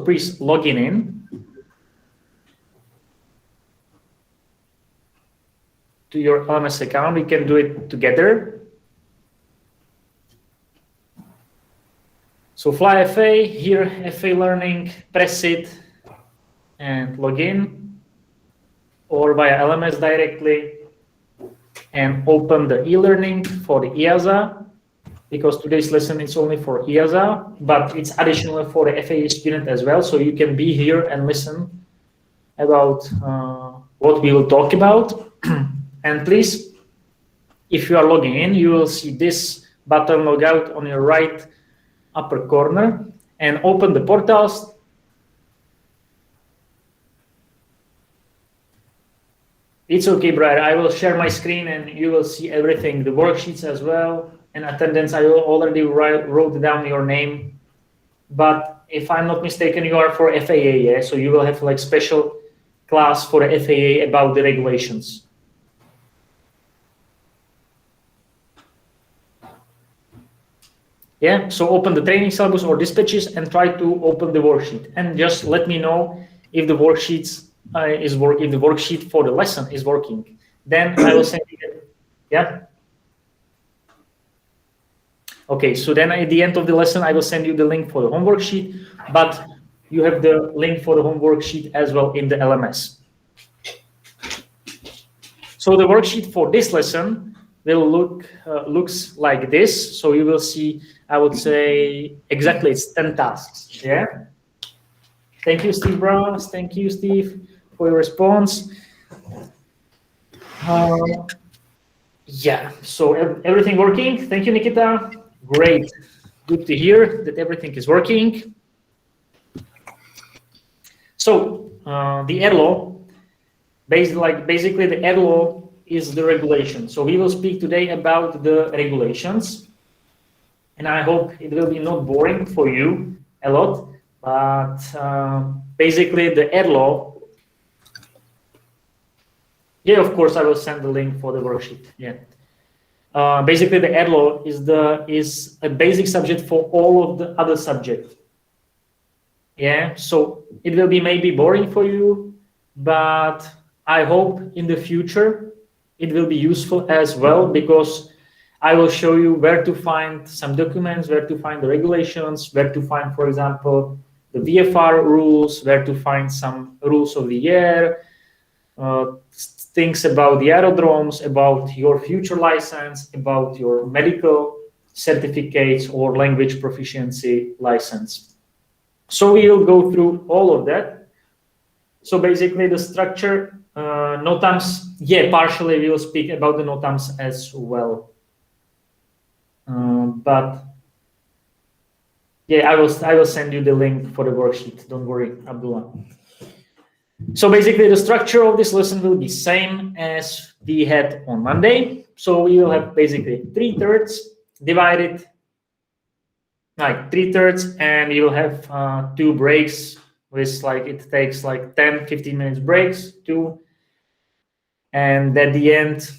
please log in to your LMS account. We can do it together. So Fly FA, here FA Learning, press it and log in, or via LMS directly and open the e-learning for the EASA, because today's lesson is only for EASA, but it's additional for the FAA student as well. So you can be here and listen about what we will talk about. And please, if you are logging in, you will see this button log out on your right upper corner, and open the portals. It's okay, Brian. I will share my screen and you will see everything, the worksheets as well, and attendance. I already wrote down your name, but if I'm not mistaken, you are for FAA, yeah? So you will have like special class for the FAA about the regulations. Yeah, so open the training syllabus or dispatches and try to open the worksheet, and just let me know if the worksheets if the worksheet for the lesson is working. Then I will send you it. Yeah. Okay, so then at the end of the lesson, I will send you the link for the homework sheet, but you have the link for the homework sheet as well in the LMS. So the worksheet for this lesson will looks like this. So you will see, I would say, exactly it's 10 tasks. Yeah. Thank you, Steve Brown. Thank you, Steve, for your response. Yeah. So everything working? Thank you, Nikita. Great. Good to hear that everything is working. So the air law, basically the air law is the regulation. So we will speak today about the regulations, and I hope it will be not boring for you a lot, but basically the air law. Yeah, of course I will send the link for the worksheet. Yeah. Basically the air law is a basic subject for all of the other subjects. Yeah, so it will be maybe boring for you, but I hope in the future it will be useful as well, because I will show you where to find some documents, where to find the regulations, where to find, for example, the VFR rules, where to find some rules of the air, things about the aerodromes, about your future license, about your medical certificates or language proficiency license. So we will go through all of that. So basically the structure, NOTAMs, yeah, partially we will speak about the NOTAMs as well. But yeah, I will send you the link for the worksheet. Don't worry, Abdullah. So basically the structure of this lesson will be same as we had on Monday. So we will have basically 3/3 divided, like 3/3, and you will have 2 breaks with it takes like 10-15 minutes breaks, 2. And at the end,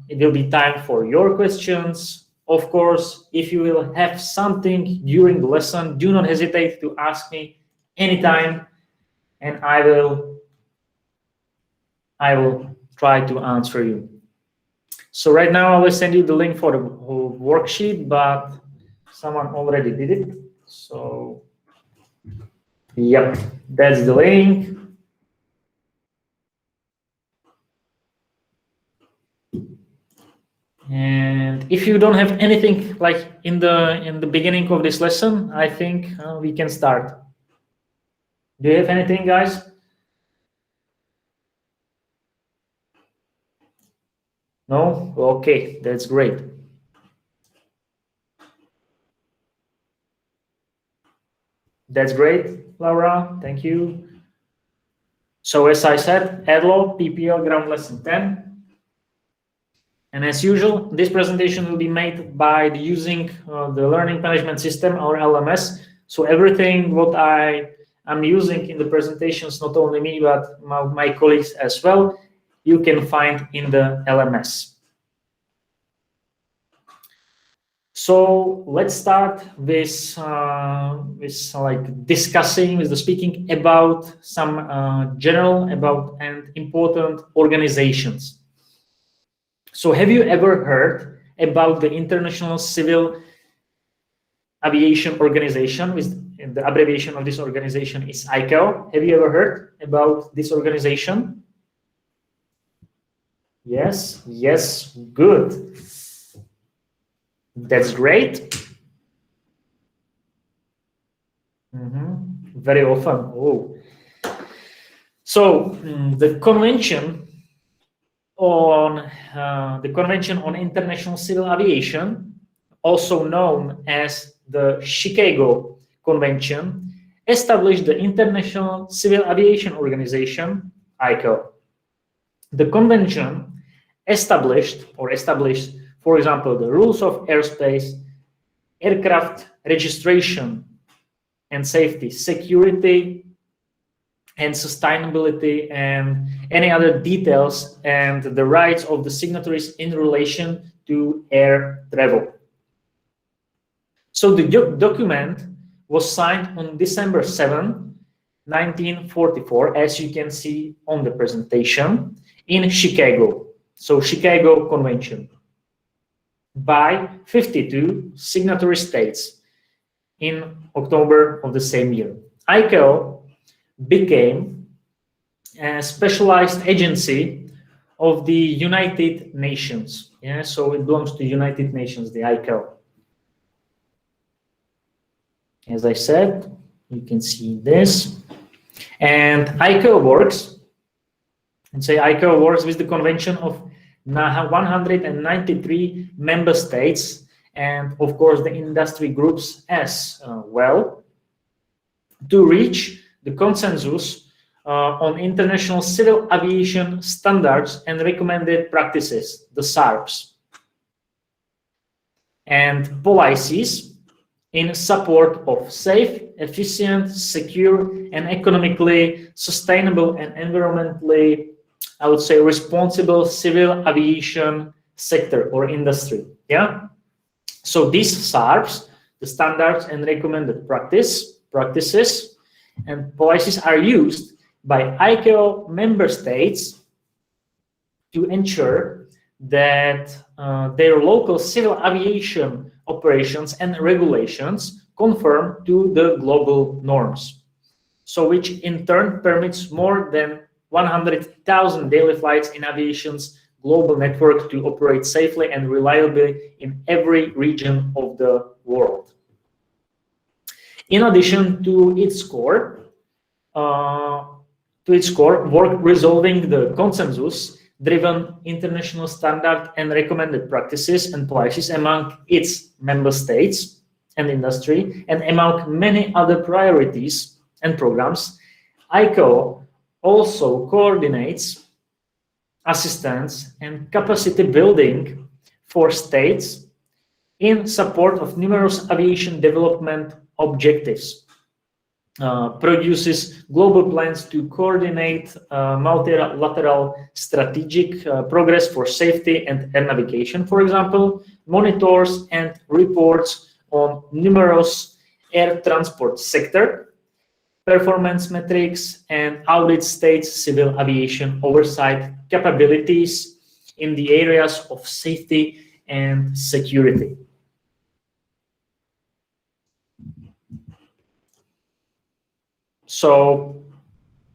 it will be time for your questions. Of course, if you will have something during the lesson, do not hesitate to ask me anytime, and I will try to answer you. So right now I will send you the link for the worksheet, but someone already did it. So yep, that's the link. And if you don't have anything like in the beginning of this lesson, I think we can start. Do you have anything, guys? No? Okay, that's great. That's great, Laura. Thank you. So as I said, AirLaw, PPL ground lesson 10. And as usual, this presentation will be made by using the Learning Management System, or LMS. So everything what I'm using in the presentations, not only me, but my colleagues as well, you can find in the LMS. So let's start with speaking about some general and important organizations. So have you ever heard about the International Civil Aviation Organization? With the abbreviation of this organization is ICAO. Have you ever heard about this organization? Yes, good. That's great. Very often. Oh. So the Convention on International Civil Aviation, also known as the Chicago Convention, established the International Civil Aviation Organization, ICAO. The convention established, for example, the rules of airspace, aircraft registration and safety, security and sustainability, and any other details and the rights of the signatories in relation to air travel. So the document was signed on December 7, 1944, as you can see on the presentation, in Chicago. So Chicago Convention, by 52 signatory states in October of the same year. ICAO became a specialized agency of the United Nations. Yeah, so it belongs to United Nations, the ICAO. As I said, you can see this. And ICAO works with the convention of 193 member states, and of course the industry groups as well, to reach the consensus on international civil aviation standards and recommended practices, the SARPs, and policies in support of safe, efficient, secure, and economically sustainable and environmentally, I would say, responsible civil aviation sector or industry. Yeah. So these SARPs, the standards and recommended practices and policies, are used by ICAO member states to ensure that their local civil aviation operations and regulations conform to the global norms. So which in turn permits more than 100,000 daily flights in aviation's global network to operate safely and reliably in every region of the world. In addition to its core work resolving the consensus-driven international standard and recommended practices and policies among its member states and industry, and among many other priorities and programs, ICAO also coordinates assistance and capacity building for states in support of numerous aviation development objectives, produces global plans to coordinate multilateral strategic progress for safety and air navigation, for example, monitors and reports on numerous air transport sector performance metrics, and audit states civil aviation oversight capabilities in the areas of safety and security. So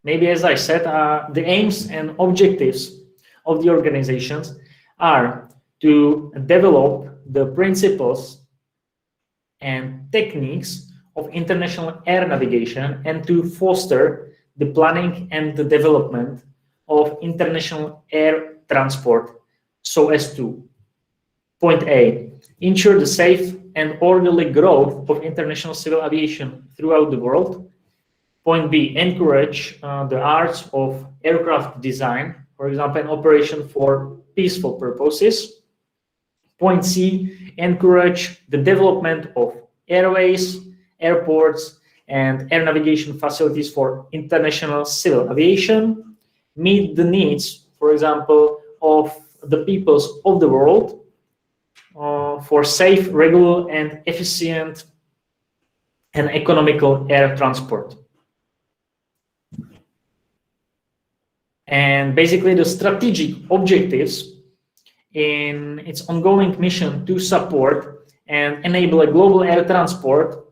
maybe, as I said, the aims and objectives of the organizations are to develop the principles and techniques of international air navigation and to foster the planning and the development of international air transport so as to, point A, ensure the safe and orderly growth of international civil aviation throughout the world. Point B, encourage the arts of aircraft design, for example, an operation for peaceful purposes. Point C, encourage the development of airways, airports, and air navigation facilities for international civil aviation, meet the needs, for example, of the peoples of the world, for safe, regular, and efficient and economical air transport. And basically the strategic objectives in its ongoing mission to support and enable a global air transport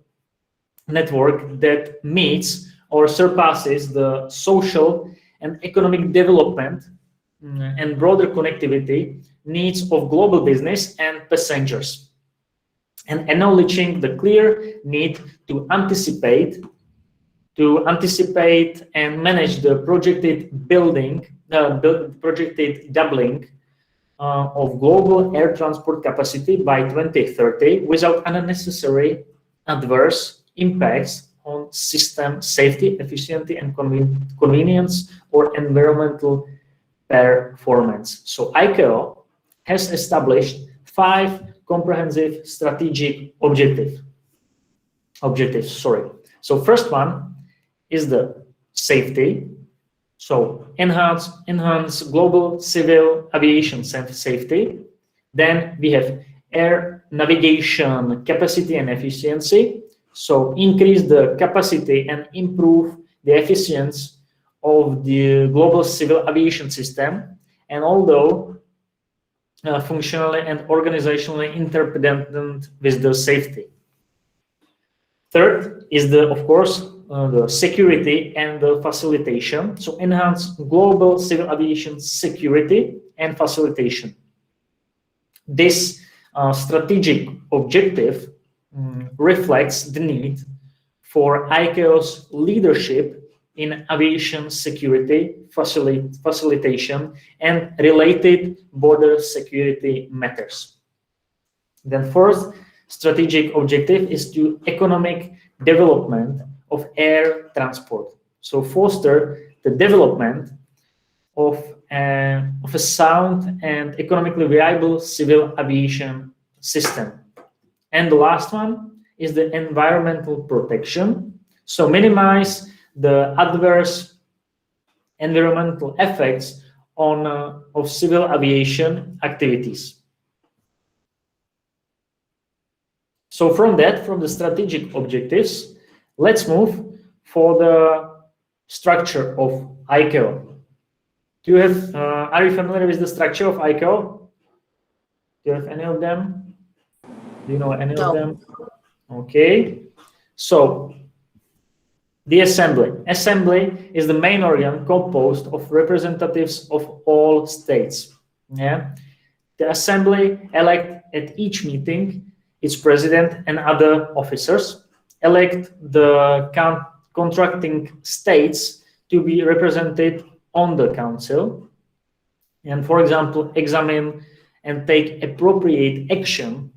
network that meets or surpasses the social and economic development and broader connectivity needs of global business and passengers, and acknowledging the clear need to anticipate and manage the projected doubling of global air transport capacity by 2030 without unnecessary adverse impacts on system safety, efficiency, and convenience or environmental performance. So ICAO has established 5 comprehensive strategic objectives. So first one is the safety. So enhance global civil aviation safety. Then we have air navigation capacity and efficiency. So increase the capacity and improve the efficiency of the global civil aviation system, and although functionally and organizationally interdependent with the safety. Third is of course, the security and the facilitation. So enhance global civil aviation security and facilitation. This strategic objective reflects the need for ICAO's leadership in aviation security, facilitation, and related border security matters. Then fourth strategic objective is to economic development of air transport. So foster the development of a sound and economically viable civil aviation system. And the last one is the environmental protection. So minimize the adverse environmental effects of civil aviation activities. So from the strategic objectives, let's move for the structure of ICAO. Are you familiar with the structure of ICAO? Do you have any of them? Do you know any of them? Okay. So the Assembly. Assembly is the main organ composed of representatives of all states. Yeah. The Assembly elect at each meeting its president and other officers, elect the contracting states to be represented on the council, and for example, examine and take appropriate action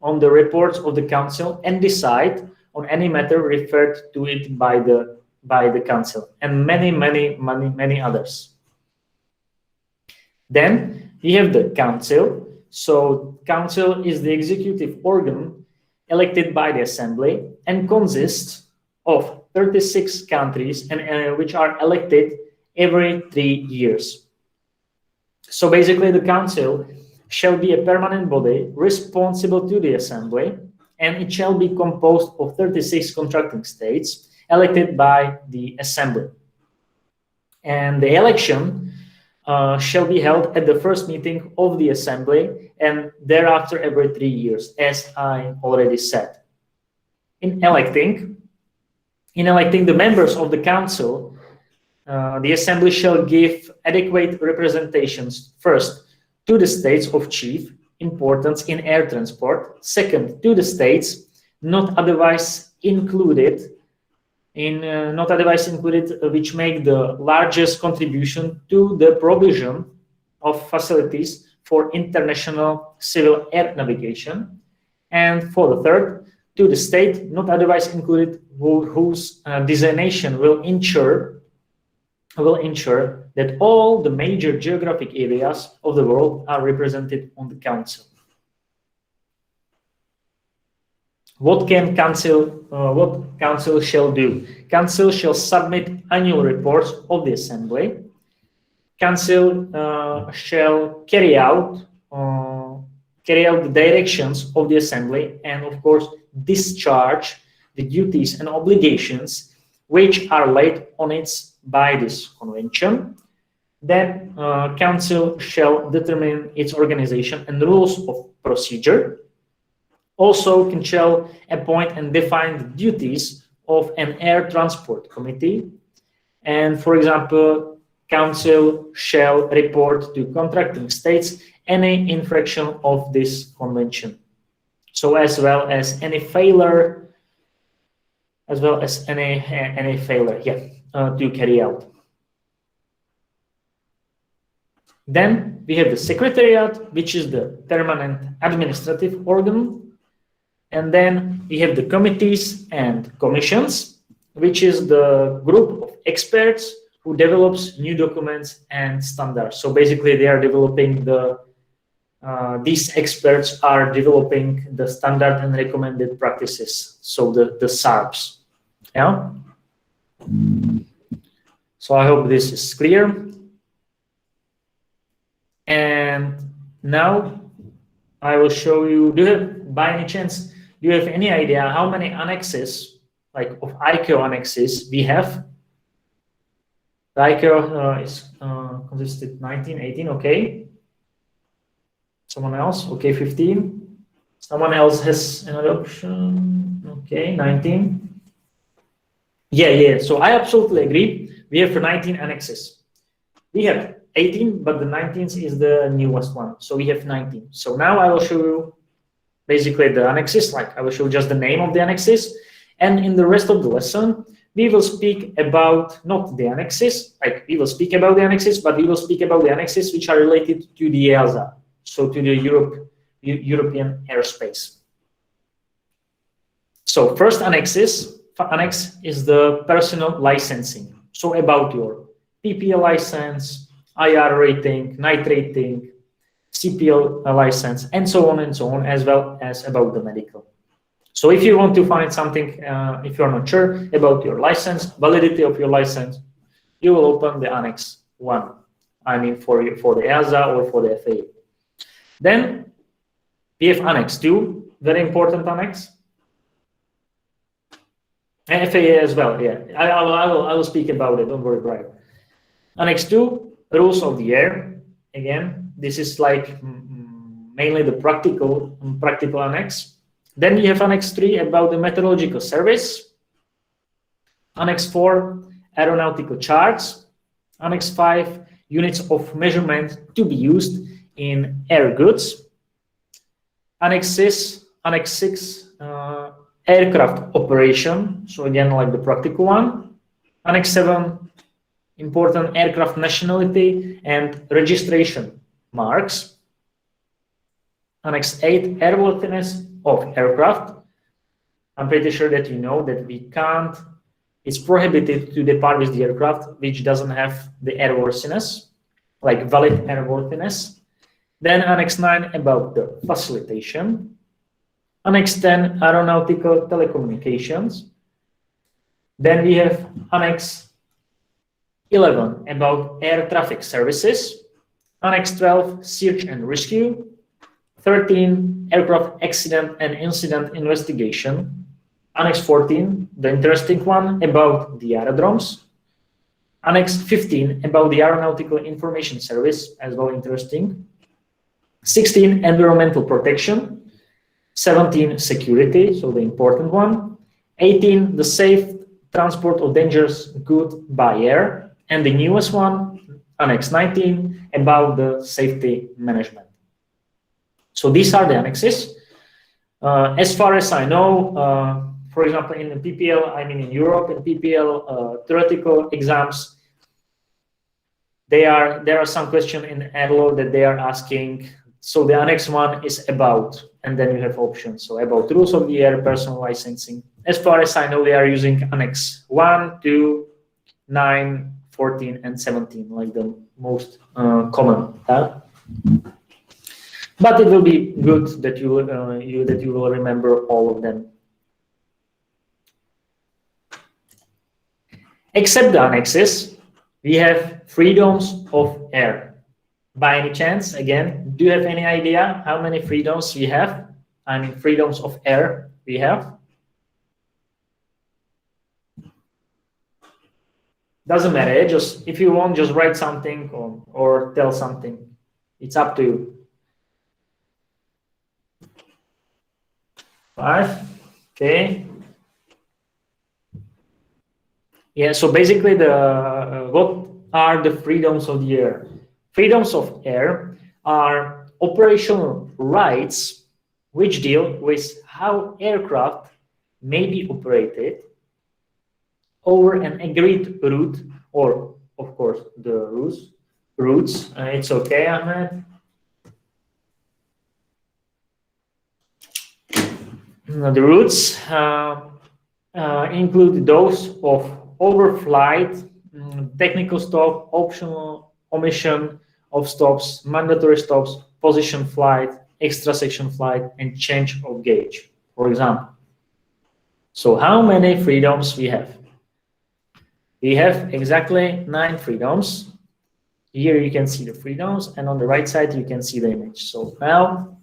on the reports of the council and decide on any matter referred to it by the council, and many others. Then we have the council. So council is the executive organ elected by the Assembly and consists of 36 countries and which are elected every 3 years. So basically the council shall be a permanent body responsible to the Assembly, and it shall be composed of 36 contracting states elected by the Assembly. And the election shall be held at the first meeting of the Assembly and thereafter every 3 years, as I already said. In electing the members of the Council, the Assembly shall give adequate representations, first, to the states of chief importance in air transport, second, to the states not otherwise included, which make the largest contribution to the provision of facilities for international civil air navigation, and for the third, to the state not otherwise included, whose designation will ensure that all the major geographic areas of the world are represented on the council. What council shall do? Council shall submit annual reports of the Assembly. Council shall carry out carry out the directions of the assembly, and of course discharge the duties and obligations which are laid on it by this convention. Then Council shall determine its organization and rules of procedure. Also, can shall appoint and define the duties of an air transport committee. And for example, Council shall report to contracting states any infraction of this convention. So as well as any failure, to carry out. Then we have the Secretariat, which is the permanent administrative organ. And then we have the committees and commissions, which is the group of experts who develops new documents and standards. So basically they are developing these experts are developing the standard and recommended practices. So the SARPs. Yeah. So I hope this is clear. And now I will show you, by any chance, do you have any idea how many annexes, like of ICAO annexes, we have? The ICAO is consisted 19, 18, okay. Someone else, okay, 15. Someone else has another option, okay, 19. Yeah, so I absolutely agree. We have 19 annexes. We have 18, but the 19th is the newest one. So we have 19. So now I will show you basically the annexes, like I will show just the name of the annexes. And in the rest of the lesson, we will speak about not the annexes, like we will speak about the annexes, but we will speak about the annexes which are related to the EASA, so to the European airspace. So first annex is the personal licensing. So about your PPL license, IR rating, night rating, CPL license, and so on, as well as about the medical. So if you want to find something, if you're not sure about your license, validity of your license, you will open the Annex 1. I mean for the EASA or for the FAA. Then we have Annex 2, very important annex. And FAA as well, yeah. I will speak about it, don't worry, Brian. Annex 2, rules of the air. Again, this is like mainly the practical annex. Then we have Annex 3 about the meteorological service. Annex 4, aeronautical charts. Annex 5, units of measurement to be used in air goods. Annex 6, aircraft operation. So again, like the practical one. Annex 7, important aircraft nationality and registration marks. Annex 8, airworthiness of aircraft. I'm pretty sure that you know that we can't, it's prohibited to depart with the aircraft which doesn't have the airworthiness, like valid airworthiness. Then Annex 9 about the facilitation. Annex 10, aeronautical telecommunications. Then we have Annex 11 about air traffic services. Annex 12, search and rescue. 13, aircraft accident and incident investigation. Annex 14, the interesting one about the aerodromes. Annex 15, about the aeronautical information service, as well interesting. 16, environmental protection. 17, security, so the important one. 18, the safe transport of dangerous goods by air. And the newest one, Annex 19, about the safety management. So these are the annexes. As far as I know, for example, in the PPL, I mean in Europe, in PPL theoretical exams, there are some questions in AirLaw that they are asking. So the Annex 1 is about, and then you have options. So about rules of the air, personal licensing. As far as I know, they are using Annex 1, 2, 9, 14, and 17, like the most common. But it will be good that you will remember all of them. Except the annexes, we have freedoms of air. By any chance, again, do you have any idea how many freedoms we have? I mean, freedoms of air we have? Doesn't matter. Just if you want, just write something or tell something. It's up to you. 5. Okay. Yeah. So basically, what are the freedoms of the air? Freedoms of air are operational rights which deal with how aircraft may be operated over an agreed route, or of course the routes. It's okay, Ahmed. The routes include those of overflight, technical stop, optional omission of stops, mandatory stops, position flight, extra section flight, and change of gauge, for example. So how many freedoms we have? We have exactly 9 freedoms. Here you can see the freedoms, and on the right side you can see the image. So now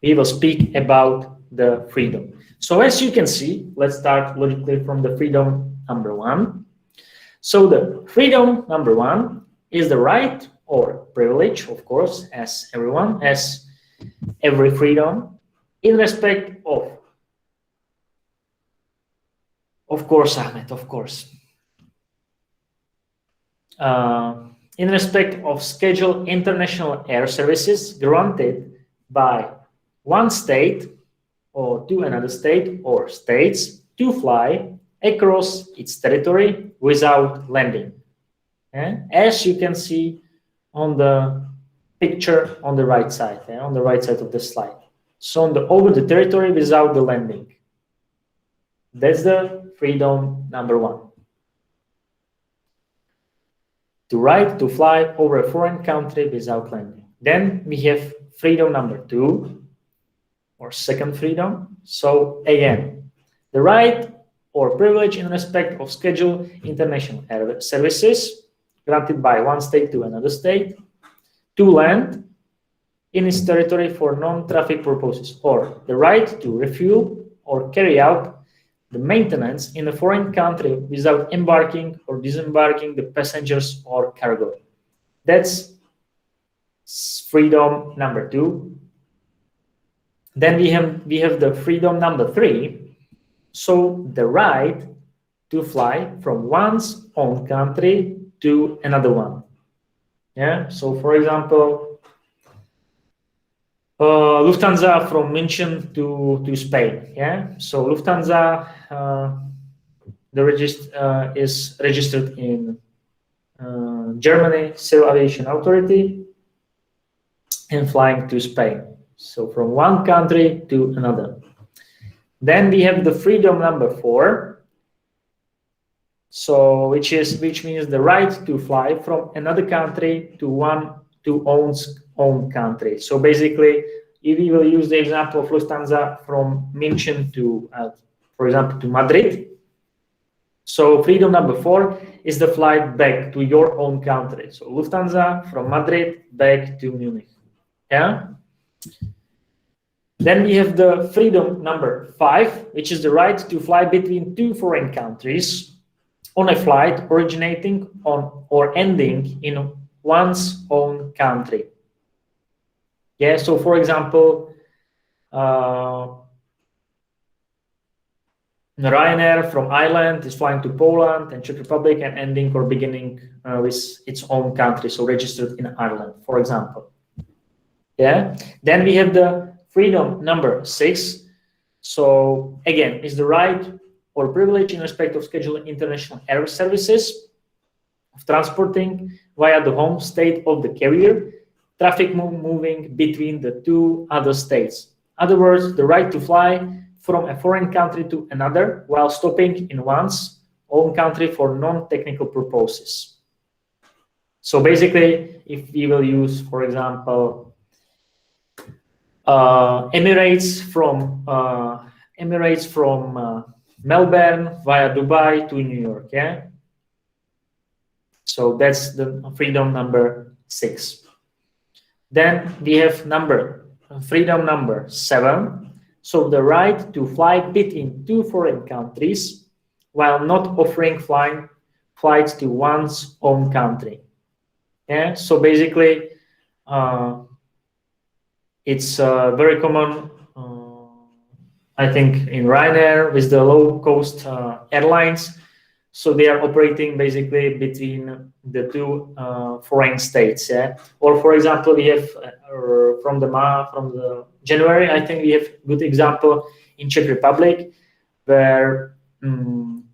we will speak about the freedom. So as you can see, let's start logically from the freedom number 1. So the freedom number 1 is the right or privilege, of course, as every freedom, in respect of course, Ahmed, of course. In respect of scheduled international air services granted by one state or to another state or states to fly across its territory without landing. As you can see on the picture on the right side, on the right side of the slide. So over the territory without the landing. That's the freedom number 1. The right to fly over a foreign country without landing. Then we have freedom number 2, or second freedom. So again, the right or privilege in respect of scheduled international air services granted by one state to another state to land in its territory for non-traffic purposes, or the right to refuel or carry out the maintenance in a foreign country without embarking or disembarking the passengers or cargo. That's freedom number 2. Then we have the freedom number 3. So the right to fly from one's own country to another one. Yeah. So for example, Lufthansa from München to Spain. Yeah. So Lufthansa, is registered in Germany Civil Aviation Authority and flying to Spain. So from one country to another. Then we have the freedom number 4. So which means the right to fly from another country to one's own country. So basically, if we will use the example of Lufthansa from München to, for example, to Madrid. So freedom number 4 is the flight back to your own country. So Lufthansa from Madrid back to Munich. Yeah. Then we have the freedom number 5, which is the right to fly between 2 foreign countries on a flight originating on or ending in one's own country. Yeah, so for example, Ryanair from Ireland is flying to Poland and Czech Republic and ending or beginning with its own country, so registered in Ireland, for example. Yeah. Then we have the freedom number 6. So again, is the right or privilege in respect of scheduled international air services of transporting via the home state of the carrier traffic moving between the 2 other states. In other words, the right to fly from a foreign country to another while stopping in one's own country for non-technical purposes. So basically, if we will use, for example, Emirates from Melbourne via Dubai to New York. Yeah. So that's the freedom number 6. Then we have freedom number 7. So the right to fly between 2 foreign countries while not offering flights to one's own country. Yeah, so basically it's very common, I think, in Ryanair with the low-cost airlines. So they are operating basically between the two foreign states. Yeah, or for example, we have from the January, I think we have a good example in Czech Republic, where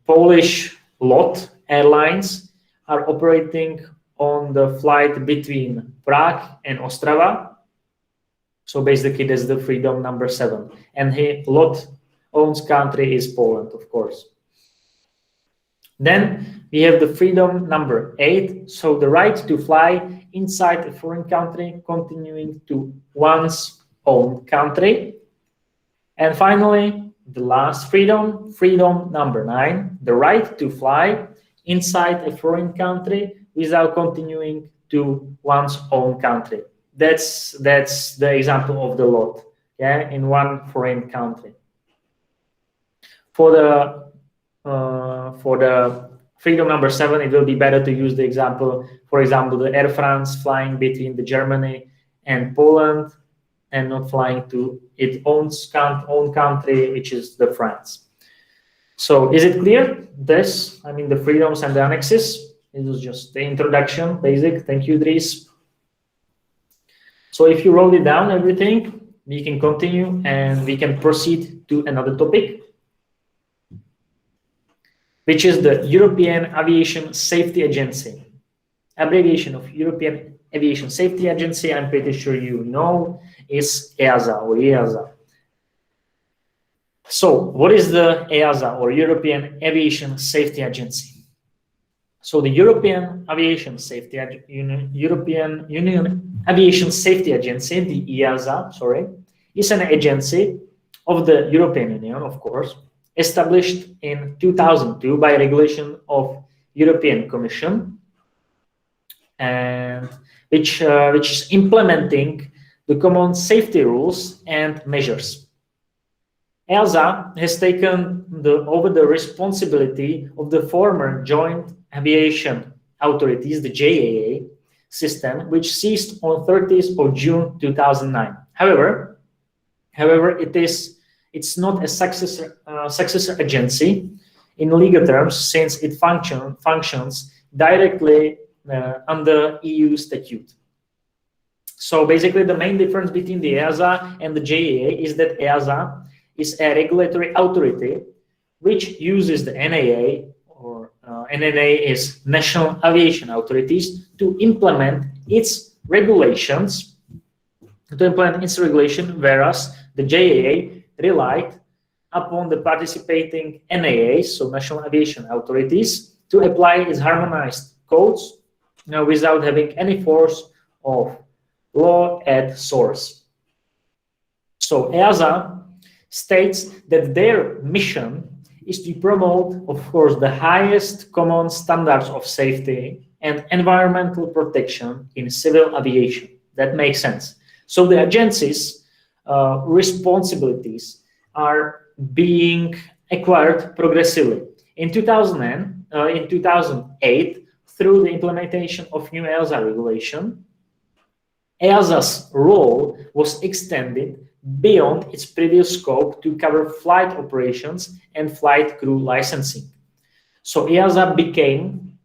Polish LOT Airlines are operating on the flight between Prague and Ostrava. So basically, that's the freedom number 7. And LOT owns country is Poland, of course. Then we have the freedom number 8. So the right to fly inside a foreign country, continuing to one's own country. And finally, the last freedom number 9, the right to fly inside a foreign country without continuing to one's own country. That's the example of the LOT, yeah, in one foreign country. For the freedom number 7, it will be better to use the example, for example, the Air France flying between the Germany and Poland, and not flying to its own country, which is the France. So is it clear? This, I mean, the freedoms and the annexes. It was just the introduction, basic. Thank you, Dries. So if you wrote it down, everything, we can continue and we can proceed to another topic, which is the European Aviation Safety Agency. Abbreviation of European Aviation Safety Agency, I'm pretty sure you know, is EASA or EASA. So what is the EASA or European Aviation Safety Agency? So the European Aviation Safety European Union Aviation Safety Agency, the EASA, is an agency of the European Union, of course, established in 2002 by regulation of European Commission, and which is implementing the common safety rules and measures. EASA has taken over the responsibility of the former Joint Aviation Authorities, the JAA system, which ceased on 30th of June 2009. However, it's not a successor agency in legal terms, since it functions directly under EU statute. So basically, the main difference between the EASA and the JAA is that EASA is a regulatory authority which uses the NAA, or NAA is National Aviation Authorities, to implement its regulations, whereas the JAA relied upon the participating NAAs, so National Aviation Authorities, to apply its harmonized codes without having any force of law at source. So EASA states that their mission is to promote, of course, the highest common standards of safety and environmental protection in civil aviation. That makes sense. So the agency's responsibilities are being acquired progressively. In 2008, through the implementation of new EASA regulation, EASA's role was extended beyond its previous scope to cover flight operations and flight crew licensing. So EASA became,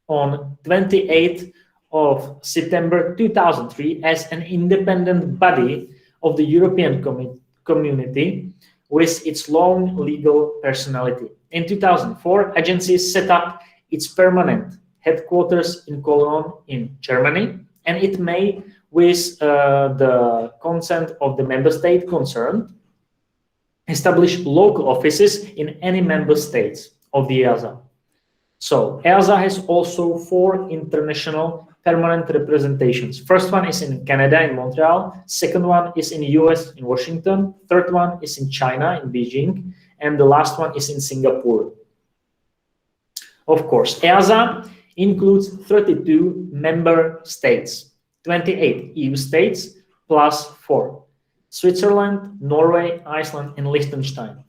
on 28th of September 2003, as an independent body of the European community with its long legal personality. In 2004, agency set up its permanent headquarters in Cologne in Germany, and it may, with the consent of the member state concerned, establish local offices in any member states of the EASA. So EASA has also 4 international permanent representations. First one is in Canada, in Montreal. Second one is in the US, in Washington. Third one is in China, in Beijing. And the last one is in Singapore. Of course, EASA includes 32 member states. 28 EU states plus 4. Switzerland, Norway, Iceland, and Liechtenstein.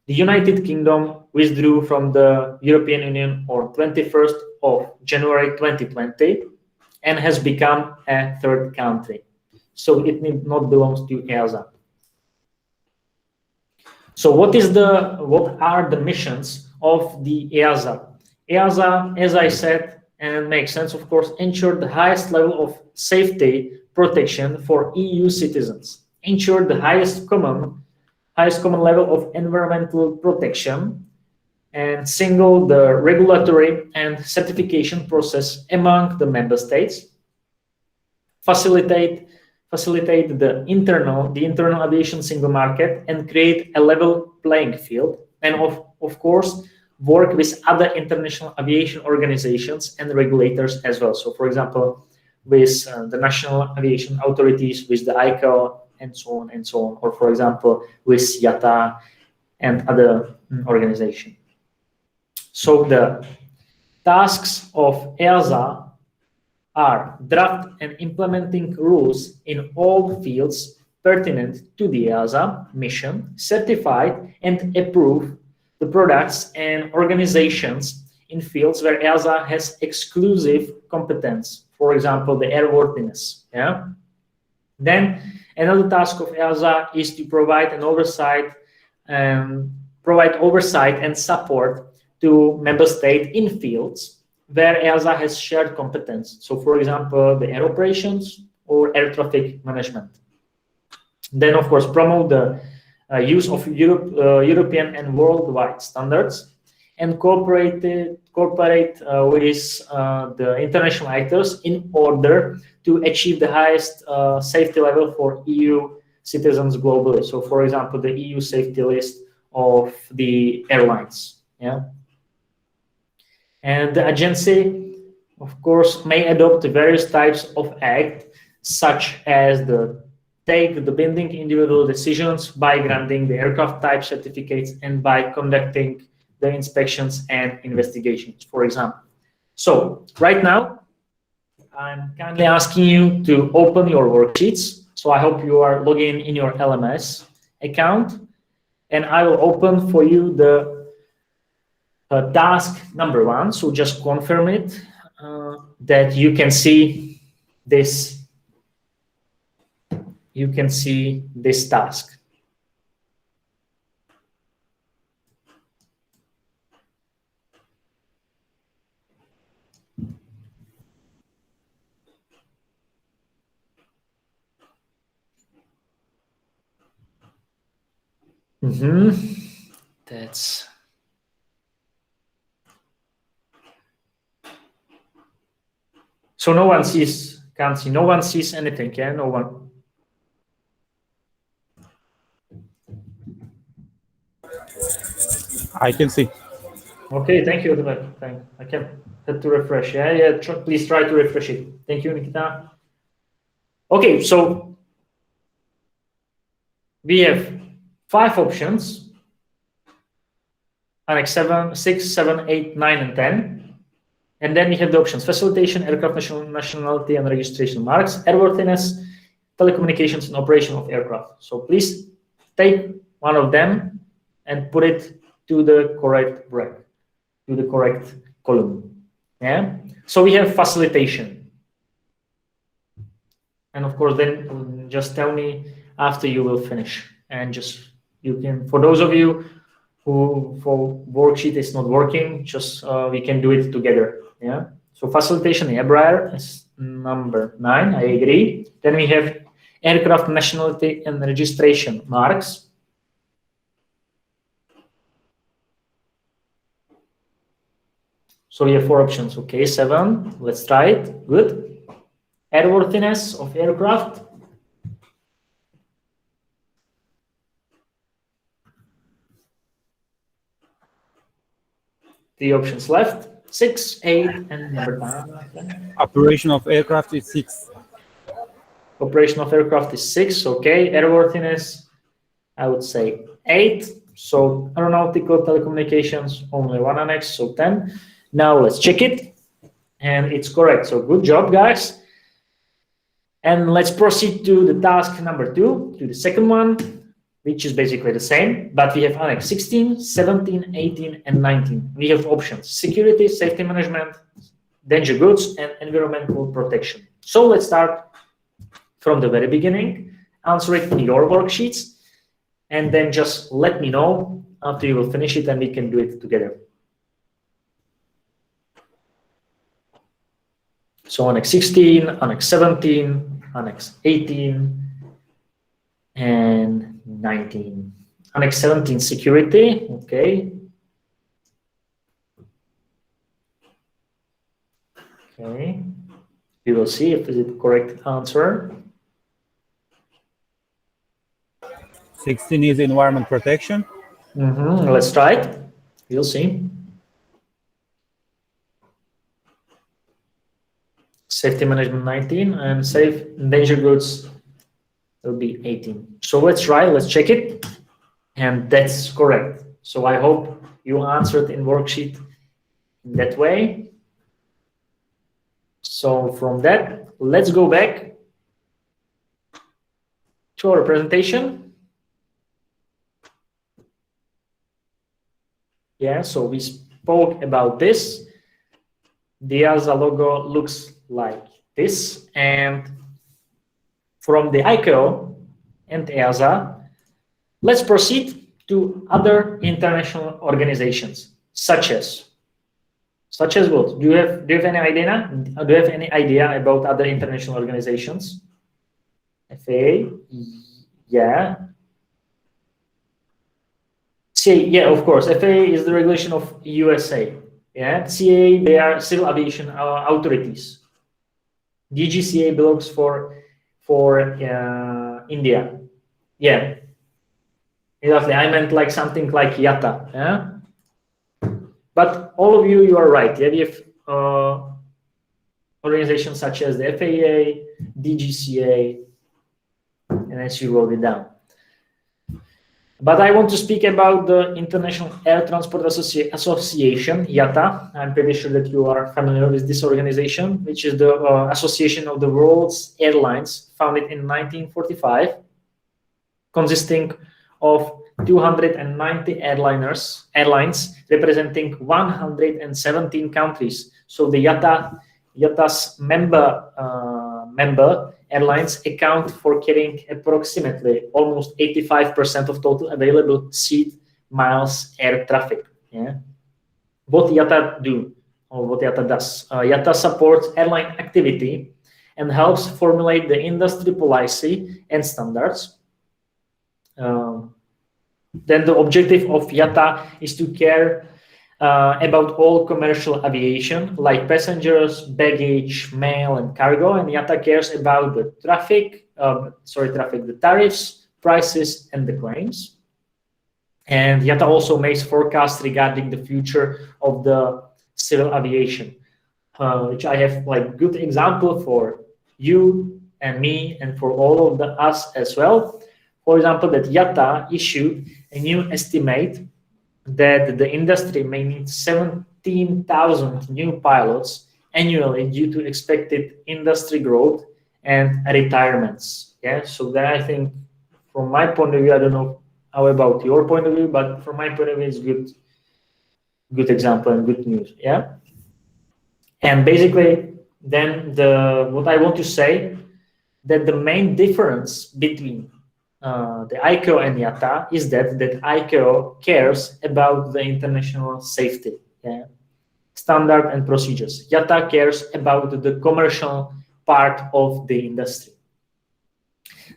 The United Kingdom withdrew from the European Union on 21st of January 2020 and has become a third country. So it not belongs to EASA. So what are the missions of the EASA? EASA, as I said, and it makes sense, of course, ensure the highest level of safety protection for EU citizens, ensure the highest common level of environmental protection, and single the regulatory and certification process among the member states, facilitate the internal aviation single market, and create a level playing field, and of course work with other international aviation organizations and regulators as well. So, for example, with the national aviation authorities, with the ICAO, and so on and so on, or for example with IATA and other organizations. So the tasks of EASA are draft and implementing rules in all fields pertinent to the EASA mission, certify and approve the products and organizations in fields where EASA has exclusive competence, for example, the airworthiness. Yeah. Then another task of EASA is to provide an oversight and support to member states in fields where EASA has shared competence. So, for example, the air operations or air traffic management. Then, of course, promote the use of European and worldwide standards, and cooperate with the international actors in order to achieve the highest safety level for EU citizens globally. So, for example, the EU safety list of the airlines. Yeah. And the agency, of course, may adopt various types of acts, such as take the binding individual decisions by granting the aircraft type certificates and by conducting the inspections and investigations, for example. So right now, I'm kindly asking you to open your worksheets. So I hope you are logging in your LMS account, and I will open for you the task number 1. So just confirm it that you can see this. You can see this task. That's so no one can't see. No one sees anything. Yeah, no one. I can see. Okay, thank you. I can have to refresh. Yeah. Please try to refresh it. Thank you, Nikita. Okay, so we have 5 options: Annex 7, 6, 7, 8, 9, and 10. And then we have the options: facilitation, aircraft nationality and registration marks, airworthiness, telecommunications, and operation of aircraft. So please take one of them and put it to the correct bracket, to the correct column. Yeah. So we have facilitation. And of course, then just tell me after you will finish. And just, you can, for those of you who for worksheet is not working, just we can do it together. Yeah. So facilitation, Embraer is number 9. I agree. Then we have aircraft nationality and registration marks. So we have 4 options. Okay, 7. Let's try it. Good. Airworthiness of aircraft. The options left: 6, 8, and number 9. Operation of aircraft is 6. Operation of aircraft is 6. Okay. Airworthiness, I would say 8. So aeronautical telecommunications, only 1 annex, so 10. Now let's check it, and it's correct. So good job, guys. And let's proceed to the task number 2, to the second one, which is basically the same, but we have Annex 16, 17, 18, and 19. We have options: security, safety management, danger goods, and environmental protection. So let's start from the very beginning, answer it in your worksheets, and then just let me know after you will finish it and we can do it together. So Annex 16, Annex 17, Annex 18, and 19. Annex 17, security, okay. Okay, we will see if it's the correct answer. 16 is environment protection. Let's try it. We'll see. Safety management 19 and safe danger goods will be 18. So let's try, let's check it. And that's correct. So I hope you answered in worksheet in that way. So from that, let's go back to our presentation. Yeah, so we spoke about this. The EASA logo looks like this, and from the ICAO and EASA, let's proceed to other international organizations, such as what? Do you have any idea? Do you have any idea about other international organizations? FAA, yeah. CA, yeah, of course. FAA is the regulation of USA. Yeah, CA, they are civil aviation authorities. DGCA belongs for India. Yeah, exactly. I meant like something like IATA. Yeah, but all of you are right. Yeah, we have organizations such as the FAA, DGCA, and as you wrote it down. But I want to speak about the International Air Transport Association, IATA. I'm pretty sure that you are familiar with this organization, which is the Association of the World's Airlines, founded in 1945, consisting of 290 airlines representing 117 countries. So the IATA's member airlines account for carrying approximately almost 85% of total available seat miles air traffic. Yeah. What IATA do, or what IATA does? IATA supports airline activity and helps formulate the industry policy and standards. Then the objective of IATA is to care about all commercial aviation, like passengers, baggage, mail, and cargo. And IATA cares about the the tariffs, prices, and the claims. And IATA also makes forecasts regarding the future of the civil aviation, which I have like good example for you and me and for all of us as well. For example, that IATA issued a new estimate that the industry may need 17,000 new pilots annually due to expected industry growth and retirements. Yeah, so that I think, from my point of view, I don't know how about your point of view, but from my point of view, it's good example and good news. Yeah, and basically, then what I want to say that the main difference between the ICAO and IATA is that ICAO cares about the international safety, yeah, standard and procedures. IATA cares about the commercial part of the industry.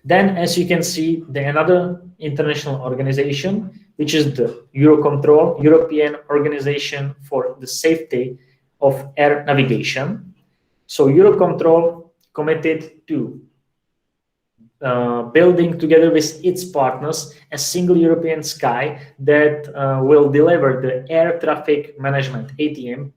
Then, as you can see, another international organization, which is the Eurocontrol, European Organization for the Safety of Air Navigation. So Eurocontrol committed to building together with its partners a single European sky that will deliver the air traffic management (ATM)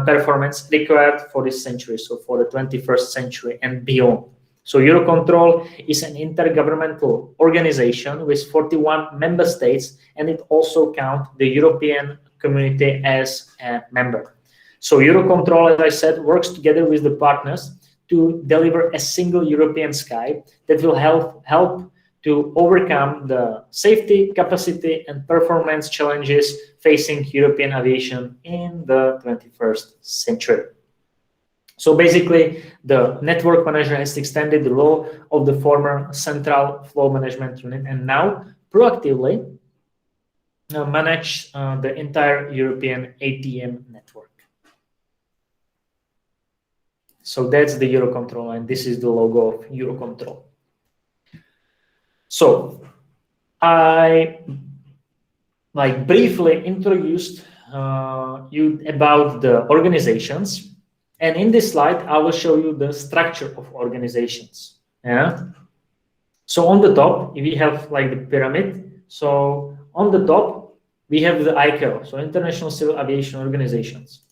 performance required for this century, so for the 21st century and beyond. So Eurocontrol is an intergovernmental organization with 41 member states, and it also counts the European community as a member. So Eurocontrol, as I said, works together with the partners to deliver a single European sky that will help to overcome the safety, capacity, and performance challenges facing European aviation in the 21st century. So basically, the network manager has extended the role of the former central flow management unit and now proactively manage the entire European ATM network. So that's the Eurocontrol, and this is the logo of Eurocontrol. So I briefly introduced you about the organizations, and in this slide I will show you the structure of organizations. Yeah. So on the top we have like the pyramid. So on the top we have the ICAO, so International Civil Aviation Organizations.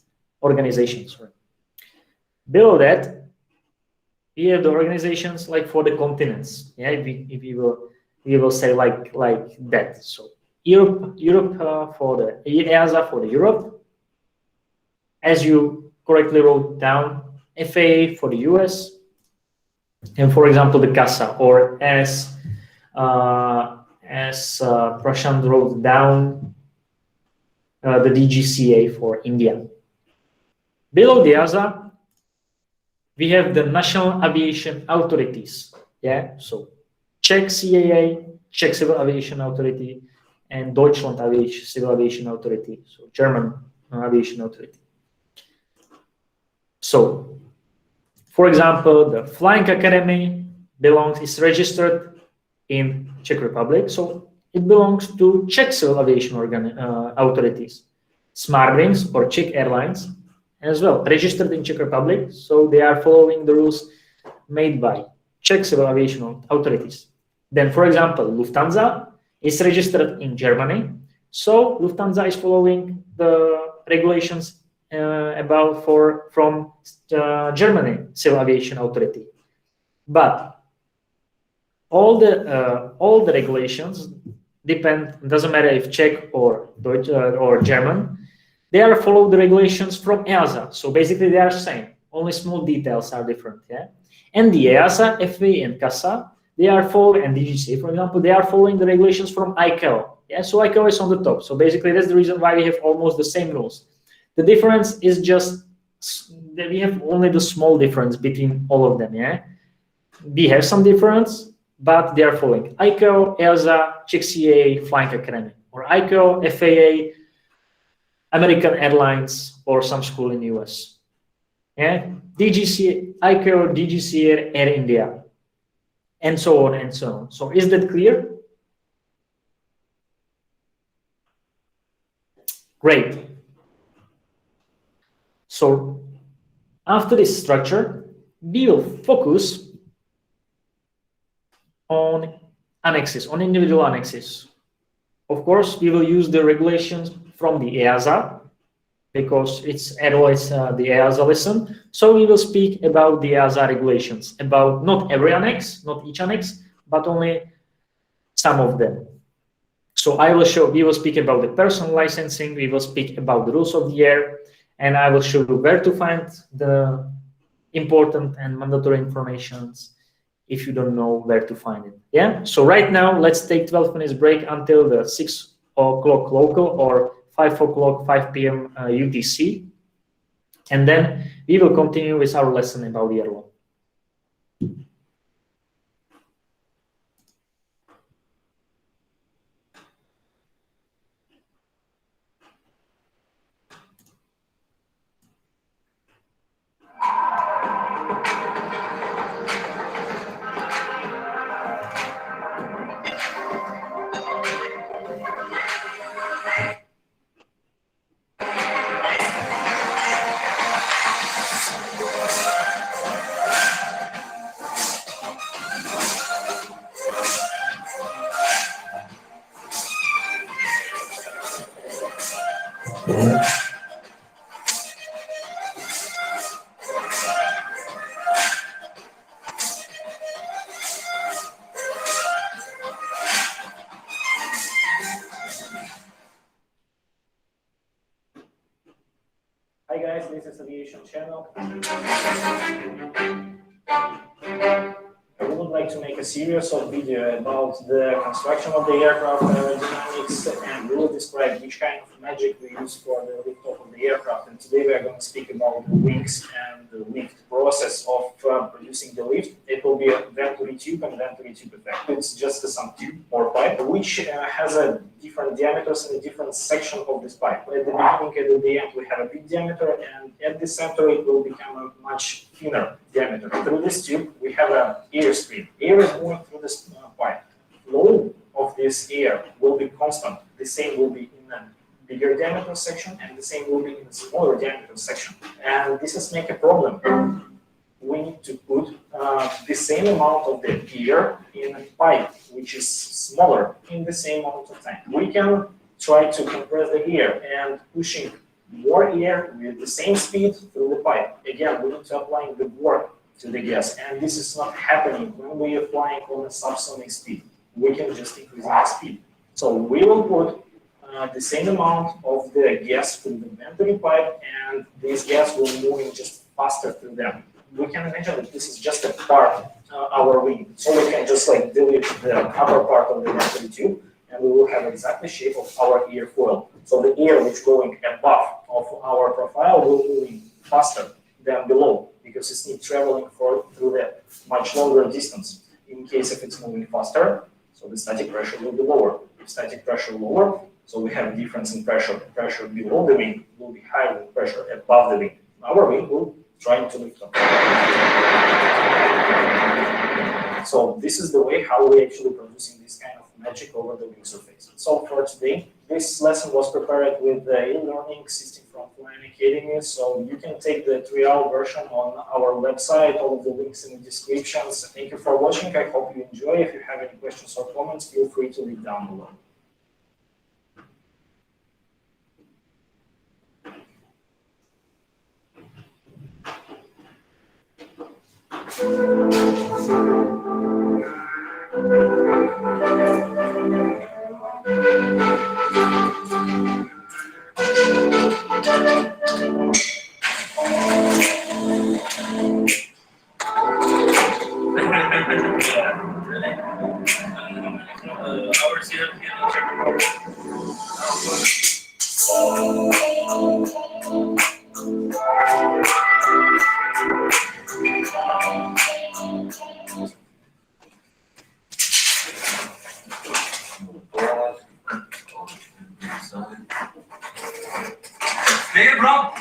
Sorry. Below that we have the organizations like for the continents. Yeah, if we will say like that. So Europe for the EASA for the Europe, as you correctly wrote down, FAA for the US, and for example the CASA, or as Prashant wrote down, the DGCA for India. Below the EASA, we have the national aviation authorities. Yeah, so Czech CAA, Czech Civil Aviation Authority, and Deutschland Civil Aviation Authority, so German Aviation Authority. So, for example, the Flying Academy is registered in Czech Republic, so it belongs to Czech Civil Aviation authorities. Smartwings or Czech Airlines as well, registered in Czech Republic, so they are following the rules made by Czech Civil Aviation authorities. Then, for example, Lufthansa is registered in Germany, so Lufthansa is following the regulations from Germany Civil Aviation Authority. But all the regulations depend. Doesn't matter if Czech or Deutsch or German. They are follow the regulations from EASA. So basically, they are same. Only small details are different. Yeah, and the EASA, FAA, and CASA, they are following, and DGCA, for example, they are following the regulations from ICAO. Yeah, so ICAO is on the top. So basically, that's the reason why we have almost the same rules. The difference is just that we have only the small difference between all of them. Yeah, we have some difference, but they are following ICAO, EASA, Czech CAA, Flying Academy, or ICAO, FAA, American Airlines, or some school in the US. Yeah, DGCA, ICAO, DGCA, Air India, and so on and so on. So is that clear? Great. So after this structure, we will focus on annexes, on individual annexes. Of course, we will use the regulations from the EASA because it's always the EASA lesson. So we will speak about the EASA regulations, about not every annex, not each annex, but only some of them. So we will speak about the personal licensing, we will speak about the rules of the air, and I will show you where to find the important and mandatory informations if you don't know where to find it. Yeah, so right now, let's take 12 minutes break until the 6 o'clock local or 5 p.m. UTC. And then we will continue with our lesson about the airline. Hi guys, this is Aviation Channel. I would like to make a series of video about the construction of the aircraft aerodynamics, and we will describe which kind of magic we use for the liftoff of the aircraft. And today we are going to speak about the wings and the lift process of producing the lift. It will be a venturi tube and venturi tube effect. It's just some tube or pipe which has a different diameters and a different section of this pipe. At the beginning and at the end we have a big diameter, and at the center it will become a much thinner diameter. Through this tube we have an air stream. Air is moving through this pipe. Flow of this air will be constant. The same will be in a bigger diameter section, and the same will be in a smaller diameter section. And this is make a problem. We need to put the same amount of the air in a pipe which is smaller in the same amount of time. We can try to compress the air and pushing more air with the same speed through the pipe. Again, we need to apply the work to the gas, and this is not happening when we are flying on a subsonic speed. We can just increase the speed. So we will put the same amount of the gas through the venturi pipe, and this gas will move just faster through them. We can imagine that this is just a part our wing, so we can just like delete the upper part of the venturi tube, and we will have exactly shape of our airfoil. So the air which going above of our profile will move faster than below, because it's need traveling through the much longer distance. In case if it's moving faster, so the static pressure will be lower. If static pressure lower, so we have a difference in pressure. Pressure below the wing will be higher than pressure above the wing. Our wing will try to lift up. So this is the way how we actually producing this kind of magic over the wing surface. So for today, this lesson was prepared with the e-learning system from Flying Academy. So you can take the 3-hour version on our website, all of the links in the descriptions. Thank you for watching. I hope you enjoy. If you have any questions or comments, feel free to leave down below. Hey, bro.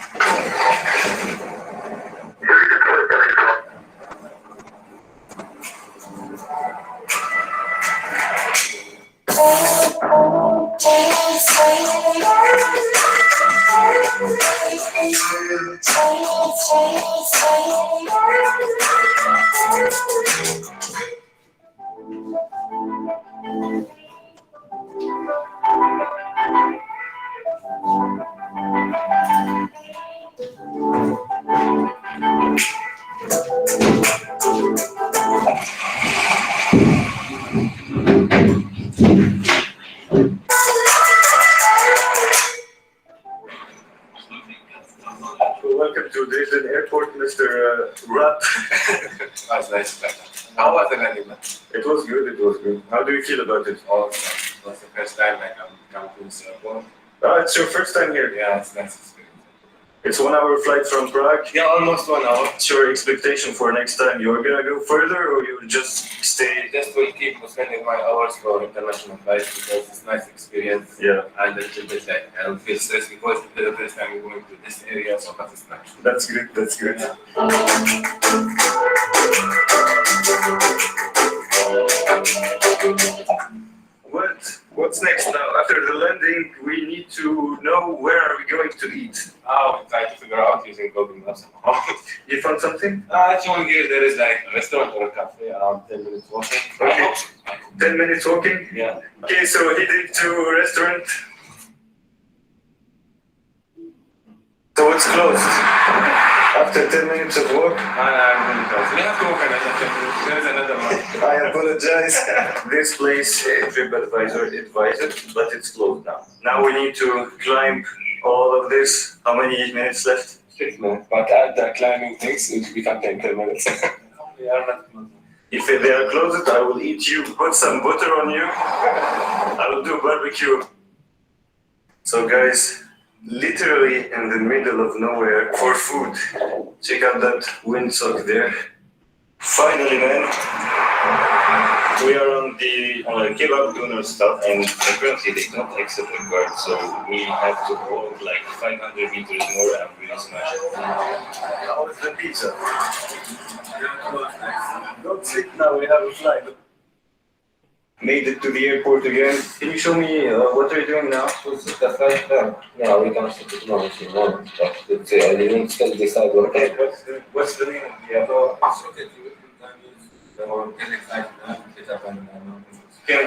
Welcome to Dresden Airport, Mr. Rutt. That's nice. How was the landing? It was good, it was good. How do you feel about it? Awesome. It was the first time I come to this airport. It's your first time here. Yeah, it's a nice experience. It's 1 hour flight from Prague. Yeah, almost 1 hour. What's your expectation for next time? You're gonna go further, or you just stay? Just will keep spending my hours for international flights because it's a nice experience. Yeah. And a little bit like I don't feel stressed because it's the first time we're going to this area, so that is nice. That's good, that's good. What's next now? After the landing, we need to know where are we going to eat. I'll try to figure out using Google Maps. You found something? Actually, here there is like a restaurant or a cafe around 10 minutes walking. Okay. 10 minutes walking? Yeah. Okay, so heading to a restaurant. So it's closed. After 10 minutes of walk. We have to walk another 10 minutes. There is another one. I apologize. This place, TripAdvisor advised, but it's closed now. Now we need to climb all of this. How many minutes left? 6 minutes. But at the climbing things, it become 10 minutes. they are not closed. If they are closed, I will eat you. Put some butter on you. I will do barbecue. So guys, literally in the middle of nowhere for food. Check out that windsock there. Finally, man, we are on the kebab donor stuff, and apparently they don't accept the card, so we have to walk like 500 meters more and really smash it. How is the pizza? Don't sit now, we have a flight. Made it to the airport again. Can you show me what are you doing now? The flight plan. Yeah, we can sit it now if you want, but it's, I didn't still decide what Okay, what's the name of the app? It's okay, you can use the flight plan, set up and You can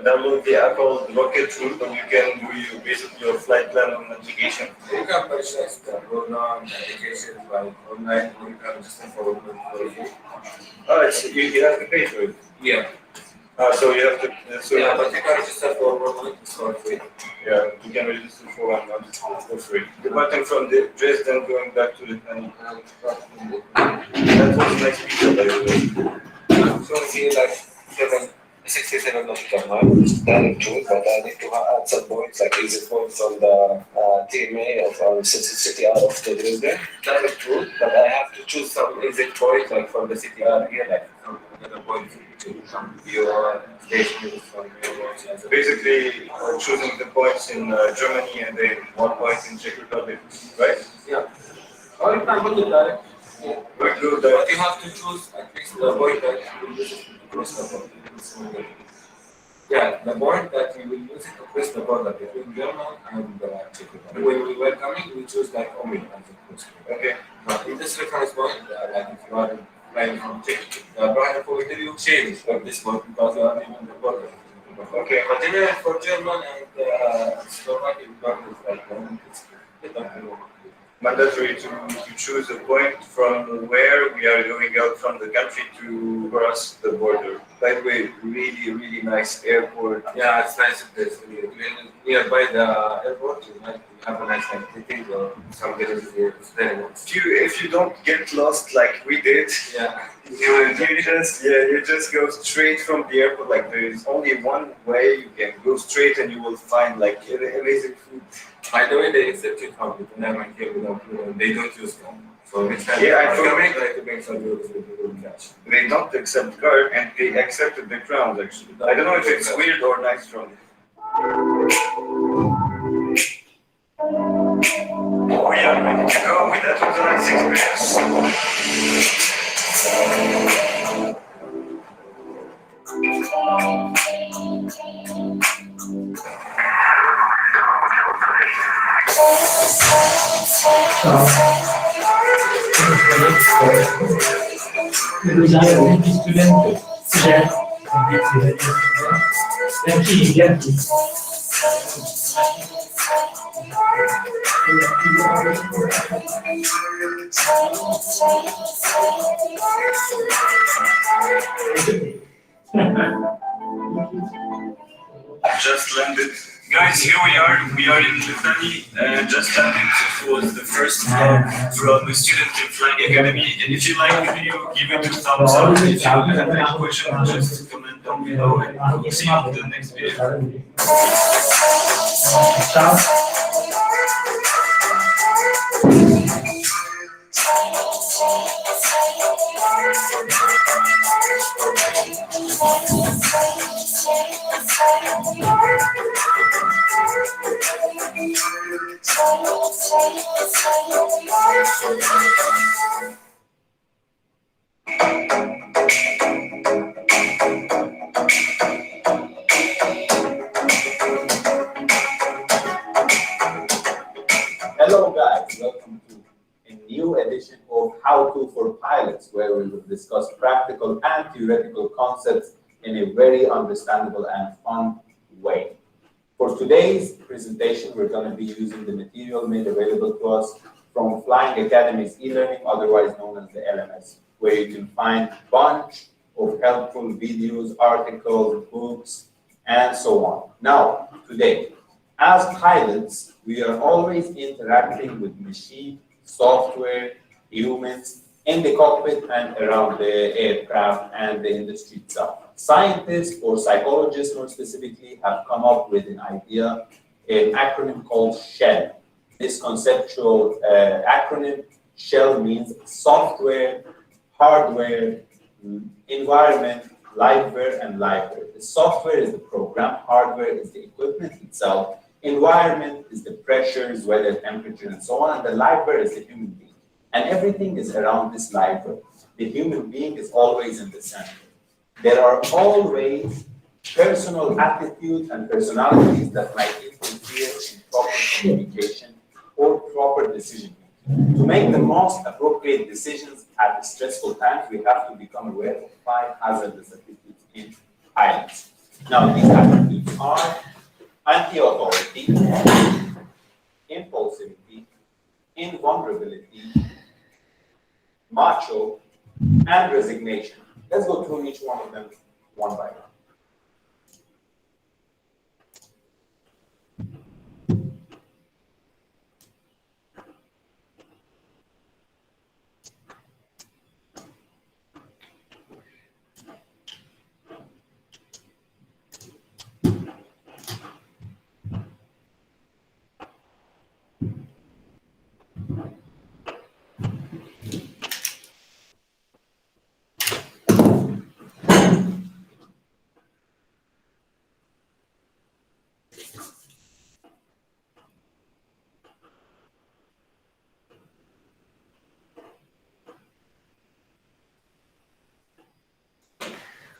download the app called Rocket Route, and you can do basically your flight plan on application. you can purchase the program, the application by online, you can just for you. Oh, you have to pay for it. Yeah. So you have to. So Yeah, but you can register for 1 month for free. Yeah, you can register for 1 month for free. Departing from the Dresden, going back to the That was a nice pizza, by the way. So here like 67 nautical miles, which is direct route, but I need to add some points, like exit points from the TMA of city out of the Dresden. Direct route, but I have to choose some exit points, like from the city area, like from another point to some your station from your Basically, choosing the points in Germany and then 1 point in Czech Republic, right? Yeah. Or you can put it direct. Yeah. Very good. But you have to choose at least the point that you will use it to cross the border. Yeah, the point that we will use it to cross the border between Germany and Czech Republic. When we were coming, we chose like only as a cross. Okay. But in this reference point, like if you are flying from Czech, the Brian will tell you change from this point because you are leaving the border. Okay. But then for German and Slovakia, it's like Mandatory to choose a point from where we are going out from the country to cross the border. By the way, really, really nice airport. Yeah, it's nice place. Nearby the airport, you might have a nice activity or some days it's very nice. If you don't get lost like we did, Yeah. you just go straight from the airport. Like there is only one way you can go straight, and you will find like amazing food. By the way, they accept you from Vietnam and here without they don't use them. So next time Yeah, I I thought- try to bring some euros with the cash. They don't accept card, and they accepted the crowns actually. I don't know if it's weird or nice from them. We are ready to go. That was a nice experience. Just landed. Guys, here we are. We are in Lithuania. Just landed. It was the first vlog from a student in Flying Academy. And if you like the video, give it a thumbs up. If you have any questions, just comment down below. And we'll see you in the next video. Ciao. Hello guys, welcome to a new edition of How To for Pilots, where we will discuss practical and theoretical concepts in a very understandable and fun way. For today's presentation, we're going to be using the material made available to us from Flying Academy's e-learning, otherwise known as the LMS, where you can find a bunch of helpful videos, articles, books, and so on. Now, today, as pilots, we are always interacting with machine, software, humans, in the cockpit and around the aircraft and the industry itself. Scientists or psychologists more specifically have come up with an idea, an acronym called SHELL. This conceptual acronym, SHELL, means software, hardware, environment, liveware, and liveware. The software is the program, hardware is the equipment itself, environment is the pressures, weather, temperature, and so on, and the liveware is the human being. And everything is around this liveware. The human being is always in the center. There are always personal attitudes and personalities that might interfere in proper communication or proper decision making. To make the most appropriate decisions at stressful times, we have to become aware of 5 hazardous attitudes in pilots. Now, these attitudes are anti-authority, impulsivity, invulnerability, macho, and resignation. Let's go through each one of them one by one.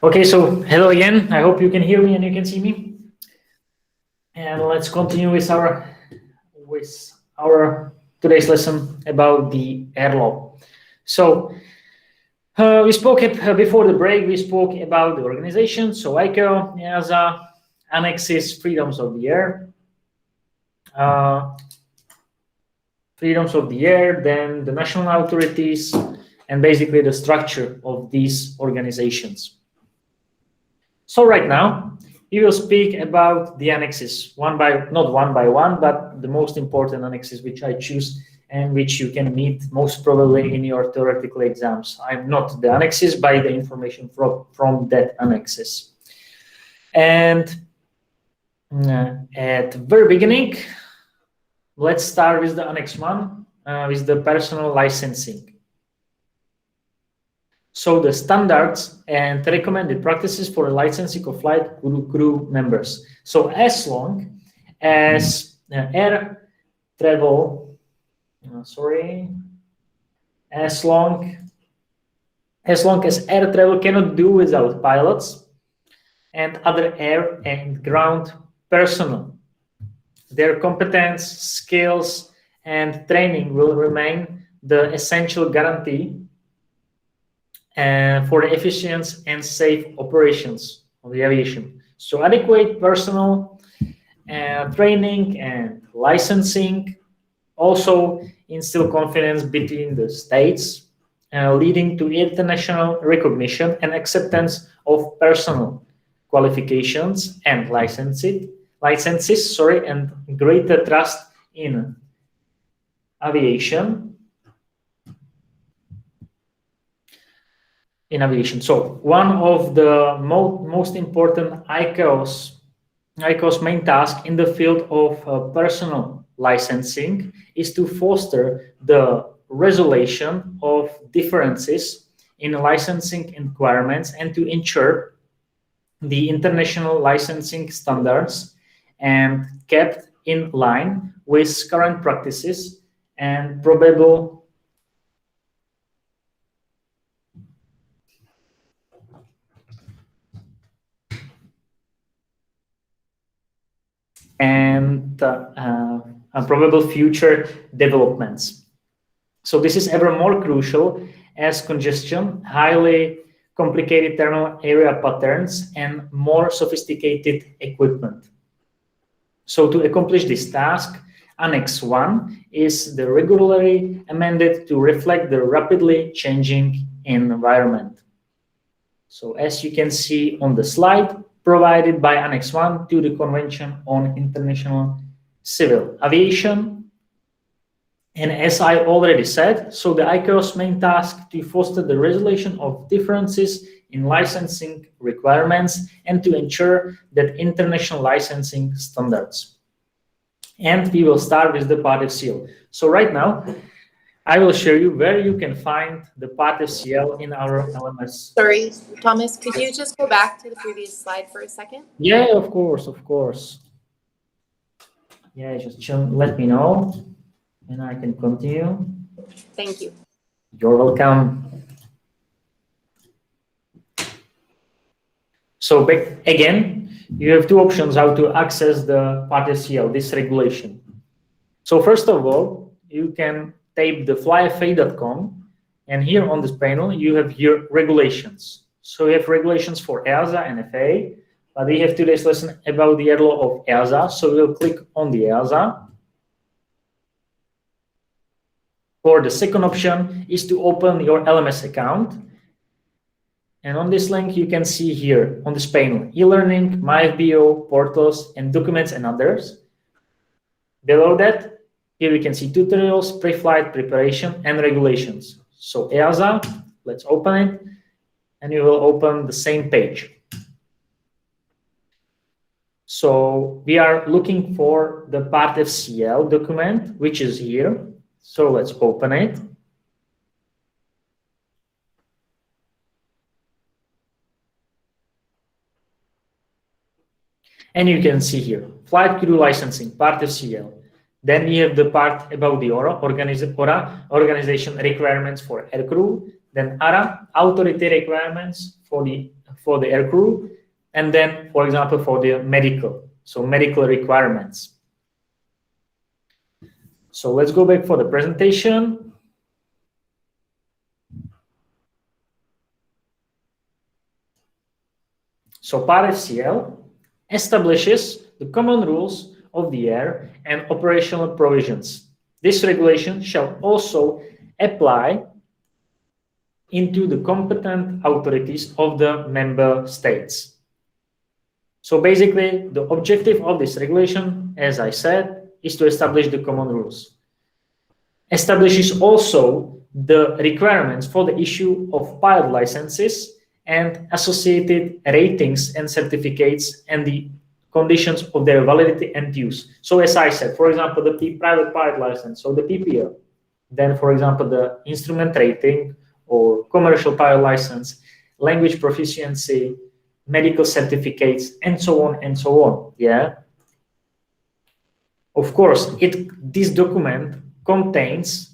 Okay, so hello again. I hope you can hear me and you can see me. And let's continue with our today's lesson about the air law. So we spoke before the break. We spoke about the organization. So ICAO, EASA, annexes freedoms of the air. Then the national authorities, and basically the structure of these organizations. So right now, we will speak about the annexes, not one by one, but the most important annexes which I choose and which you can meet most probably in your theoretical exams. I'm not the annexes, by the information from that annexes. And at the very beginning, let's start with the Annex 1, with the personal licensing. So the standards and recommended practices for the licensing of flight crew members. So as long as air travel, as long as air travel cannot do without pilots and other air and ground personnel, their competence, skills, and training will remain the essential guarantee for the efficient and safe operations of the aviation. So adequate personnel training and licensing also instill confidence between the states, leading to international recognition and acceptance of personal qualifications and licenses, and greater trust in aviation. So one of the most important ICAO's main task in the field of personal licensing is to foster the resolution of differences in licensing requirements and to ensure the international licensing standards and kept in line with current practices and probable and probable future developments. So this is ever more crucial as congestion, highly complicated thermal area patterns, and more sophisticated equipment. So to accomplish this task, Annex 1 is regularly amended to reflect the rapidly changing environment. So as you can see on the slide, provided by Annex 1 to the Convention on International Civil Aviation, And as I already said, so the ICAO's main task to foster the resolution of differences in licensing requirements and to ensure that international licensing standards. And we will start with the Part FCL. So right now, I will show you where you can find the Part FCL in our LMS. Sorry, Thomas, could you just go back to the previous slide for a second? Yeah, of course, of course. Yeah, just let me know and I can continue. Thank you. You're welcome. So again, you have two options how to access the Part FCL, this regulation. So first of all, you can type the flyfa.com, and here on this panel, you have here regulations. So you have regulations for EASA and FAA, but we have today's lesson about the air law of EASA, so we'll click on the EASA. Or the second option is to open your LMS account. And on this link, you can see here on this panel, e-learning, MyFBO, portals, and documents and others. Below that, here you can see tutorials, pre-flight preparation, and regulations. So EASA, let's open it, and you will open the same page. So we are looking for the Part FCL document, which is here. So let's open it. And you can see here, flight crew licensing, Part FCL. Then we have the part about the ORA, organization requirements for aircrew. Then ARA, authority requirements for the aircrew. And then, for example, for the medical, so medical requirements. So let's go back for the presentation. So Part FCL establishes the common rules of the air and operational provisions. This regulation shall also apply into the competent authorities of the member states. So basically, the objective of this regulation, as I said, is to establish the common rules. Establishes also the requirements for the issue of pilot licenses and associated ratings and certificates and the conditions of their validity and use. So as I said, for example, the private pilot license, so the PPL, then for example, the instrument rating or commercial pilot license, language proficiency, medical certificates, and so on and so on. Yeah. Of course, this document contains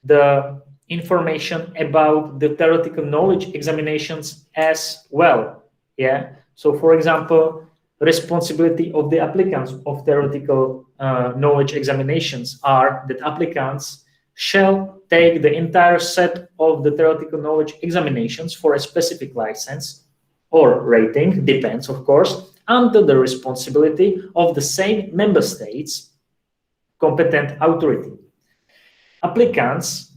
the information about the theoretical knowledge examinations as well. Yeah. So, for example, responsibility of the applicants of theoretical knowledge examinations are that applicants shall take the entire set of the theoretical knowledge examinations for a specific license or rating, depends, of course, under the responsibility of the same member state's competent authority. Applicants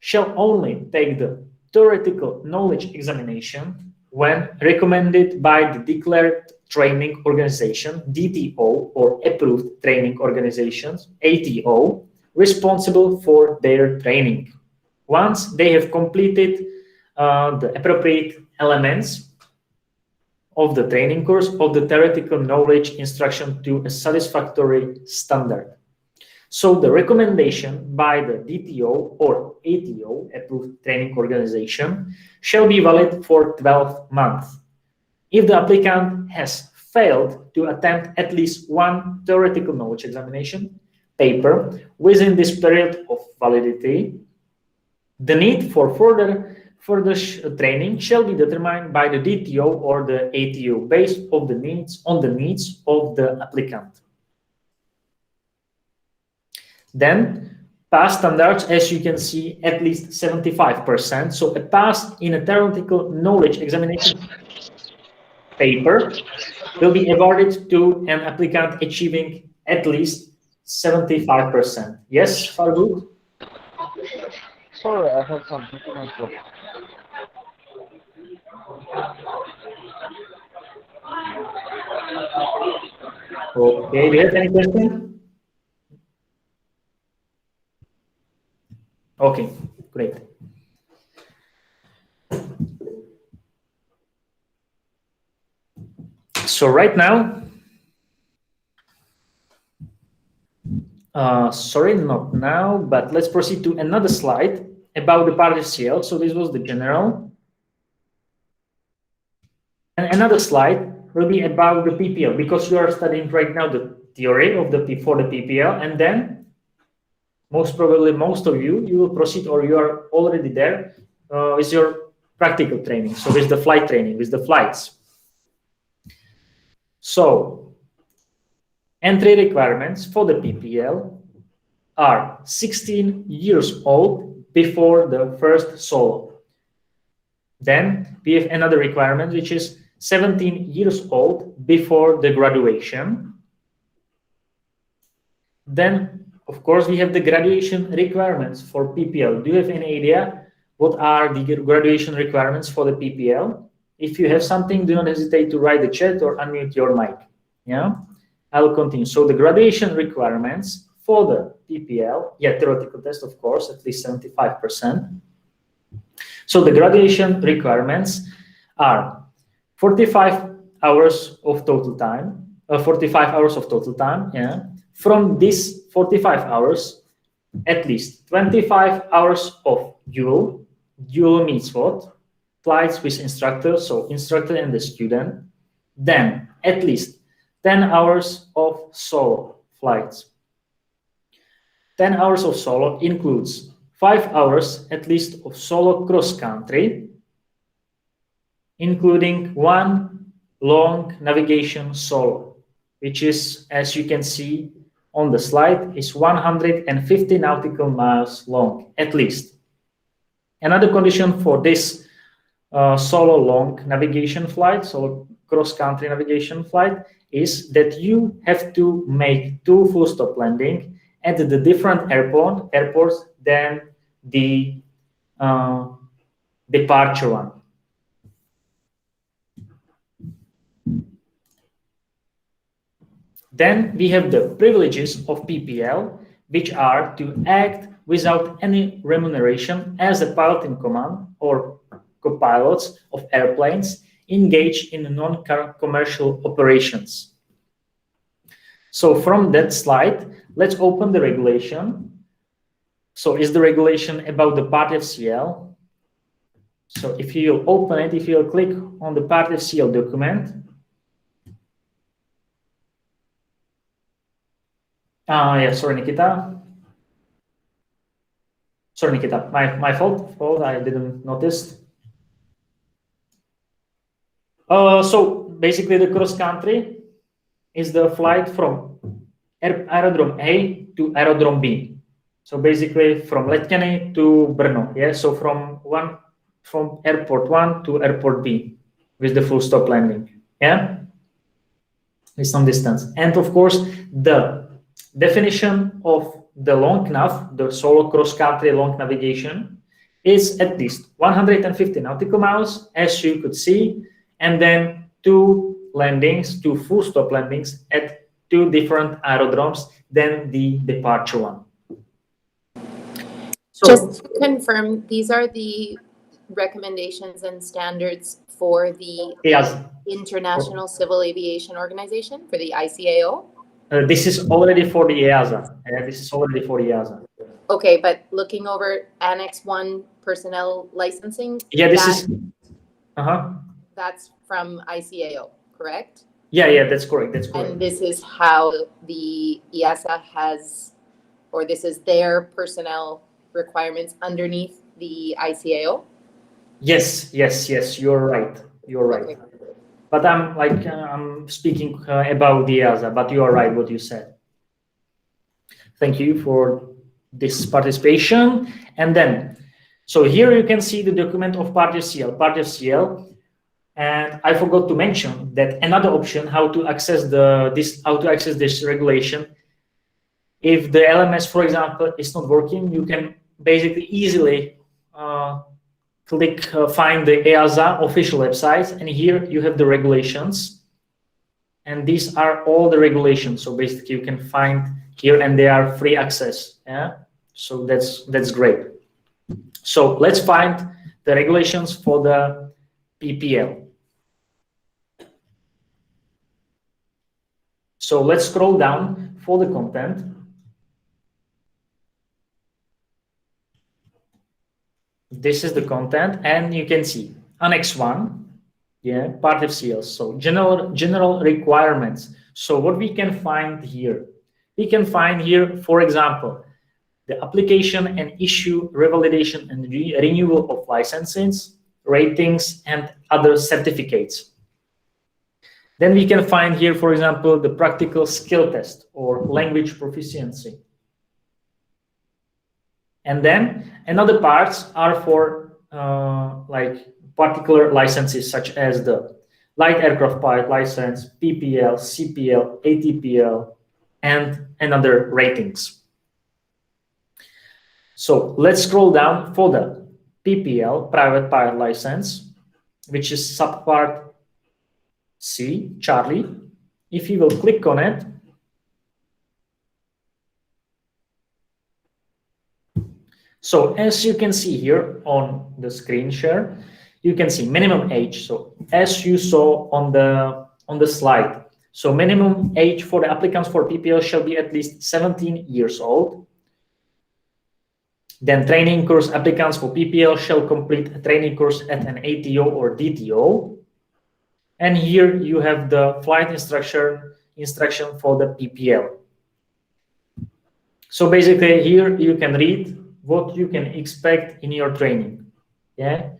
shall only take the theoretical knowledge examination when recommended by the declared training organization, DTO, or approved training organizations, ATO, responsible for their training. Once they have completed the appropriate elements of the training course of the theoretical knowledge instruction to a satisfactory standard. So the recommendation by the DTO or ATO, approved training organization, shall be valid for 12 months. If the applicant has failed to attempt at least one theoretical knowledge examination paper within this period of validity, the need for further training shall be determined by the DTO or the ATO based on the needs of the applicant. Then pass standards, as you can see, at least 75%. So a pass in a theoretical knowledge examination paper will be awarded to an applicant achieving at least 75%. Yes, Farooq? Sorry, I have some documents. Okay, do you have any question? Okay, great. So right now, sorry, not now, but let's proceed to another slide about the partial CL. So this was the general. And another slide will be about the PPL, because you are studying right now the theory of the PPL, and then most probably most of you will proceed, or you are already there with your practical training. So with the flight training, with the flights. So entry requirements for the PPL are 16 years old before the first solo. Then we have another requirement, which is 17 years old before the graduation. Then, of course, we have the graduation requirements for PPL. Do you have any idea what are the graduation requirements for the PPL? If you have something, do not hesitate to write the chat or unmute your mic. Yeah, I will continue. So the graduation requirements for the PPL, yeah, theoretical test, of course, at least 75%. So the graduation requirements are 45 hours of total time, 45 hours of total time, yeah. From this 45 hours, at least 25 hours of dual. Dual means what? Flights with instructor, so instructor and the student. Then at least 10 hours of solo flights. 10 hours of solo includes 5 hours at least of solo cross-country, including one long navigation solo, which is, as you can see on the slide, is 150 nautical miles long, at least. Another condition for this solo long navigation flight, solo cross-country navigation flight, is that you have to make 2 full stop landing at the different airports than the departure one. Then we have the privileges of PPL, which are to act without any remuneration as a pilot in command or co-pilots of airplanes engaged in non-commercial operations. So from that slide, let's open the regulation. So is the regulation about the Part FCL? So if you open it, if you click on the Part FCL document, yeah, sorry, Nikita. Sorry, Nikita, my fault, I didn't notice. So basically the cross-country is the flight from aerodrome A to aerodrome B. So basically from Letňany to Brno, yeah? So from airport 1 to airport B with the full stop landing, yeah? With some distance. And of course, the definition of the long nav, the solo cross-country long navigation, is at least 150 nautical miles, as you could see, and then 2 landings, 2 full stop landings at 2 different aerodromes than the departure one. So, just to confirm, these are the recommendations and standards for the International Civil Aviation Organization, for the ICAO? This is already for the EASA. This is already for the EASA. Okay, but looking over Annex 1 personnel licensing, yeah, this is that's from ICAO, correct? Yeah, that's correct. That's correct. And this is how the EASA has, or this is their personnel requirements underneath the ICAO? Yes, you're right. You're right. Okay. But I'm speaking about the EASA, but you are right what you said. Thank you for this participation. And then, so here you can see the document of Part FCL. And I forgot to mention that another option how to access this regulation, if the LMS, for example, is not working, you can basically easily click find the EASA official website, and here you have the regulations, and these are all the regulations. So basically you can find here, and they are free access. Yeah, so that's great. So let's find the regulations for the PPL. So let's scroll down for the content. This is the content, and you can see Annex 1, yeah, part of CL. So general requirements. So what we can find here? We can find here, for example, the application and issue, revalidation and renewal of licenses, ratings, and other certificates. Then we can find here, for example, the practical skill test or language proficiency. And then another parts are for like particular licenses such as the light aircraft pilot license, PPL, CPL, ATPL, and another ratings. So let's scroll down for the PPL, private pilot license, which is subpart C, Charlie. If you will click on it, so as you can see here on the screen share, you can see minimum age. So as you saw on the slide, so minimum age for the applicants for PPL shall be at least 17 years old. Then training course applicants for PPL shall complete a training course at an ATO or DTO. And here you have the flight instruction for the PPL. So basically here you can read what you can expect in your training. Yeah.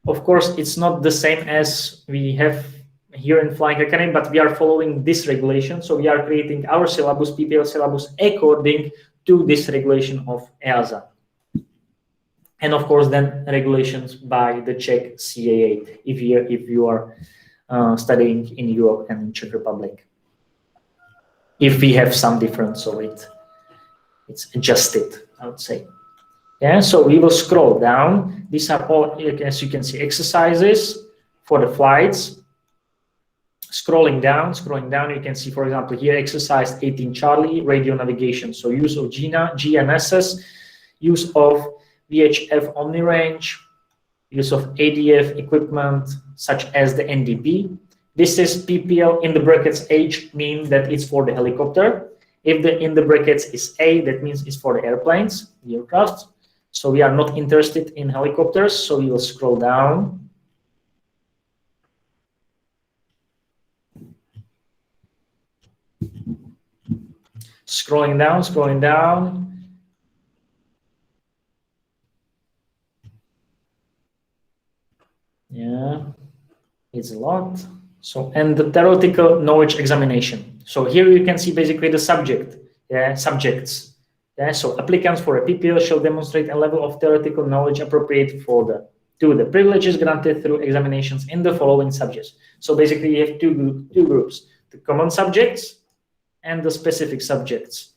Of course, it's not the same as we have here in Flying Academy, but we are following this regulation. So we are creating our syllabus, PPL syllabus, according to this regulation of EASA. And of course, then regulations by the Czech CAA, if you are studying in Europe and in Czech Republic. If we have some difference, so it's adjusted, I would say. Yeah, so we will scroll down. These are all, as you can see, exercises for the flights. Scrolling down, you can see, for example, here exercise 18 Charlie, radio navigation. So use of GNSS, use of VHF omni-range, use of ADF equipment such as the NDB. This is PPL in the brackets H, mean that it's for the helicopter. If the in the brackets is A, that means it's for the airplanes, the aircraft. So we are not interested in helicopters, so we will scroll down. Scrolling down. Yeah, it's a lot. So, and the theoretical knowledge examination. So here you can see basically the subjects. Yeah, so applicants for a PPL shall demonstrate a level of theoretical knowledge appropriate for to the privileges granted through examinations in the following subjects. So basically you have two groups, the common subjects and the specific subjects.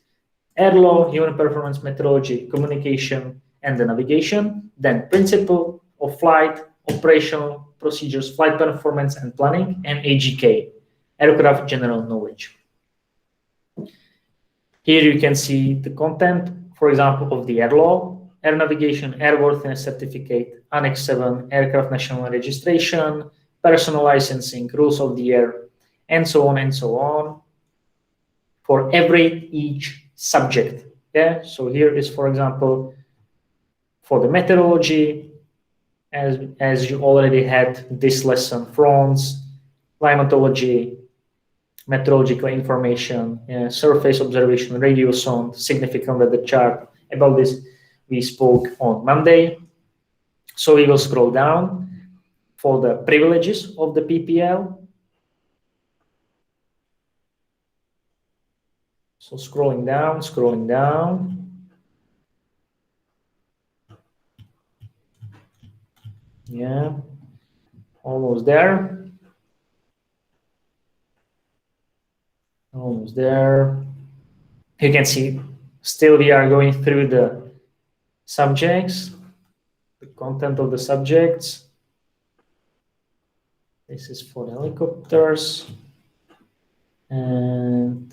Air law, human performance, meteorology, communication, and the navigation. Then principle of flight, operational procedures, flight performance and planning, and AGK, aircraft general knowledge. Here you can see the content, for example, of the air law, air navigation, airworthiness certificate, Annex 7, aircraft national registration, personal licensing, rules of the air, and so on, for each subject. Yeah, so here is, for example, for the meteorology, as you already had this lesson, fronts, climatology, meteorological information, surface observation, radio sound, significant weather chart. About this, we spoke on Monday. So we will scroll down for the privileges of the PPL. So scrolling down. Yeah, almost there. Almost there. You can see still we are going through the subjects, the content of the subjects. This is for the helicopters. And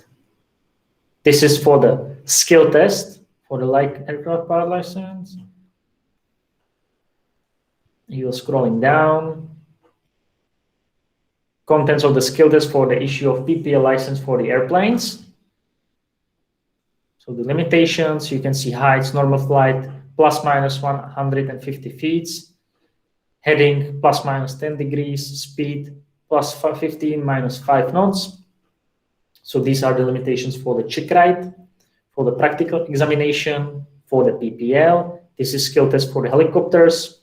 this is for the skill test for the light aircraft pilot license. You're scrolling down. Contents of the skill test for the issue of PPL license for the airplanes. So the limitations, you can see heights, normal flight, plus minus 150 feet, heading, plus minus 10 degrees, speed, plus 15 minus 5 knots. So these are the limitations for the check ride, for the practical examination, for the PPL. This is skill test for the helicopters.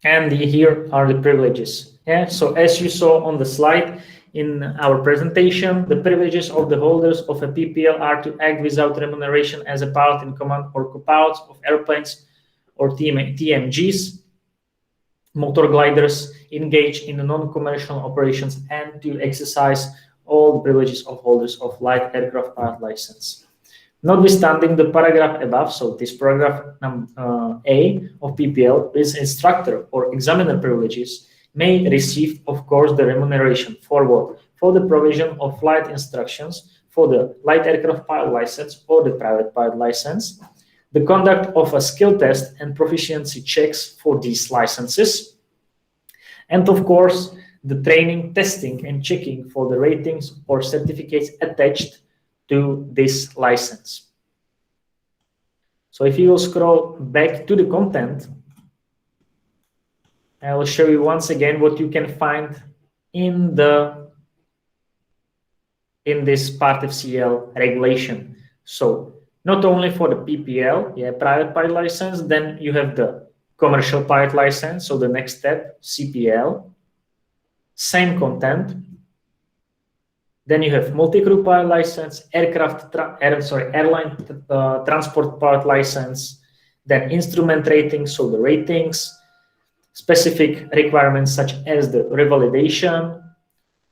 And here are the privileges. Yeah, so as you saw on the slide in our presentation, the privileges of the holders of a PPL are to act without remuneration as a pilot in command or co-pilots of airplanes or TMGs, motor gliders, engage in non-commercial operations, and to exercise all the privileges of holders of light aircraft pilot license. Notwithstanding the paragraph above, so this paragraph A of PPL, this instructor or examiner privileges may receive, of course, the remuneration for what? For the provision of flight instructions for the light aircraft pilot license or the private pilot license, the conduct of a skill test and proficiency checks for these licenses, and of course, the training, testing, and checking for the ratings or certificates attached to this license. So if you will scroll back to the content, I will show you once again what you can find in this part of CL regulation. So not only for the PPL, private pilot license, then you have the commercial pilot license. So the next step, CPL, same content. Then you have multi-crew pilot license, airline transport pilot license, then instrument ratings, so the ratings, specific requirements such as the revalidation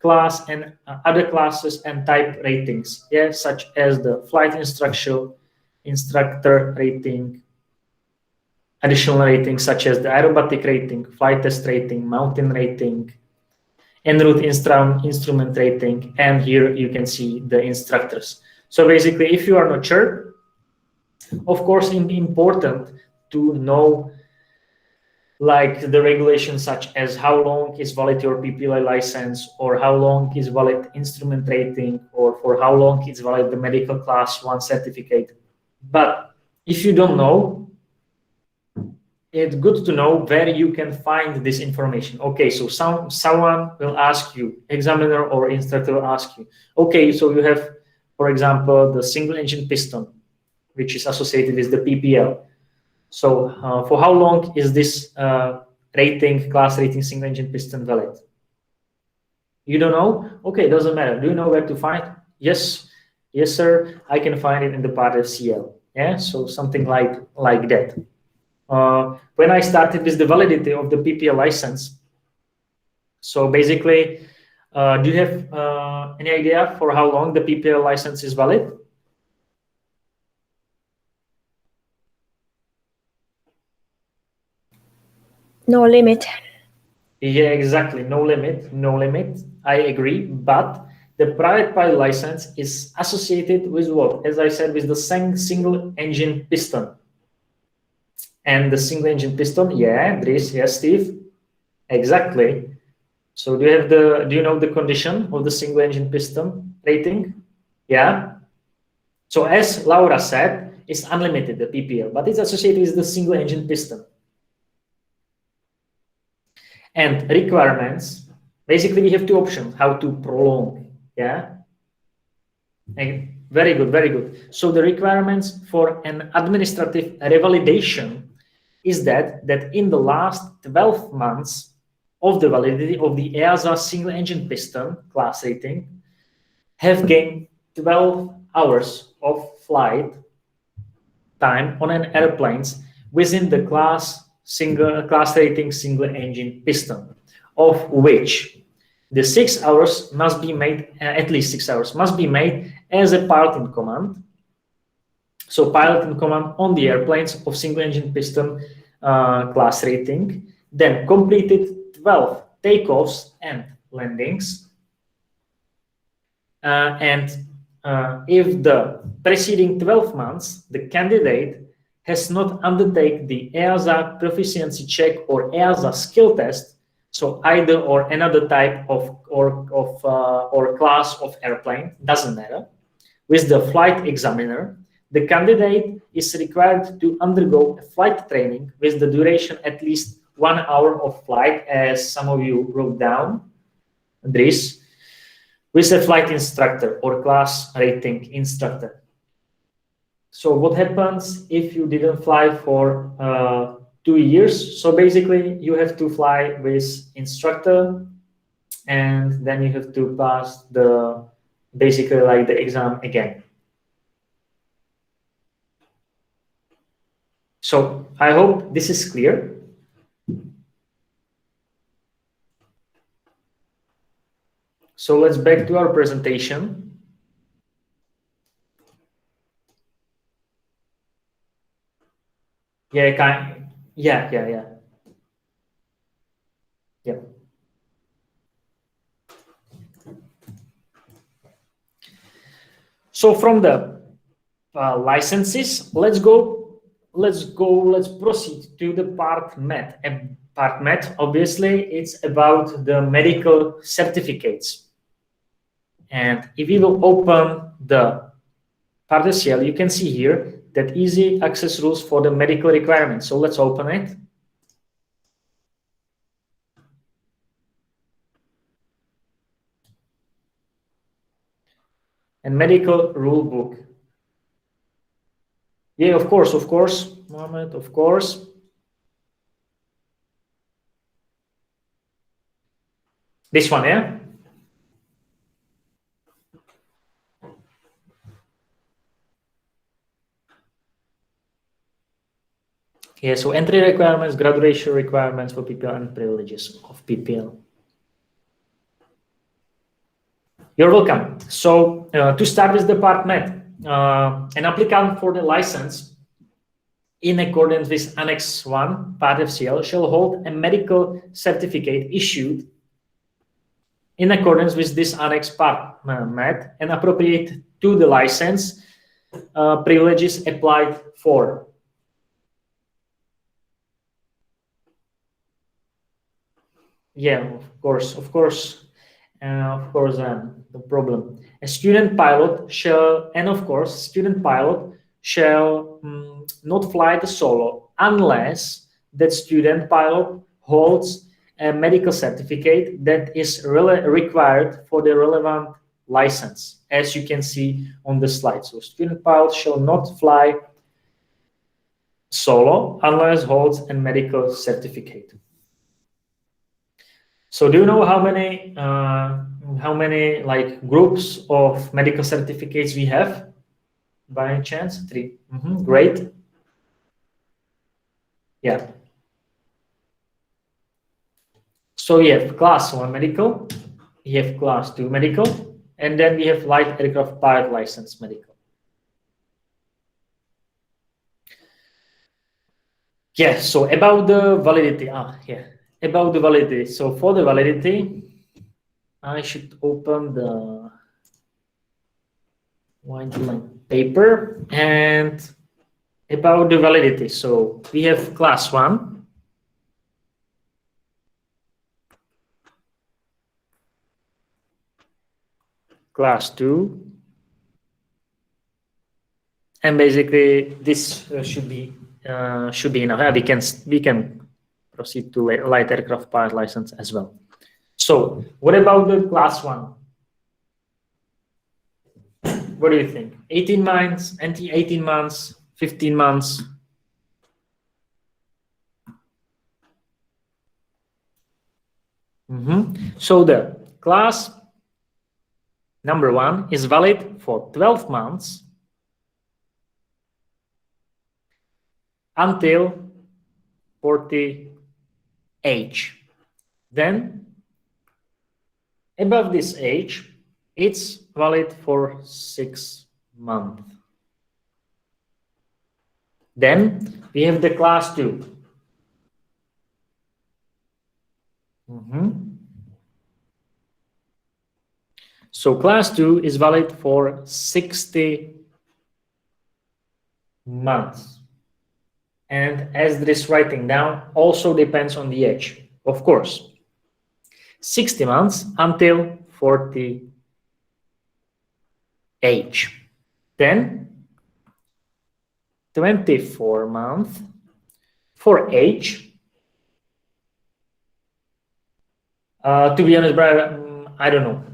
class and other classes and type ratings, such as the flight instructor rating, additional ratings such as the aerobatic rating, flight test rating, mountain rating, en route instrument rating, and here you can see the instructors. So basically, if you are not sure, of course, it's important to know like the regulations such as how long is valid your PPL license, or how long is valid instrument rating, or for how long is valid the medical class 1 certificate. But if you don't know, it's good to know where you can find this information. Okay, so someone will ask you, examiner or instructor will ask you, okay, so you have, for example, the single engine piston, which is associated with the PPL. So for how long is this class rating single engine piston valid? You don't know? Okay, doesn't matter. Do you know where to find it? Yes, sir, I can find it in the part of CL. Yeah, so something like that. When I started with the validity of the PPL license, so basically, do you have any idea for how long the PPL license is valid? No limit. Yeah, exactly. No limit. No limit. I agree. But the private pilot license is associated with what? As I said, with the single engine piston. And the single engine piston, Dries, Steve, exactly. So do you know the condition of the single engine piston rating? Yeah. So as Laura said, it's unlimited, the PPL, but it's associated with the single engine piston. And requirements, basically we have two options how to prolong. And very good, very good. So the requirements for an administrative revalidation is that in the last 12 months of the validity of the EASA single engine piston class rating have gained 12 hours of flight time on an airplanes within the class rating single engine piston, of which the 6 hours must be made, at least 6 hours must be made as a pilot in command. So pilot in command on the airplanes of single engine piston class rating, then completed 12 takeoffs and landings, and if the preceding 12 months the candidate has not undertaken the EASA proficiency check or EASA skill test, so either or another type of or class of airplane, doesn't matter, with the flight examiner, the candidate is required to undergo a flight training with the duration at least 1 hour of flight, as some of you wrote down, Dries, with a flight instructor or class rating instructor. So what happens if you didn't fly for 2 years? So basically you have to fly with instructor, and then you have to pass the basically like the exam again. So I hope this is clear. So let's back to our presentation. Yeah. So from the licenses, let's proceed to the part MET. And part MET, obviously, it's about the medical certificates. And if you will open the PPL, you can see here that easy access rules for the medical requirements. So let's open it. And medical rule book. Yeah, of course, Mohammed, of course. This one, yeah? Yeah, so entry requirements, graduation requirements for PPL, and privileges of PPL. You're welcome. So to start with the part MET, an applicant for the license in accordance with Annex 1, Part FCL, shall hold a medical certificate issued in accordance with this Annex Part MET and appropriate to the license privileges applied for. Yeah, of course, no problem. A student pilot shall, and of course, student pilot shall not fly the solo unless that student pilot holds a medical certificate that is required for the relevant license, as you can see on the slide. So student pilot shall not fly solo unless holds a medical certificate. So do you know how many like groups of medical certificates we have? By any chance? 3. Great. Yeah. So we have class 1 medical, we have class 2 medical, and then we have light aircraft pilot license medical. Yeah, so about the validity. About the validity. So for the validity, I should open the white blank paper. And about the validity, so we have class 1, class 2, and basically this should be enough. We can proceed to light aircraft pilot license as well. So what about the class 1? What do you think? 18 months, 18 months, 15 months? So the class number 1 is valid for 12 months until 40 age. Then above this age, it's valid for 6 months. Then we have the class 2. So class 2 is valid for 60 months. And as this writing down also depends on the age, of course. 60 months until 40 age. Then 24 months for age. To be honest, Brian, I don't know.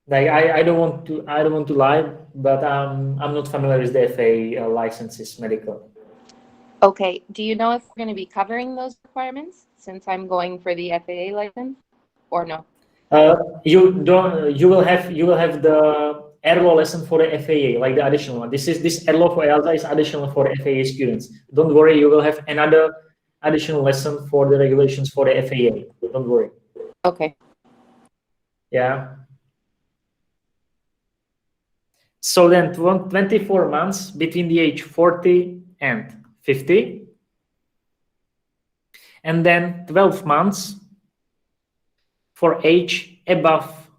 Like I don't want to lie, but I'm not familiar with the FAA licenses medical. Okay. Do you know if we're going to be covering those requirements since I'm going for the FAA license, or no? You will have the airlaw lesson for the FAA, like the additional one. This airlaw for EASA is additional for FAA students. Don't worry, you will have another additional lesson for the regulations for the FAA. Don't worry. Okay. Yeah. So then 24 months between the age 40 and 50. And then 12 months for age above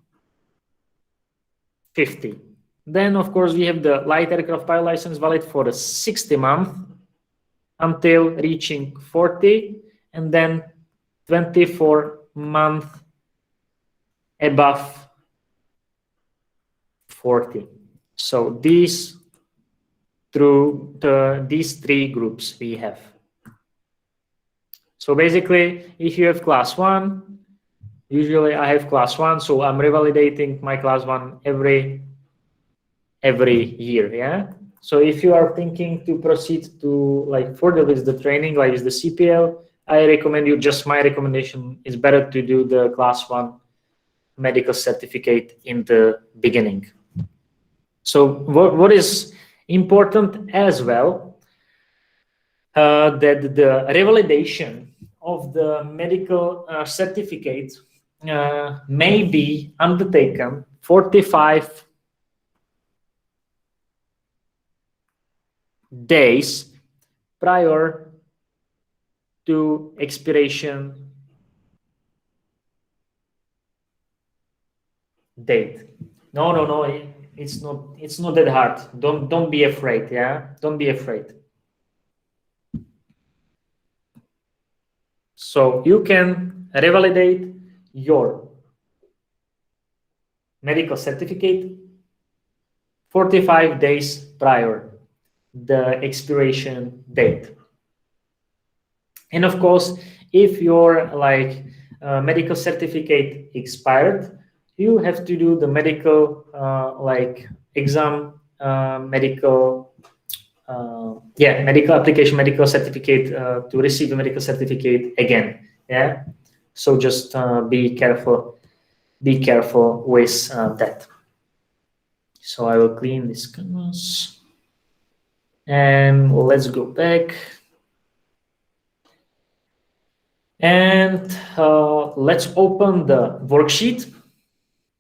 50. Then, of course, we have the light aircraft pilot license valid for the 60 months until reaching 40, and then 24 months above 40. So these three groups we have. So basically, if you have class 1, usually I have class 1, so I'm revalidating my class 1 every year. Yeah. So if you are thinking to proceed to like further with the training, like with the CPL, I recommend you, just my recommendation is better to do the class 1 medical certificate in the beginning. So what is important as well, that the revalidation of the medical certificate may be undertaken 45 days prior to expiration date. No, it's not that hard. Don't be afraid. Yeah, don't be afraid. So you can revalidate your medical certificate 45 days prior the expiration date. And of course, if your medical certificate expired, you have to do the medical exam, medical application, medical certificate to receive a medical certificate again. Yeah. So just be careful with that. So I will clean this canvas and let's go back. And let's open the worksheet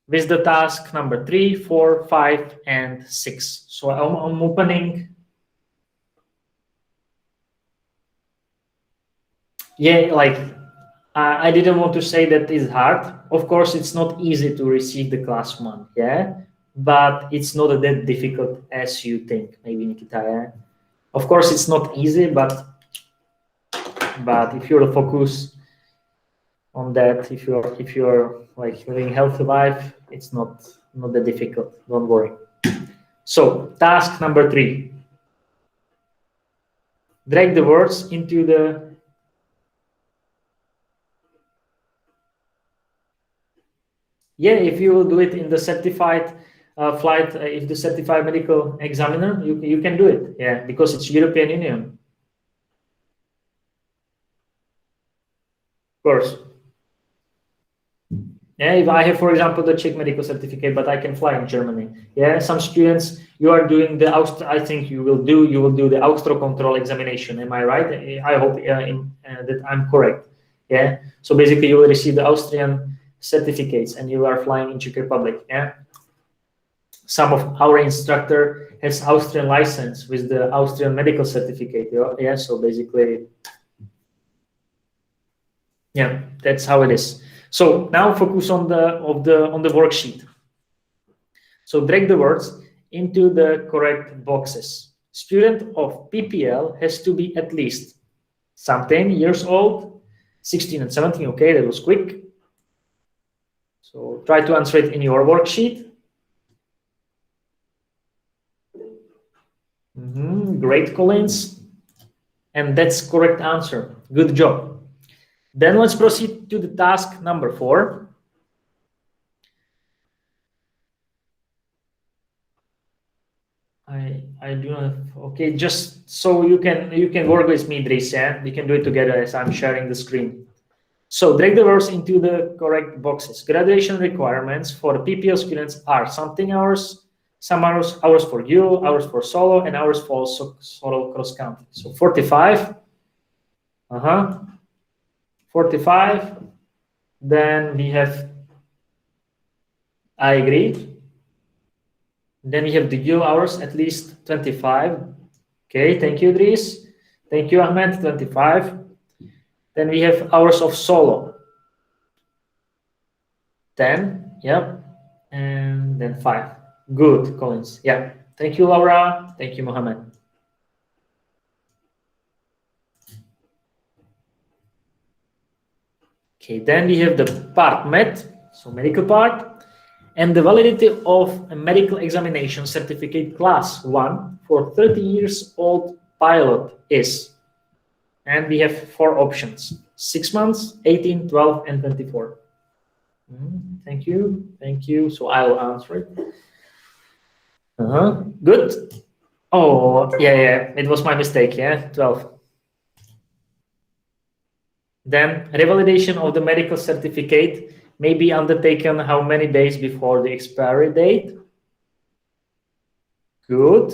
with the task number 3, 4, 5, and 6. So I'm opening. Yeah, I didn't want to say that it's hard. Of course, it's not easy to receive the class 1, yeah, but it's not that difficult as you think, maybe, Nikita. Yeah? Of course, it's not easy, but if you're focused on that, if you're like living a healthy life, it's not that difficult. Don't worry. So task number 3: drag the words into the if you will do it in the certified flight, if the certified medical examiner, you can do it. Yeah, because it's European Union. Of course. Yeah, if I have, for example, the Czech medical certificate, but I can fly in Germany. Yeah, some students, you are doing the I think you will do the Austro control examination. Am I right? I hope that I'm correct. Yeah. So basically, you will receive the Austrian certificates, and you are flying in Czech Republic. Yeah. Some of our instructor has Austrian license with the Austrian medical certificate. Yeah. So basically, yeah, that's how it is. So now focus on the worksheet. So drag the words into the correct boxes. Student of PPL has to be at least something years old, 16 and 17. Okay, that was quick. So try to answer it in your worksheet. Great, Collins. And that's correct answer. Good job. Then let's proceed to the task number 4. I do not. Okay, just so you can work with me, Dries. Yeah, we can do it together as I'm sharing the screen. So drag the verbs into the correct boxes. Graduation requirements for the PPL students are something hours, some hours for duo, hours for solo, and hours for solo cross country. So 45. 45. Then we have I agree. Then we have the duo hours, at least 25. Okay, thank you, Dries. Thank you, Ahmed, 25. Then we have hours of solo. 10, yep. And then 5. Good, Collins. Yeah. Thank you, Laura. Thank you, Mohammed. Okay, then we have the part med, so medical part, and the validity of a medical examination certificate class 1 for 30 years old pilot is, and we have 4 options: 6 months, 18, 12, and 24. Thank you. Thank you. So I will answer it. Good. Oh, yeah. It was my mistake. Yeah, 12. Then revalidation of the medical certificate may be undertaken how many days before the expiry date? Good.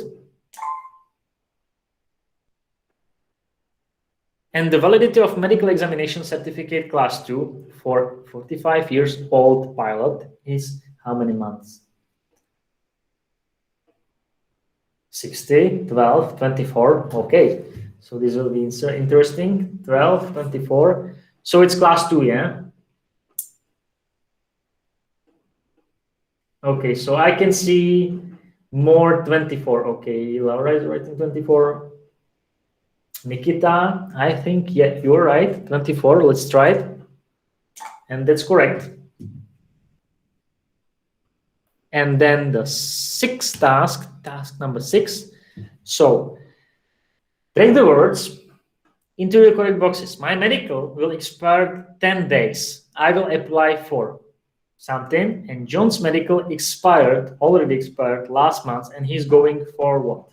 And the validity of medical examination certificate class 2 for 45 years old pilot is how many months? 60, 12, 24. Okay, so this will be interesting. 12, 24. So it's class 2, yeah? Okay, so I can see more 24. Okay, Laura is writing 24. Nikita, I think, yeah, you're right. 24. Let's try it. And that's correct. And then the 6th task number 6. So drag the words into the correct boxes. My medical will expire 10 days. I will apply for something, and John's medical already expired last month, and he's going for what?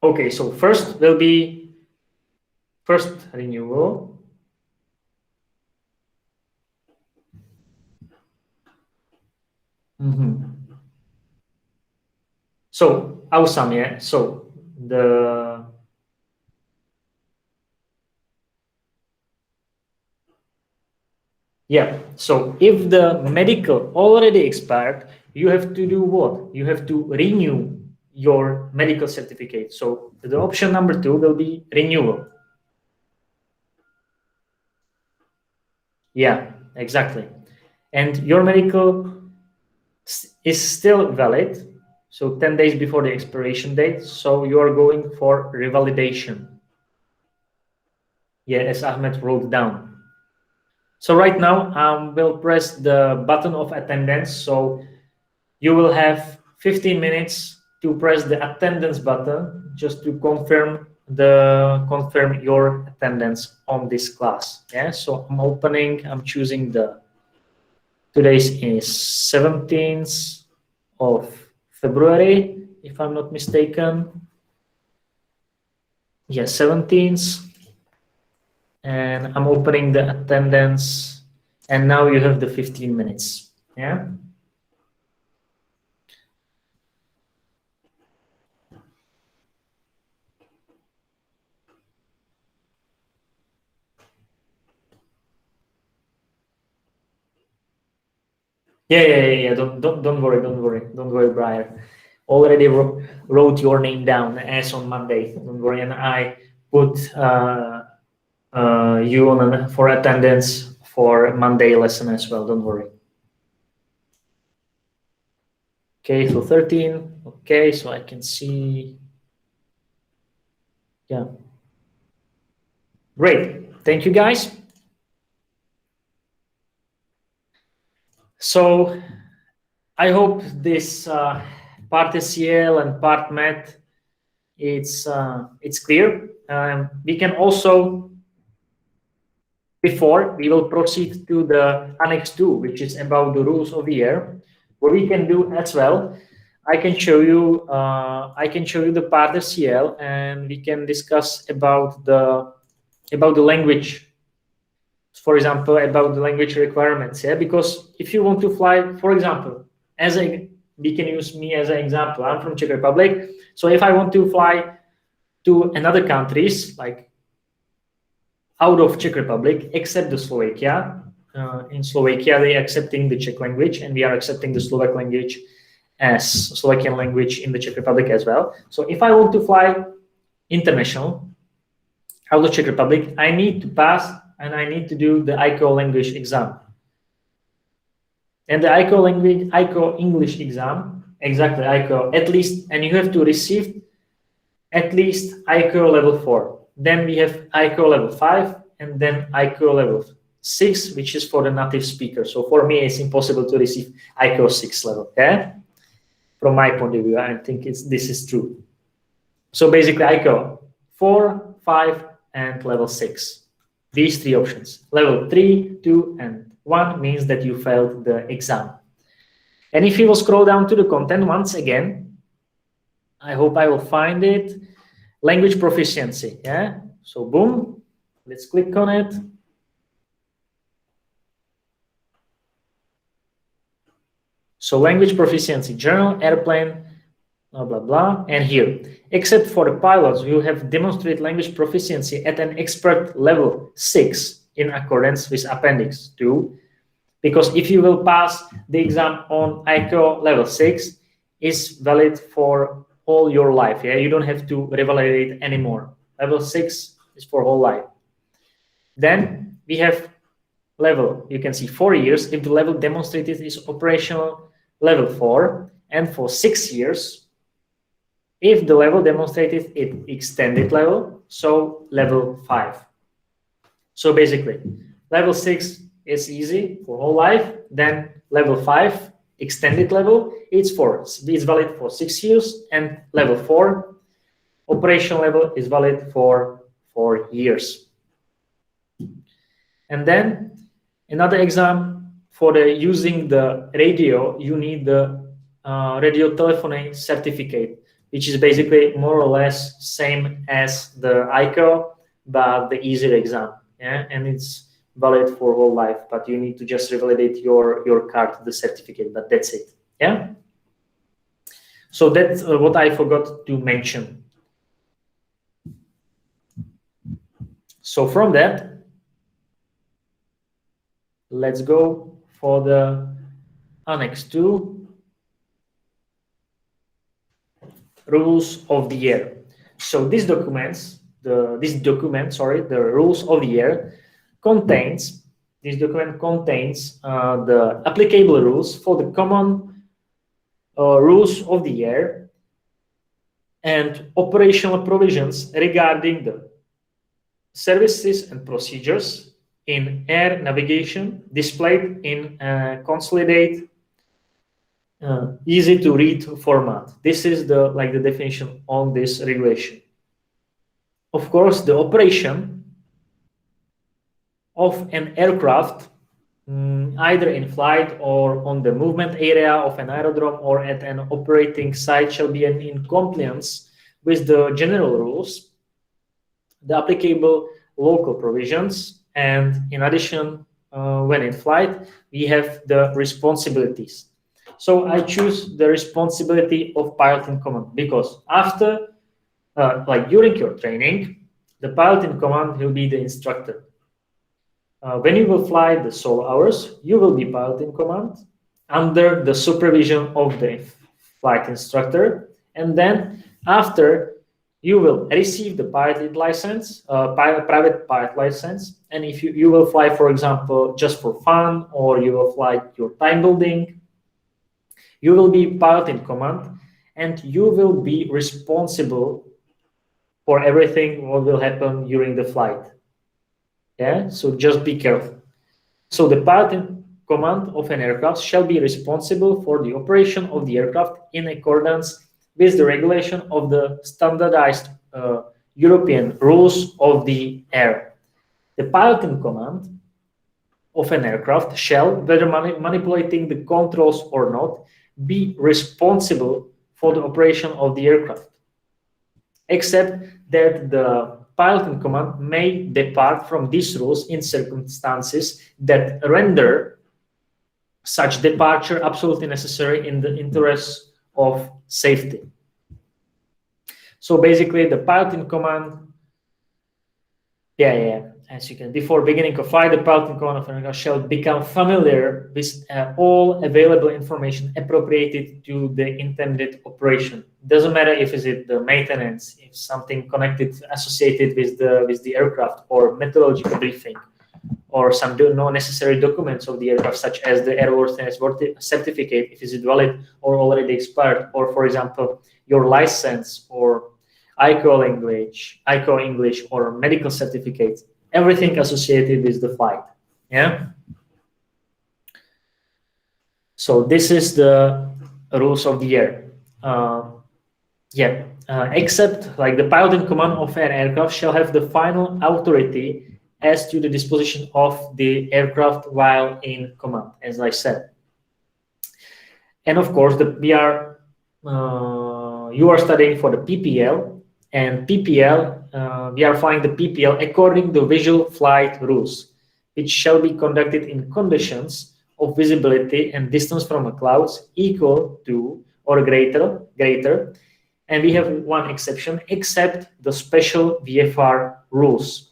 Okay, so first will be renewal. So awesome, yeah. So so if the medical already expired, you have to do what? You have to renew your medical certificate. So the option number 2 will be renewal. Yeah, exactly. And your medical is still valid, so 10 days before the expiration date, so you are going for revalidation. Yeah, as Ahmed wrote down. So right now, we'll press the button of attendance, so you will have 15 minutes to press the attendance button just to confirm your attendance on this class. Yeah, so I'm choosing today's is 17th of February, if I'm not mistaken. Yes, 17th. And I'm opening the attendance, and now you have the 15 minutes. Yeah. Yeah. Don't worry, Briar. already wrote your name down as on Monday. Don't worry, and I put you on for attendance for Monday lesson as well. Don't worry. Okay, so 13. Okay, so I can see. Yeah. Great. Thank you, guys. So I hope this part SEL and part math it's clear. We can also, before we will proceed to the Annex 2, which is about the rules of the air. What we can do as well, I can show you the part SEL, and we can discuss about the language. For example, about the language requirements. Yeah, because if you want to fly, for example, we can use me as an example. I'm from Czech Republic, so if I want to fly to another countries like out of Czech Republic, except the Slovakia. In Slovakia, they are accepting the Czech language, and we are accepting the Slovak language as Slovakian language in the Czech Republic as well. So if I want to fly international out of Czech Republic, I need to pass and I need to do the ICAO language exam. And the ICAO English exam, exactly ICAO, at least, and you have to receive at least ICAO level 4. Then we have ICAO level 5, and then ICAO level 6, which is for the native speaker. So for me, it's impossible to receive ICAO 6 level. Yeah, from my point of view, I think this is true. So basically, ICAO 4, 5, and level 6. These 3 options. Level 3, 2, and 1 means that you failed the exam. And if you will scroll down to the content once again, I hope I will find it. Language proficiency. Yeah. So boom. Let's click on it. So language proficiency, journal, airplane, blah, blah, blah. And here, except for the pilots who have demonstrated language proficiency at an expert level 6 in accordance with Appendix 2, because if you will pass the exam on ICAO level 6, is valid for all your life. Yeah, you don't have to revalidate anymore. Level 6 is for whole life. Then we have level, you can see 4 years if the level demonstrated is operational level 4, and for 6 years if the level demonstrated is extended level, so level 5. So basically, level 6 is easy for whole life. Then level 5, extended level, it's valid for 6 years, and level 4, operational level, is valid for 4 years. And then another exam for the using the radio, you need the radio telephony certificate, which is basically more or less same as the ICAO, but the easier exam. Yeah, and it's valid for whole life, but you need to just revalidate your card, the certificate, but that's it. Yeah. So that's what I forgot to mention. So from that, let's go for the Annex 2, rules of the air. So this document, the rules of the air contains the applicable rules for the common rules of the air and operational provisions regarding the services and procedures in air navigation displayed in consolidated easy to read format. This is the definition on this regulation. Of course, the operation of an aircraft, either in flight or on the movement area of an aerodrome or at an operating site, shall be in compliance with the general rules, the applicable local provisions, and in addition, when in flight, we have the responsibilities. So I choose the responsibility of pilot in command because after, during your training, the pilot in command will be the instructor. When you will fly the solo hours, you will be pilot in command under the supervision of the flight instructor, and then after you will receive the pilot license, private pilot license, and if you will fly, for example, just for fun, or you will fly your time building, you will be pilot in command, and you will be responsible for everything what will happen during the flight. Yeah, so just be careful. So the pilot in command of an aircraft shall be responsible for the operation of the aircraft in accordance with the regulation of the standardized European rules of the air. The pilot in command of an aircraft shall, whether manipulating the controls or not, be responsible for the operation of the aircraft, except that the pilot in command may depart from these rules in circumstances that render such departure absolutely necessary in the interest of safety. So basically, the pilot in command, as you can, before beginning of flight, the pilot in command of an aircraft shall become familiar with all available information appropriated to the intended operation. Doesn't matter if is it the maintenance, if something connected, associated with the aircraft, or meteorological briefing, or some necessary documents of the aircraft, such as the airworthiness certificate, if is it valid or already expired, or for example, your license or ICO English or medical certificates, everything associated with the flight. Yeah. So this is the rules of the air. Except like the pilot in command of an aircraft shall have the final authority as to the disposition of the aircraft while in command, as I said. And of course, you are studying for the PPL, and PPL, we are flying the PPL according to visual flight rules, which shall be conducted in conditions of visibility and distance from the clouds equal to or greater, and we have one exception, except the special VFR rules.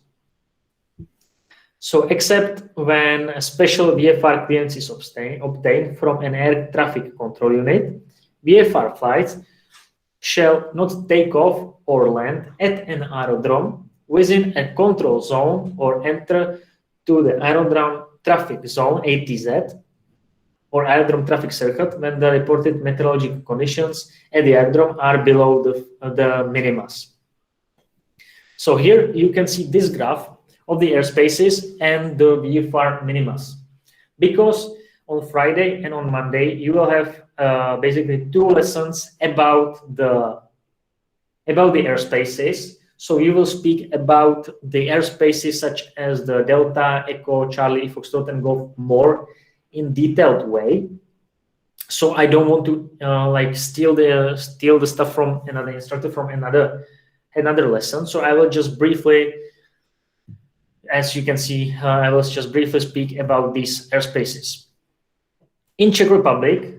So except when a special VFR clearance is obtained from an air traffic control unit, VFR flights shall not take off or land at an aerodrome within a control zone or enter to the aerodrome traffic zone ATZ or aerodrome traffic circuit when the reported meteorological conditions at the aerodrome are below the minimas. So here you can see this graph of the airspaces and the VFR minimas, because on Friday and on Monday you will have basically 2 lessons about the airspaces. So you will speak about the airspaces such as the Delta, Echo, Charlie, Foxtrot, and Golf more in detailed way. So I don't want to like steal the stuff from another instructor from another lesson. So I will just briefly, as you can see, I will just briefly speak about these airspaces. In Czech Republic,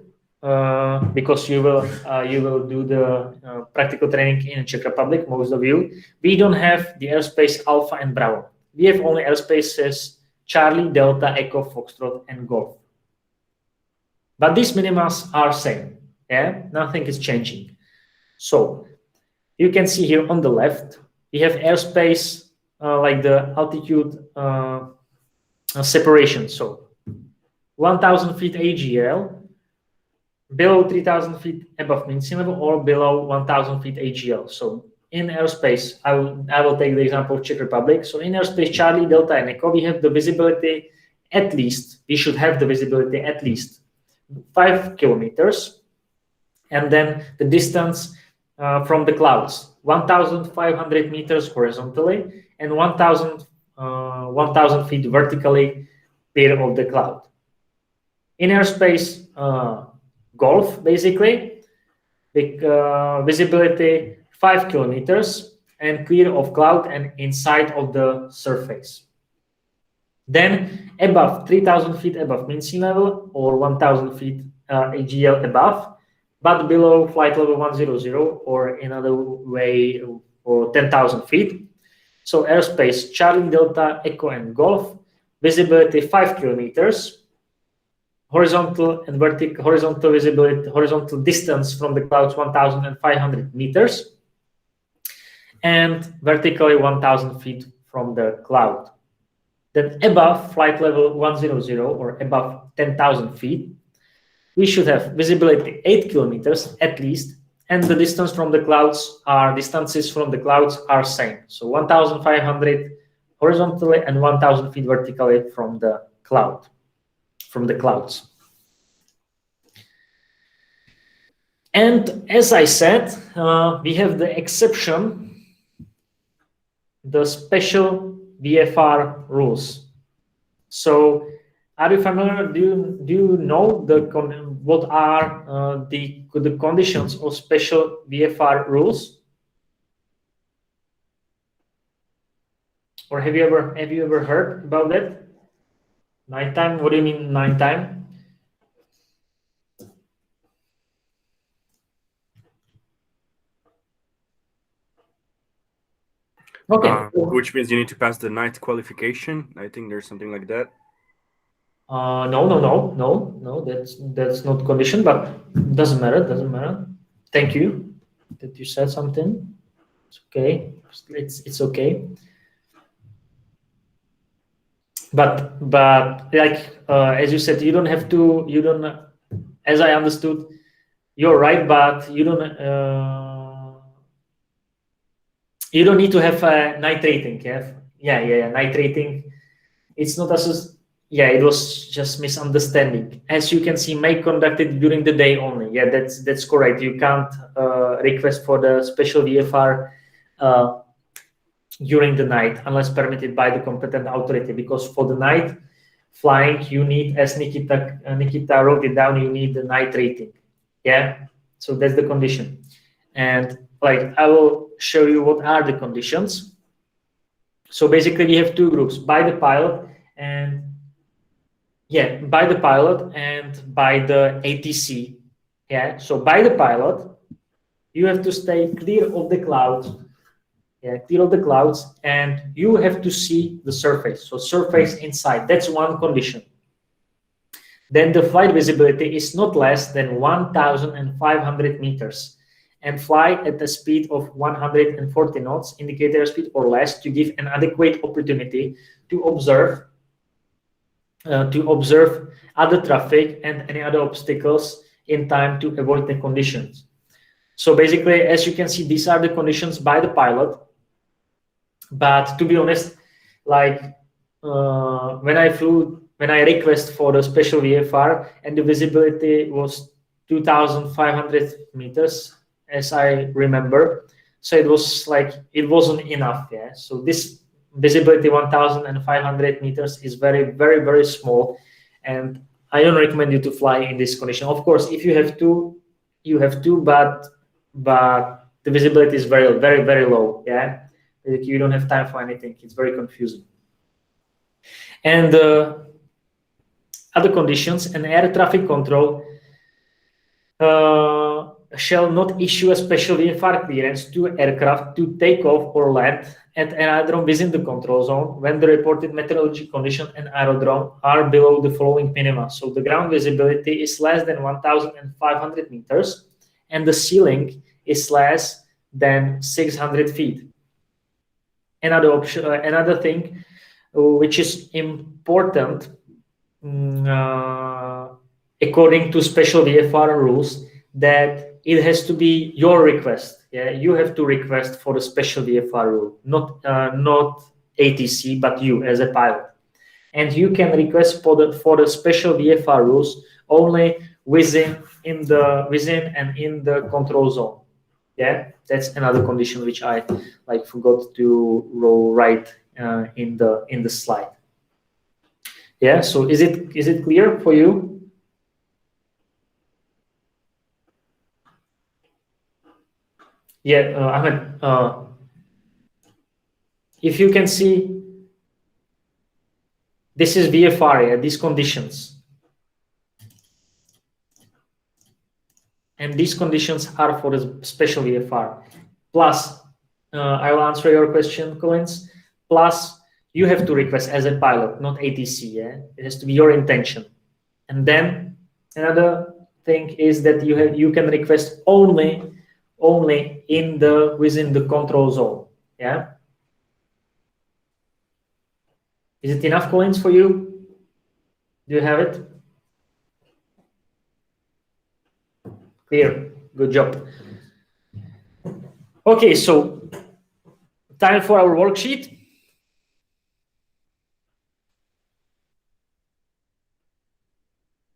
because you will do the practical training in Czech Republic, most of you, we don't have the airspace Alpha and Bravo. We have only airspaces Charlie, Delta, Echo, Foxtrot, and Golf. But these minimas are same. Yeah, nothing is changing. So you can see here on the left, we have airspace like the altitude separation. So 1,000 feet AGL, below 3,000 feet above mean sea level, or below 1,000 feet AGL. So in airspace, I will take the example of Czech Republic. So in airspace Charlie, Delta, and Echo, we have the visibility at least, we should have the visibility at least 5 kilometers. And then the distance from the clouds, 1,500 meters horizontally and 1,000 feet vertically clear of the cloud. In airspace Golf, basically, visibility 5 kilometers and clear of cloud and inside of the surface. Then above 3,000 feet above mean sea level or 1,000 feet AGL above, but below flight level 100 or another way or 10,000 feet. So airspace Charlie, Delta, Echo, and Golf, visibility 5 kilometers horizontal and vertical, horizontal visibility, horizontal distance from the clouds 1,500 meters, and vertically 1,000 feet from the cloud. Then above flight level 100 or above 10,000 feet, we should have visibility 8 kilometers at least, and the distance from the clouds are same. So 1,500 horizontally and 1,000 feet vertically from the clouds. And as I said, we have the exception, the special VFR rules. So, are you familiar? Do you know what are the conditions of special VFR rules? Or have you ever heard about that? Nighttime? What do you mean nighttime? Okay. Which means you need to pass the night qualification. I think there's something like that. No. That's not condition, but doesn't matter. Thank you that you said something. It's okay. It's okay. But like as you said, you don't have to. You don't. As I understood, you're right, but you don't. You don't need to have a night rating. Yeah. Night rating. It's not as. Yeah, it was just misunderstanding. As you can see, may conducted during the day only. Yeah, that's correct. You can't request for the special VFR during the night unless permitted by the competent authority, because for the night flying you need, as Nikita wrote it down, you need the night rating. Yeah, so that's the condition. And like I will show you what are the conditions. So basically we have two groups, by the pilot and by the ATC. Yeah, so by the pilot you have to stay clear of the clouds. Yeah, clear of the clouds, and you have to see the surface. So surface inside, that's one condition. Then the flight visibility is not less than 1,500 meters and fly at a speed of 140 knots, indicator speed or less, to give an adequate opportunity to observe other traffic and any other obstacles in time to avoid the conditions. So basically, as you can see, these are the conditions by the pilot. But to be honest, like when I request for the special VFR and the visibility was 2,500 meters, as I remember, so it was like it wasn't enough. Yeah, so this visibility 1,500 meters is very, very, very small, and I don't recommend you to fly in this condition. Of course, if you have to, but the visibility is very, very, very low. Yeah. You don't have time for anything. It's very confusing. And other conditions, an air traffic control shall not issue a special VFR clearance to aircraft to take off or land at an aerodrome within the control zone when the reported meteorological condition and aerodrome are below the following minima. So the ground visibility is less than 1,500 meters and the ceiling is less than 600 feet. Another option, another thing which is important according to special VFR rules, that it has to be your request. Yeah, you have to request for the special VFR rule, not ATC, but you as a pilot. And you can request for the special VFR rules only within and in the control zone. Yeah, that's another condition which I forgot to write in the slide. Yeah, so is it clear for you? Yeah, Ahmed, if you can see, this is VFR, yeah, these conditions. And these conditions are for the special VFR. Plus, I will answer your question, Collins. Plus, you have to request as a pilot, not ATC. Yeah, it has to be your intention. And then another thing is that you can request only within the control zone. Yeah. Is it enough, Collins, for you? Do you have it? Clear. Good job. Okay, so time for our worksheet.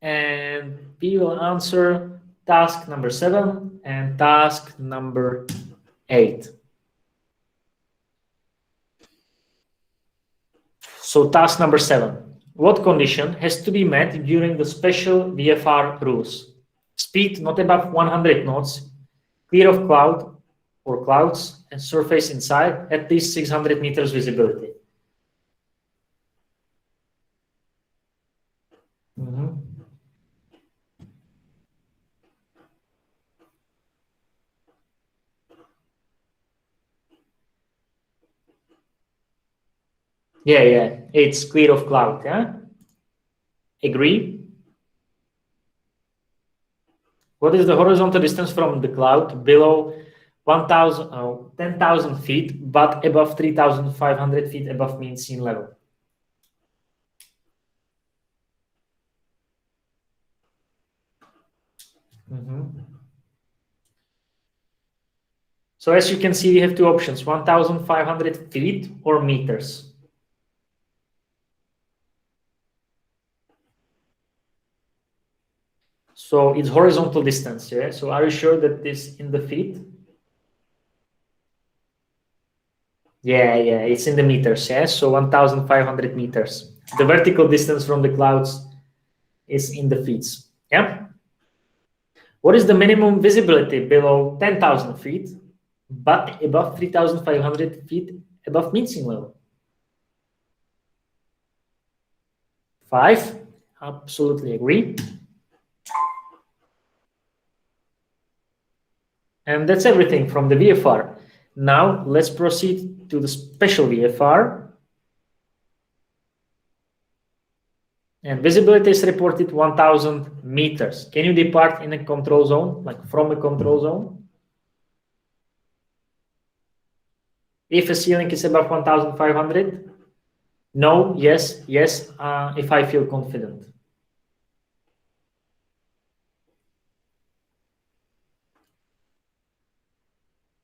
And we will answer task number 7 and task number 8. So task number 7. What condition has to be met during the special VFR rules? Speed not above 100 knots, clear of cloud or clouds, and surface inside, at least 600 meters visibility. Yeah, it's clear of cloud, yeah? Agree? What is the horizontal distance from the cloud below 10,000 feet, but above 3,500 feet above mean sea level? So as you can see, we have two options, 1,500 feet or meters. So it's horizontal distance, yeah? So are you sure that this in the feet? Yeah, it's in the meters, yeah? So 1,500 meters. The vertical distance from the clouds is in the feet, yeah? What is the minimum visibility below 10,000 feet, but above 3,500 feet above mean sea level? 5, absolutely agree. And that's everything from the VFR. Now let's proceed to the special VFR. And visibility is reported 1,000 meters. Can you depart in a control zone, like from a control zone? If a ceiling is above 1,500? No, yes, if I feel confident.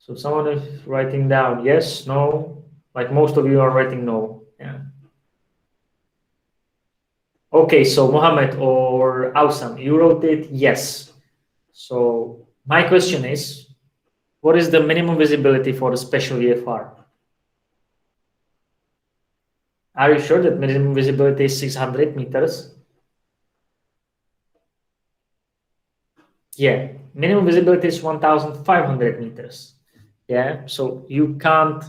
So someone is writing down yes, no, like most of you are writing no. Yeah. Okay, so Mohammed or Awsam, you wrote it yes. So my question is, what is the minimum visibility for the special VFR? Are you sure that minimum visibility is 600 meters? Yeah, minimum visibility is 1,500 meters. Yeah, so you can't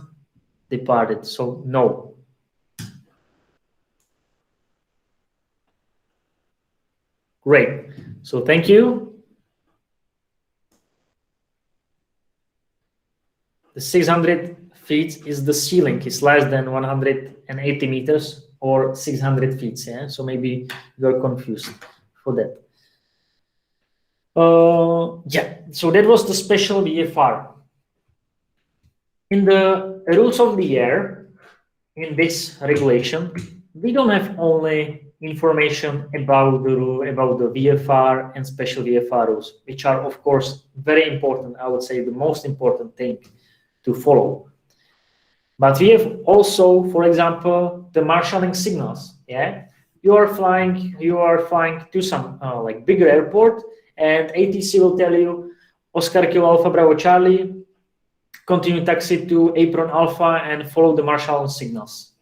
depart it, so no. Great, so thank you. The 600 feet is the ceiling, it's less than 180 meters or 600 feet, yeah? So maybe you're confused for that. Yeah, so that was the special VFR. In the rules of the air, in this regulation, we don't have only information about the VFR and special VFR rules, which are, of course, very important. I would say the most important thing to follow. But we have also, for example, the marshalling signals. Yeah, you are flying to some like bigger airport, and ATC will tell you, Oscar Kilo Alpha Bravo Charlie, continue taxi to Apron Alpha and follow the marshalling signals.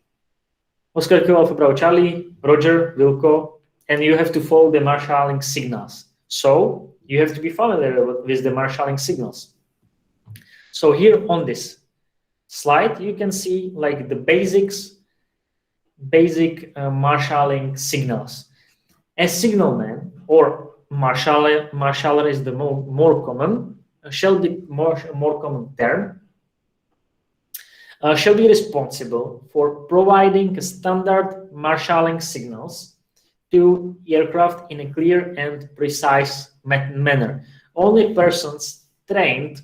Oscar Kilo Alpha Bravo Charlie, Roger, Wilco, and you have to follow the marshalling signals. So you have to be familiar with the marshalling signals. So here on this slide, you can see like the basic marshalling signals. A signalman or marshaller is the more common, shall be more common term, shall be responsible for providing standard marshalling signals to aircraft in a clear and precise manner. Only persons trained,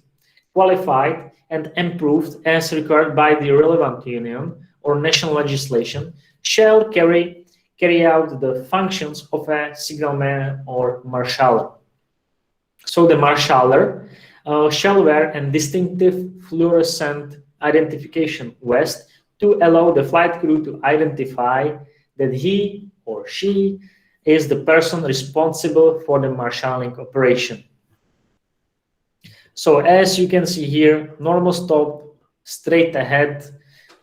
qualified, and improved as required by the relevant union or national legislation shall carry out the functions of a signalman or marshaller. So the marshaller shall wear a distinctive fluorescent identification vest to allow the flight crew to identify that he or she is the person responsible for the marshalling operation. So as you can see here, normal stop, straight ahead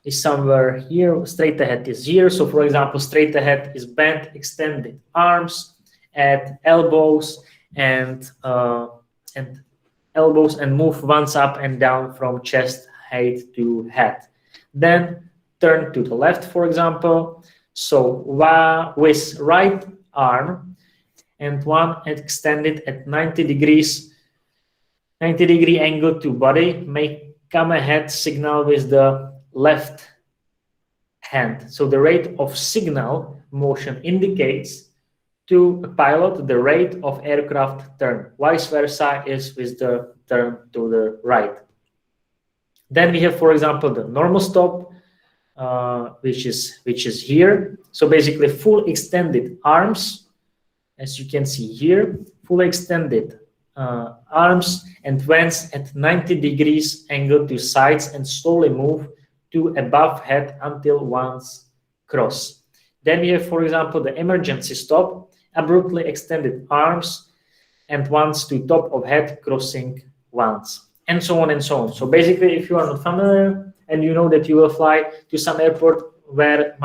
is somewhere here, straight ahead is here. So for example, straight ahead is bent, extended arms at elbows and elbows and move once up and down from chest height to head. Then turn to the left, for example. So with right arm and one extended at 90-degree angle to body, make come ahead signal with the left hand. So the rate of signal motion indicates to a pilot the rate of aircraft turn. Vice versa is with the turn to the right. Then we have, for example, the normal stop, which is here. So basically, full extended arms, as you can see here, full extended arms and vents at 90 degrees angle to sides and slowly move to above head until once cross. Then we have, for example, the emergency stop, abruptly extended arms and once to top of head crossing once, and so on and so on. So basically, if you are not familiar and you know that you will fly to some airport where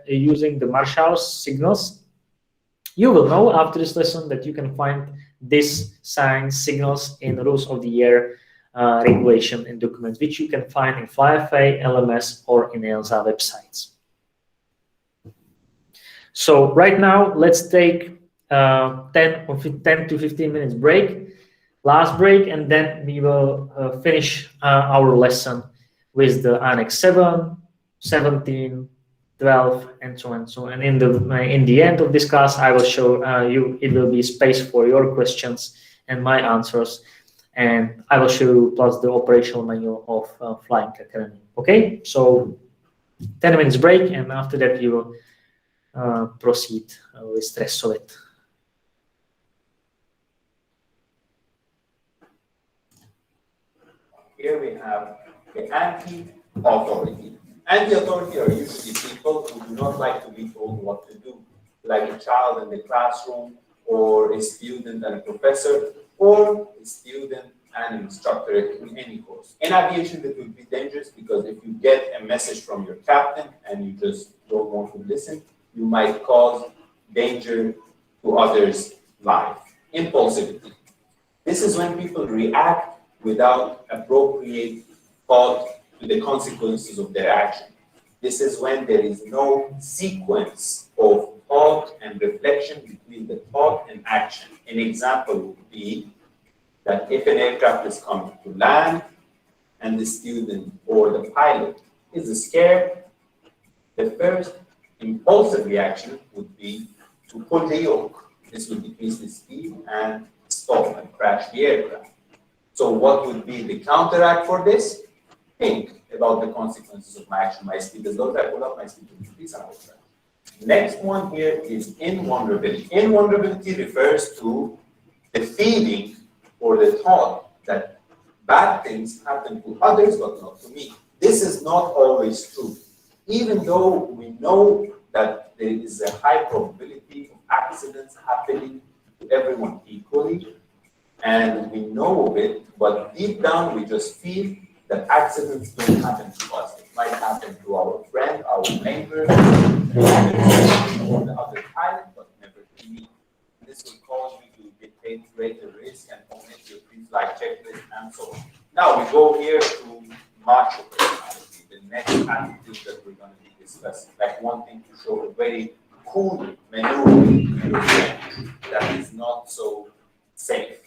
using the marshal's signals, you will know after this lesson that you can find these signs, signals in rules of the air regulation and documents, which you can find in FlyFA, LMS, or in ELSA websites. So right now, let's take 10 to 15 minutes break, last break, and then we will finish our lesson with the Annex 7, 17, 12, and so on and so on. And in the end of this class, I will show you, it will be space for your questions and my answers. And I will show you plus the operational manual of Flying Academy. Okay, so 10 minutes break, and after that you will proceed with the rest of it. Here we have the anti-authority. Anti-authority are usually people who do not like to be told what to do, like a child in the classroom, or a student and a professor, or a student and an instructor in any course. In aviation, that would be dangerous because if you get a message from your captain and you just don't want to listen, you might cause danger to others' life. Impulsivity. This is when people react without appropriate thought to the consequences of their action. This is when there is no sequence of thought and reflection between the thought and action. An example would be that if an aircraft is coming to land and the student or the pilot is scared, the first impulsive reaction would be to pull the yoke. This would decrease the speed and stop and crash the aircraft. So what would be the counteract for this? Think about the consequences of my action. My speed is low, I pull up, my speed will increase, and I will crash. Next one here is invulnerability. Invulnerability refers to the feeling or the thought that bad things happen to others but not to me. This is not always true. Even though we know that there is a high probability of accidents happening to everyone equally, and we know of it, but deep down we just feel that accidents don't happen to us. It might happen to our friend, our neighbor, or the other pilot, but never to me. This will cause you to take greater risk and omit your pre-flight checklist and so on. Now we go here to macho personality, the next attitude that we're going to be discussing, like wanting to show a very cool maneuver that is not so safe.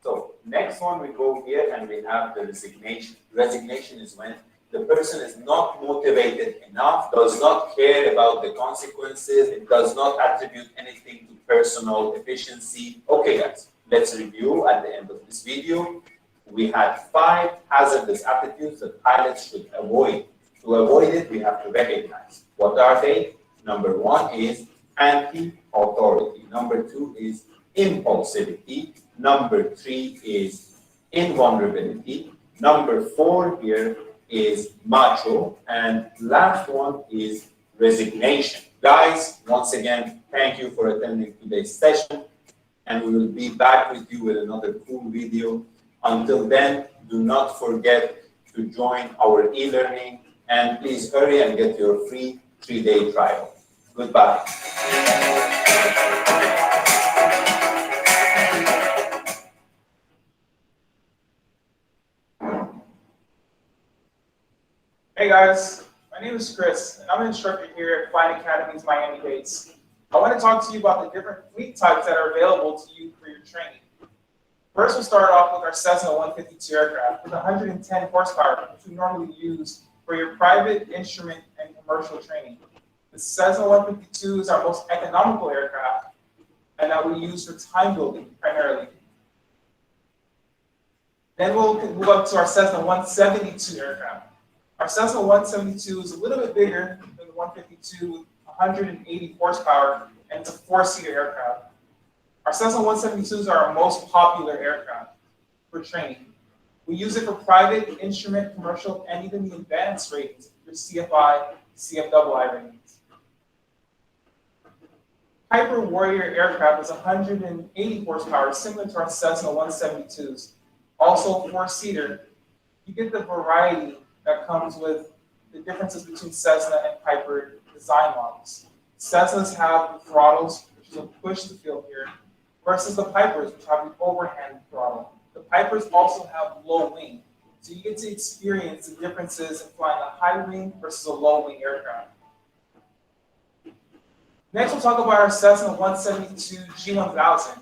So next one we go here and we have the resignation. Resignation is when the person is not motivated enough, does not care about the consequences, it does not attribute anything to personal efficiency. Okay, guys, let's review at the end of this video. We had 5 hazardous attitudes that pilots should avoid. To avoid it, we have to recognize. What are they? Number 1 is anti-authority. Number 2 is impulsivity. Number 3 is invulnerability. Number 4 here is macho. And last one is resignation. Guys, once again, thank you for attending today's session. And we will be back with you with another cool video. Until then, do not forget to join our e-learning. And please hurry and get your free 3-day trial. Goodbye. Hey guys, my name is Chris, and I'm an instructor here at Flight Academy's Miami base. I want to talk to you about the different fleet types that are available to you for your training. First, we'll start off with our Cessna 152 aircraft with 110 horsepower, which we normally use for your private, instrument, and commercial training. The Cessna 152 is our most economical aircraft, and that we use for time building primarily. Then we'll move up to our Cessna 172 aircraft. Our Cessna 172 is a little bit bigger than the 152 with 180 horsepower, and it's a 4-seater aircraft. Our Cessna 172s are our most popular aircraft for training. We use it for private, instrument, commercial, and even the advanced ratings, your CFI, CFII ratings. Piper Warrior aircraft is 180 horsepower, similar to our Cessna 172s. Also 4-seater. You get the variety that comes with the differences between Cessna and Piper design models. Cessnas have the throttles, which is a push to field here, versus the Pipers, which have the overhand throttle. The Pipers also have low wing, so you get to experience the differences in flying a high wing versus a low wing aircraft. Next, we'll talk about our Cessna 172 G1000.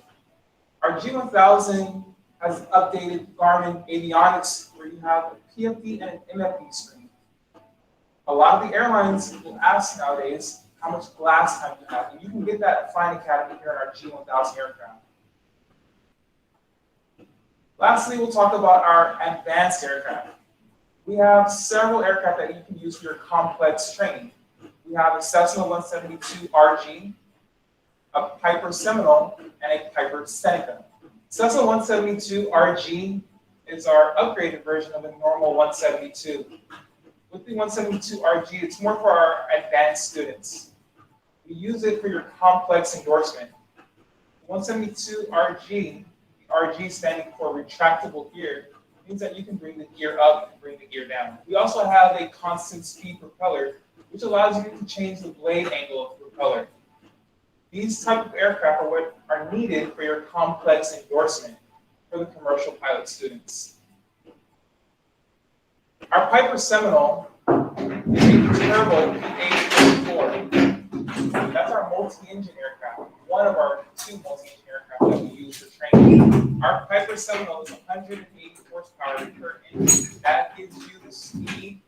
Our G1000 has updated Garmin avionics where you have a PFD and an MFD screen. A lot of the airlines will ask nowadays how much glass time you have, and you can get that at Flying Academy here in our G1000 aircraft. Lastly, we'll talk about our advanced aircraft. We have several aircraft that you can use for your complex training. We have a Cessna 172 RG, a Piper Seminole, and a Piper Seneca. Cessna 172 RG is our upgraded version of the normal 172. With the 172 RG, it's more for our advanced students. We use it for your complex endorsement. 172 RG, the RG standing for retractable gear, means that you can bring the gear up and bring the gear down. We also have a constant speed propeller, which allows you to change the blade angle of the propeller. These type of aircraft are what are needed for your complex endorsement for the commercial pilot students. Our Piper Seminole is a turbo PA-44. That's our multi-engine aircraft, one of our 2 multi-engine aircraft that we use for training. Our Piper Seminole is 180 horsepower per engine. That gives you the speed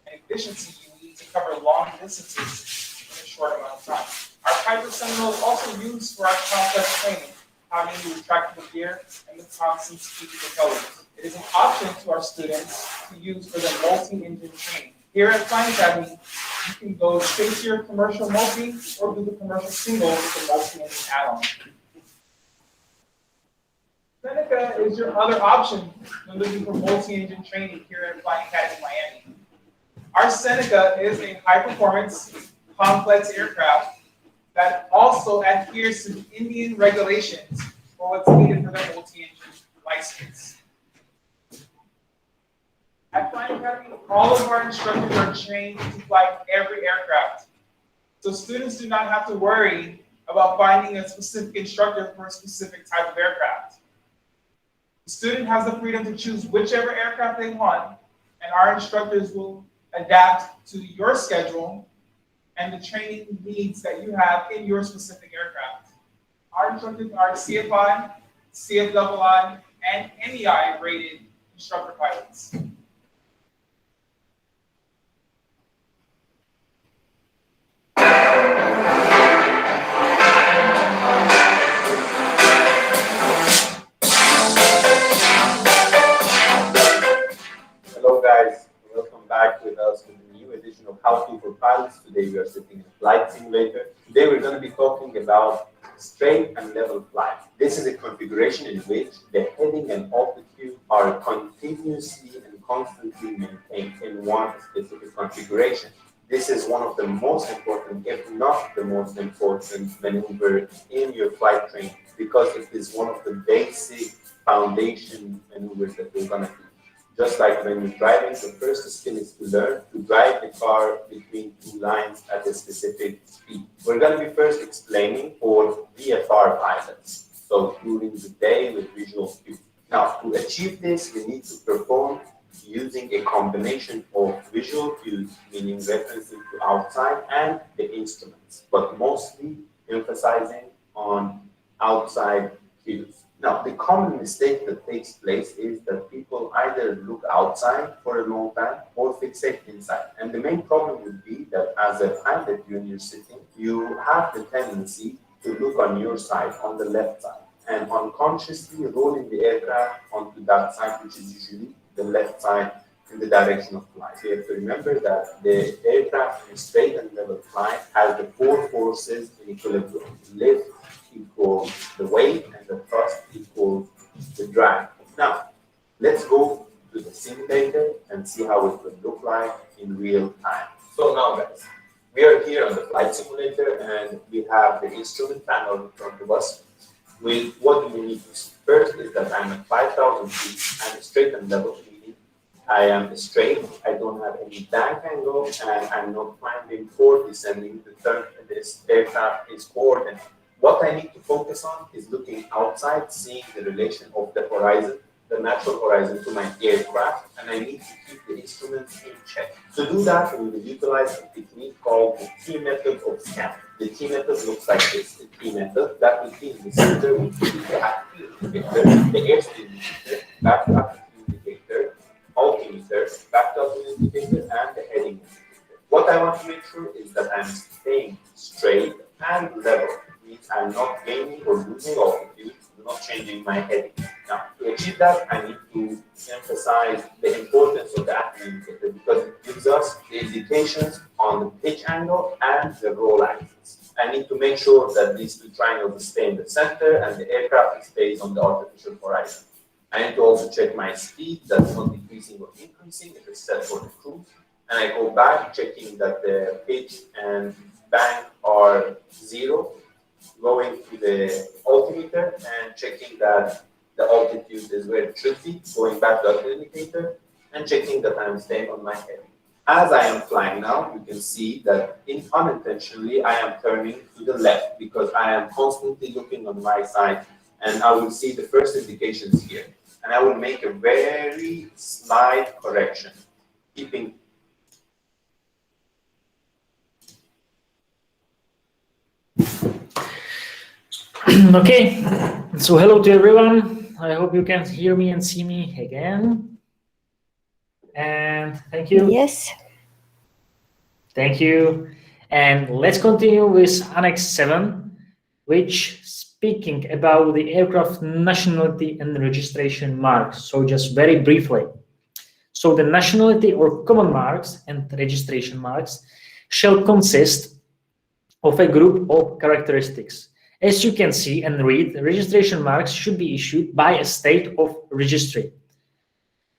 and efficiency you need to cover long distances in a short amount of time. Our Piper Seminole is also used for our complex training, having the retractable gear and the constant speed propeller. It is an option to our students to use for their multi-engine training. Here at Flying Academy, you can go straight to your commercial multi or do the commercial single with the multi-engine add-on. Seneca is your other option when looking for multi-engine training here at Flying Academy Miami. Our Seneca is a high-performance, complex aircraft that also adheres to the Indian regulations for what's needed for their multi-engine license. At Flying Academy, all of our instructors are trained to fly every aircraft. So students do not have to worry about finding a specific instructor for a specific type of aircraft. The student has the freedom to choose whichever aircraft they want, and our instructors will adapt to your schedule and the training needs that you have in your specific aircraft. Our instructors are CFI, CFII, and NEI rated instructor pilots. edition of How To for Pilots. Today we are sitting in a flight simulator. Today we're going to be talking about straight and level flight. This is a configuration in which the heading and altitude are continuously and constantly maintained in one specific configuration. This is one of the most important, if not the most important maneuver in your flight training, because it is one of the basic foundation maneuvers that we're going to do. Just like when you're driving, the first skill is to learn to drive the car between two lines at a specific speed. We're going to be first explaining for VFR pilots, so during the day with visual cues. Now, to achieve this, we need to perform using a combination of visual cues, meaning referencing to outside, and the instruments, but mostly emphasizing on outside cues. Now, the common mistake that takes place is that people either look outside for a long time or fixate inside. And the main problem would be that as a pilot, when you're sitting, you have the tendency to look on your side, on the left side, and unconsciously rolling the aircraft onto that side, which is usually the left side in the direction of flight. So you have to remember that the aircraft in straight and level flight has the four forces in equilibrium. Lift equals the weight, and the thrust equals the drag. Now, let's go to the simulator and see how it would look like in real time. So now, guys, we are here on the flight simulator, and we have the instrument panel in front of us. With what we need to see first is that I'm at 5,000 feet. I'm straight and level, meaning I am straight. I don't have any bank angle, and I'm not climbing or descending. The turn this aircraft is coordinated. What I need to focus on is looking outside, seeing the relation of the horizon, the natural horizon, to my aircraft, and I need to keep the instruments in check. To do that, we will utilize a technique called the T method of scanning. The T method looks like this. The T method, that will be in the center, which will be the active indicator, the airspeed indicator, back to active indicator, altimeter, back to active indicator, and the heading indicator. What I want to make sure is that I'm staying straight and level. I'm not gaining or losing altitude, not changing my heading. Now, to achieve that, I need to emphasize the importance of the active indicator because it gives us the indications on the pitch angle and the roll axis. I need to make sure that these two triangles stay in the center and the aircraft stays on the artificial horizon. I need to also check my speed, that's not decreasing or increasing if it's set for the cruise. And I go back checking that the pitch and bank are 0. Going to the altimeter and checking that the altitude is where it should be, going back to the indicator and checking that I'm staying on my heading. As I am flying now, you can see that unintentionally I am turning to the left because I am constantly looking on my side, and I will see the first indications here. And I will make a very slight correction, keeping Okay, so hello to everyone. I hope you can hear me and see me again. And thank you. Yes. Thank you. And let's continue with Annex 7, which speaking about the aircraft nationality and registration marks. So just very briefly. So the nationality or common marks and registration marks shall consist of a group of characteristics. As you can see and read, the registration marks should be issued by a state of registry.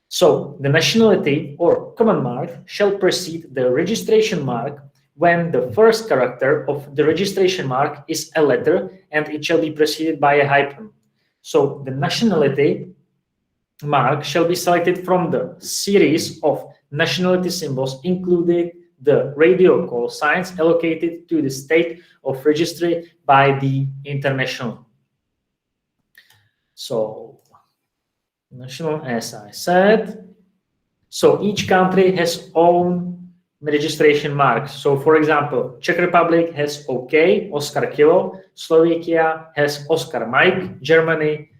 So the nationality or common mark shall precede the registration mark when the first character of the registration mark is a letter and it shall be preceded by a hyphen. So the nationality mark shall be selected from the series of nationality symbols, including the radio call signs allocated to the state of registry by the international. So, national, as I said. So each country has own registration marks. So, for example, Czech Republic has OK, Oscar Kilo, Slovakia has Oscar Mike, Germany,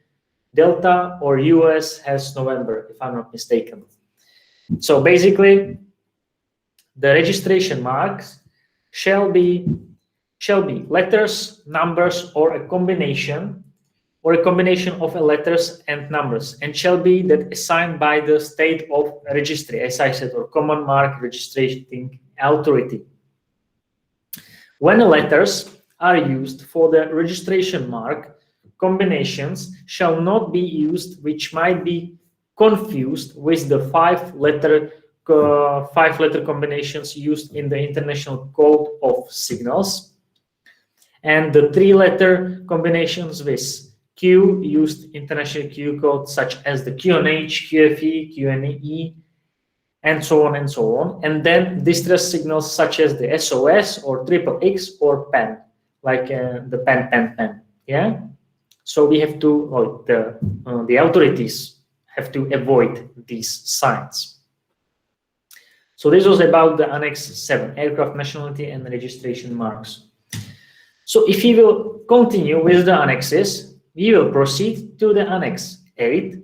Delta, or US has November, if I'm not mistaken. So basically, the registration marks shall be letters, numbers, or a combination of letters and numbers, and shall be that assigned by the state of registry, as I said, or common mark registration authority. When letters are used for the registration mark, combinations shall not be used which might be confused with the five-letter combinations used in the International Code of Signals, and the three-letter combinations with Q used international Q code such as the QNH, QFE, QNE, and so on and so on. And then distress signals such as the SOS or XXX or PEN, like the PEN. Yeah. So we have to, the authorities have to avoid these signs. So this was about the Annex 7, aircraft nationality and registration marks. So if we will continue with the annexes, we will proceed to the Annex 8,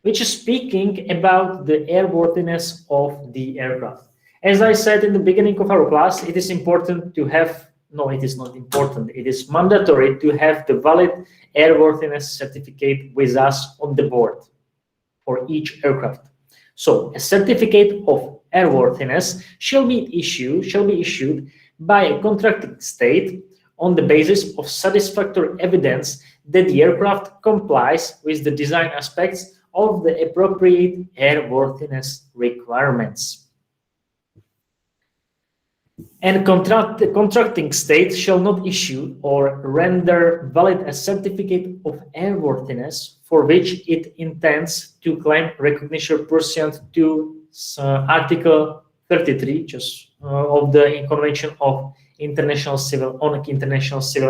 which is speaking about the airworthiness of the aircraft. As I said in the beginning of our class, it is important to have, no, it is not important, it is mandatory to have the valid airworthiness certificate with us on the board for each aircraft. So a certificate of airworthiness shall be issued by a contracting state on the basis of satisfactory evidence that the aircraft complies with the design aspects of the appropriate airworthiness requirements. And contracting state shall not issue or render valid a certificate of airworthiness for which it intends to claim recognition pursuant to Article 33 of the Convention of International Civil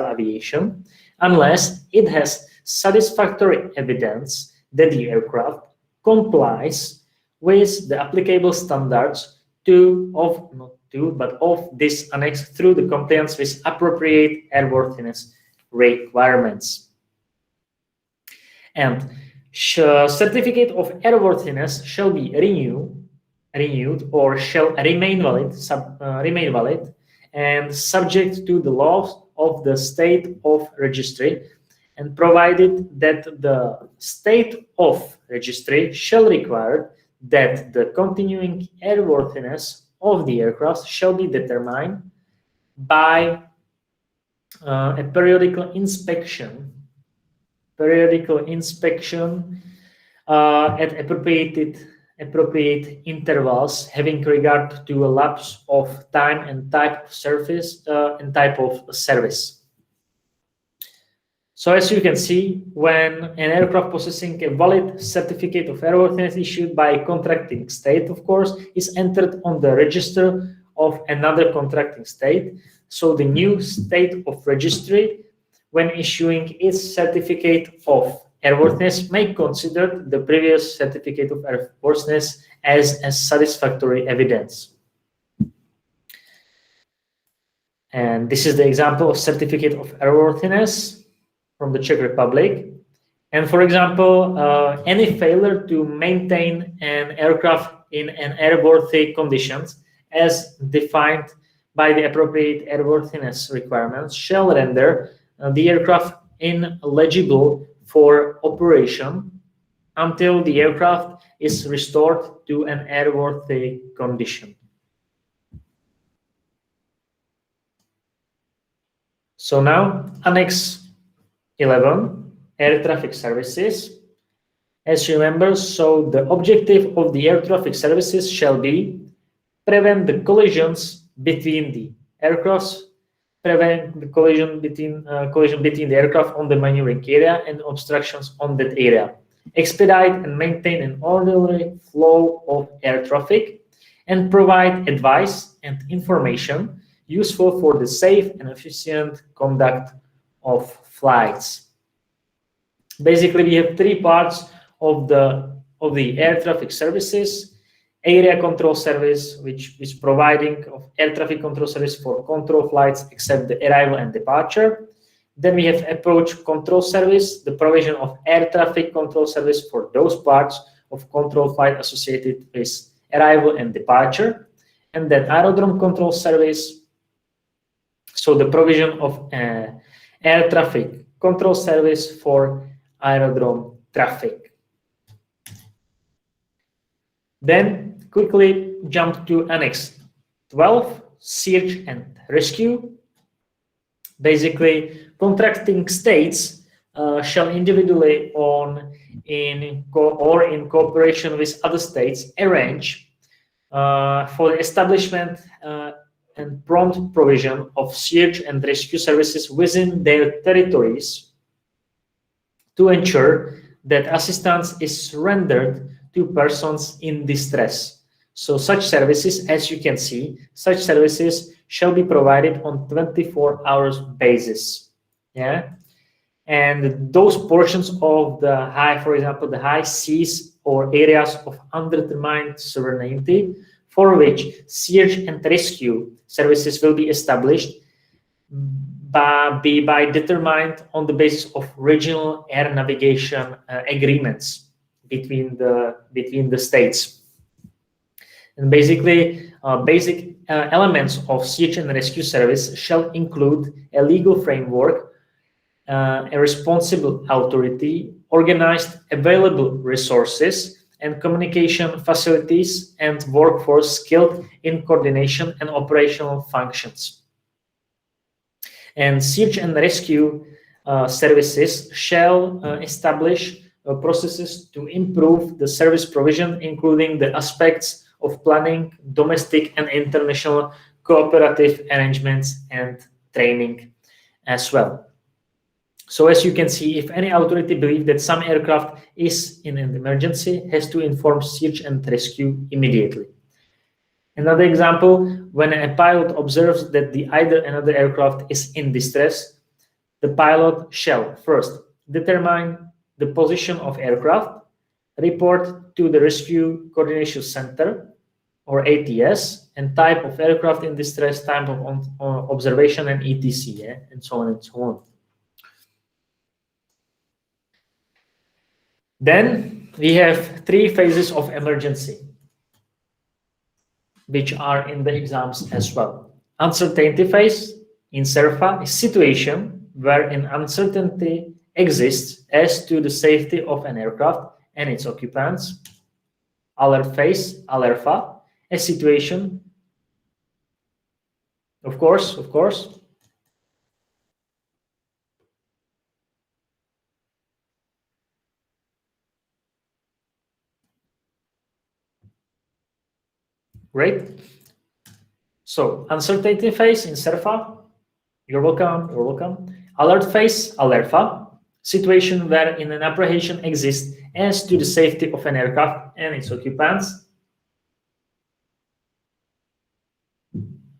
Aviation, unless it has satisfactory evidence that the aircraft complies with the applicable standards of this annex through the compliance with appropriate airworthiness requirements. And certificate of airworthiness shall be renewed or shall remain valid and subject to the laws of the state of registry, and provided that the state of registry shall require that the continuing airworthiness of the aircraft shall be determined by a periodical inspection at appropriate intervals, having regard to a lapse of time and type of service. So as you can see, when an aircraft possessing a valid certificate of airworthiness issued by a contracting state, of course, is entered on the register of another contracting state, so the new state of registry, when issuing its certificate of airworthiness, may consider the previous certificate of airworthiness as a satisfactory evidence. And this is the example of certificate of airworthiness from the Czech Republic. And for example, any failure to maintain an aircraft in an airworthy conditions as defined by the appropriate airworthiness requirements shall render the aircraft ineligible for operation until the aircraft is restored to an airworthy condition. So now, Annex 11, air traffic services. As you remember, so the objective of the air traffic services shall be prevent the collisions between the aircrafts, prevent the collision between the aircraft on the maneuvering area and obstructions on that area, expedite and maintain an orderly flow of air traffic, and provide advice and information useful for the safe and efficient conduct of flights. Basically, we have three parts of the air traffic services: area control service, which is providing of air traffic control service for control flights except the arrival and departure. Then we have approach control service, the provision of air traffic control service for those parts of control flight associated with arrival and departure. And then aerodrome control service, so the provision of air traffic control service for aerodrome traffic. Then quickly jump to Annex 12, search and rescue. Basically, contracting states shall individually or in cooperation with other states arrange for the establishment and prompt provision of search and rescue services within their territories to ensure that assistance is rendered to persons in distress. So such services, as you can see, such services shall be provided on 24 hours basis. Yeah. And those portions of the high, for example, the high seas or areas of undetermined sovereignty for which search and rescue services will be established by determined on the basis of regional air navigation agreements between the states. And basically, basic elements of search and rescue service shall include a legal framework, a responsible authority, organized available resources and communication facilities, and workforce skilled in coordination and operational functions. And search and rescue services shall establish processes to improve the service provision, including the aspects of planning, domestic and international cooperative arrangements, and training as well. So as you can see, if any authority believes that some aircraft is in an emergency, has to inform search and rescue immediately. Another example, when a pilot observes that either another aircraft is in distress, the pilot shall first determine the position of aircraft, report to the Rescue Coordination Center or ATS, and type of aircraft in distress, time of observation, and etc. Yeah? And so on and so on. Then we have 3 phases of emergency, which are in the exams as well. Uncertainty phase in SERFA is situation where an uncertainty exists as to the safety of an aircraft and its occupants. Alert phase, ALERFA, a situation, of course, great. So uncertainty phase in SERFA, you're welcome. Alert phase, ALERFA, situation where an apprehension exists as to the safety of an aircraft and its occupants.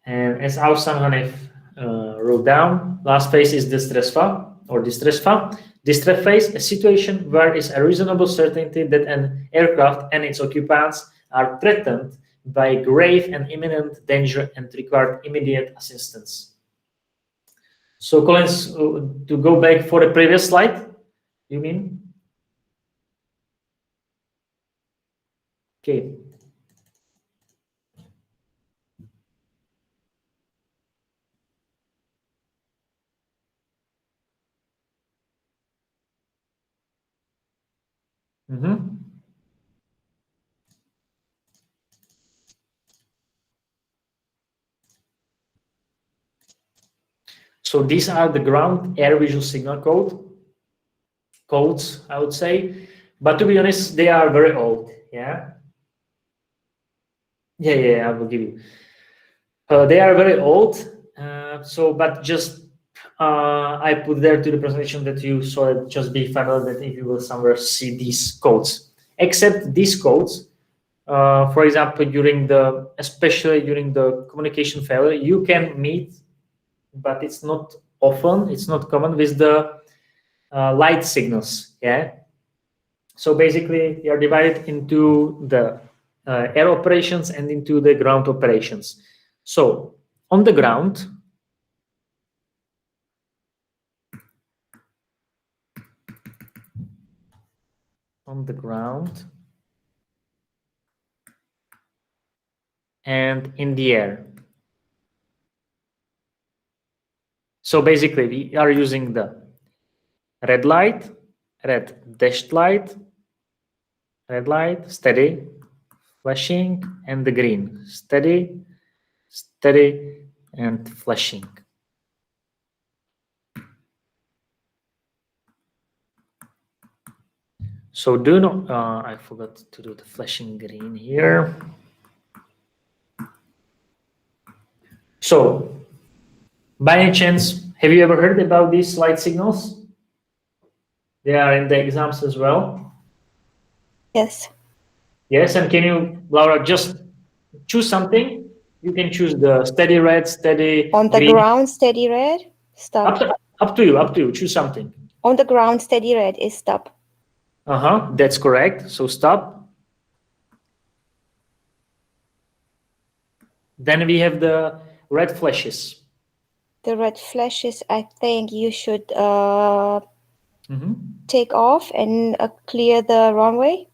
And as Ausam Hanif wrote down, last phase is distress phase or distress phase. Distress phase, a situation where is a reasonable certainty that an aircraft and its occupants are threatened by grave and imminent danger and require immediate assistance. So Collins, to go back for the previous slide, you mean? Okay. So these are the ground air visual signal codes, I would say. But to be honest, they are very old. Yeah, I will give you. They are very old. But just I put there to the presentation that you saw it, just be familiar that if you will somewhere see these codes. Except these codes, for example, especially during the communication failure, you can meet, but it's not often, it's not common with the light signals. Yeah. So basically, they are divided into the air operations and into the ground operations. So on the ground, and in the air. So basically, we are using the red light, red dashed light, red light, steady, flashing, and the green, steady, steady and flashing. So do not, I forgot to do the flashing green here. So by any chance, have you ever heard about these light signals? They are in the exams as well. Yes. Yes, and can you, Laura, just choose something? You can choose the steady red, steady On the green. ground, steady red, stop. Up to you. Choose something. On the ground, steady red is stop. That's correct. So stop. Then we have the red flashes. The red flashes, I think you should Mm-hmm. take off and clear the runway.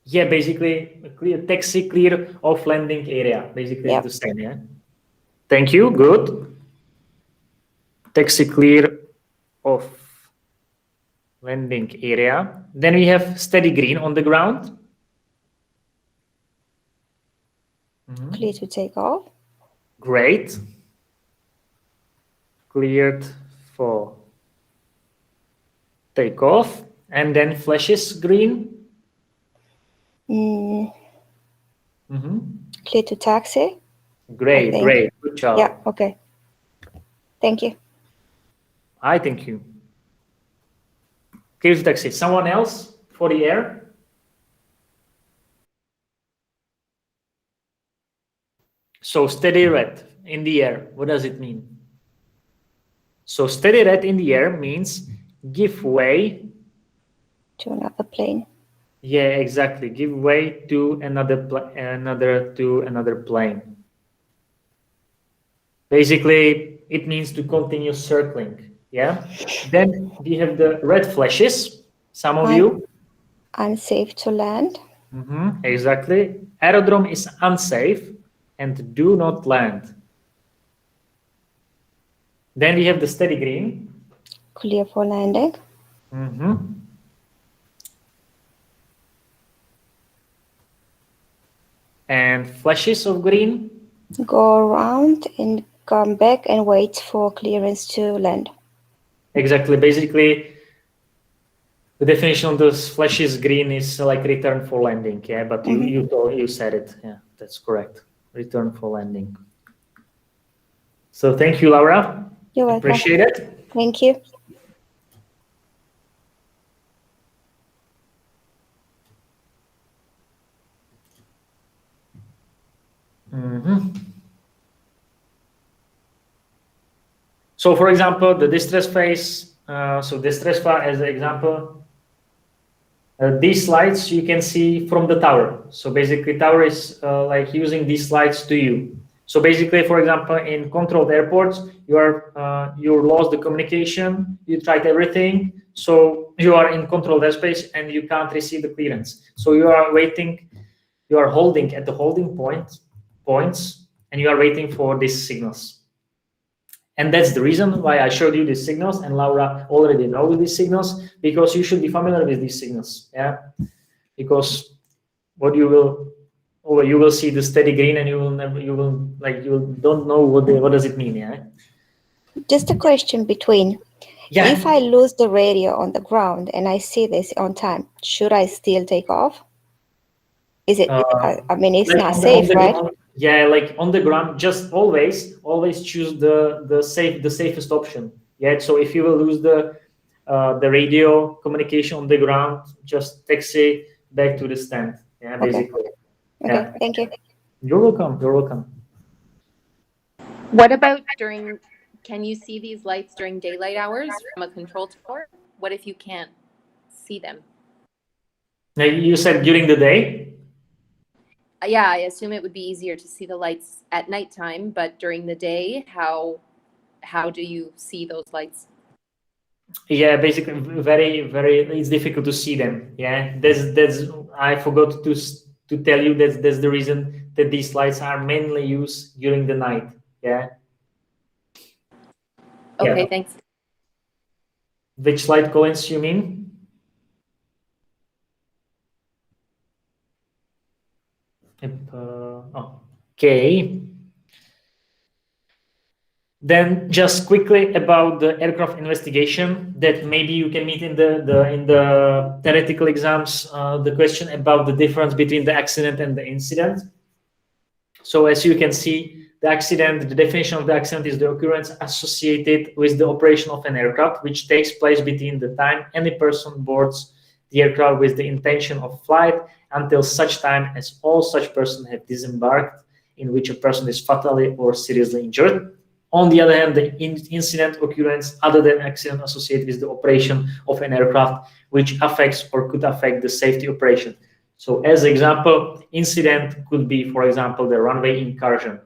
Yeah, basically clear taxi, clear off landing area. Basically, Yep. it's the same. Yeah. Thank you. Good. Taxi clear off landing area. Then we have steady green on the ground. Mm-hmm. Clear to take off. Great. Cleared for takeoff. And then flashes green. Mm. Mm-hmm. Clear to taxi. Great. Good job. Yeah, okay. Thank you. I thank you. Clear to taxi. Someone else for the air? So steady red in the air, what does it mean? So steady red in the air means give way to another plane. Yeah, exactly. Give way to another plane. Basically, it means to continue circling. Yeah. Then we have the red flashes. Some of you. Unsafe to land. Exactly. Aerodrome is unsafe and do not land. Then we have the steady green. Clear for landing. And flashes of green. Go around and come back and wait for clearance to land. Exactly. Basically, the definition of those flashes green is like return for landing. Yeah, but you said it. Yeah, that's correct. Return for landing. So thank you, Laura. You're welcome. Appreciate it. Thank you. So, for example, the distress phase. So distress phase as an example. These slides you can see from the tower. So basically, tower is like using these slides to you. So basically, for example, in controlled airports, you lost the communication, you tried everything, so you are in controlled airspace and you can't receive the clearance. So you are waiting, you are holding at the holding points, and you are waiting for these signals. And that's the reason why I showed you these signals, and Laura already knows these signals, because you should be familiar with these signals. Yeah, because what you will see the steady green, and you don't know what does it mean. Yeah. Just a question between. Yeah. If I lose the radio on the ground and I see this on time, should I still take off? Is it? I mean, it's not safe, right? Yeah, like on the ground, just always choose the safest option. Yeah. So if you will lose the radio communication on the ground, just taxi back to the stand. Yeah, basically. Okay. Yeah. Thank you. You're welcome. You're welcome. What about can you see these lights during daylight hours from a control tower? What if you can't see them? Now, you said during the day? Yeah, I assume it would be easier to see the lights at nighttime, but during the day, how do you see those lights? Yeah, basically it's difficult to see them. Yeah, that's I forgot to tell you that's the reason that these lights are mainly used during the night. Yeah. Okay, thanks. Which light, Collins, you mean? Okay. Then just quickly about the aircraft investigation that maybe you can meet in the theoretical exams, the question about the difference between the accident and the incident. So as you can see, the accident, the definition of the accident is the occurrence associated with the operation of an aircraft, which takes place between the time any person boards the aircraft with the intention of flight until such time as all such persons have disembarked, in which a person is fatally or seriously injured. On the other hand, the incident occurrence other than accident associated with the operation of an aircraft, which affects or could affect the safety operation. So as example, incident could be, for example, the runway incursion.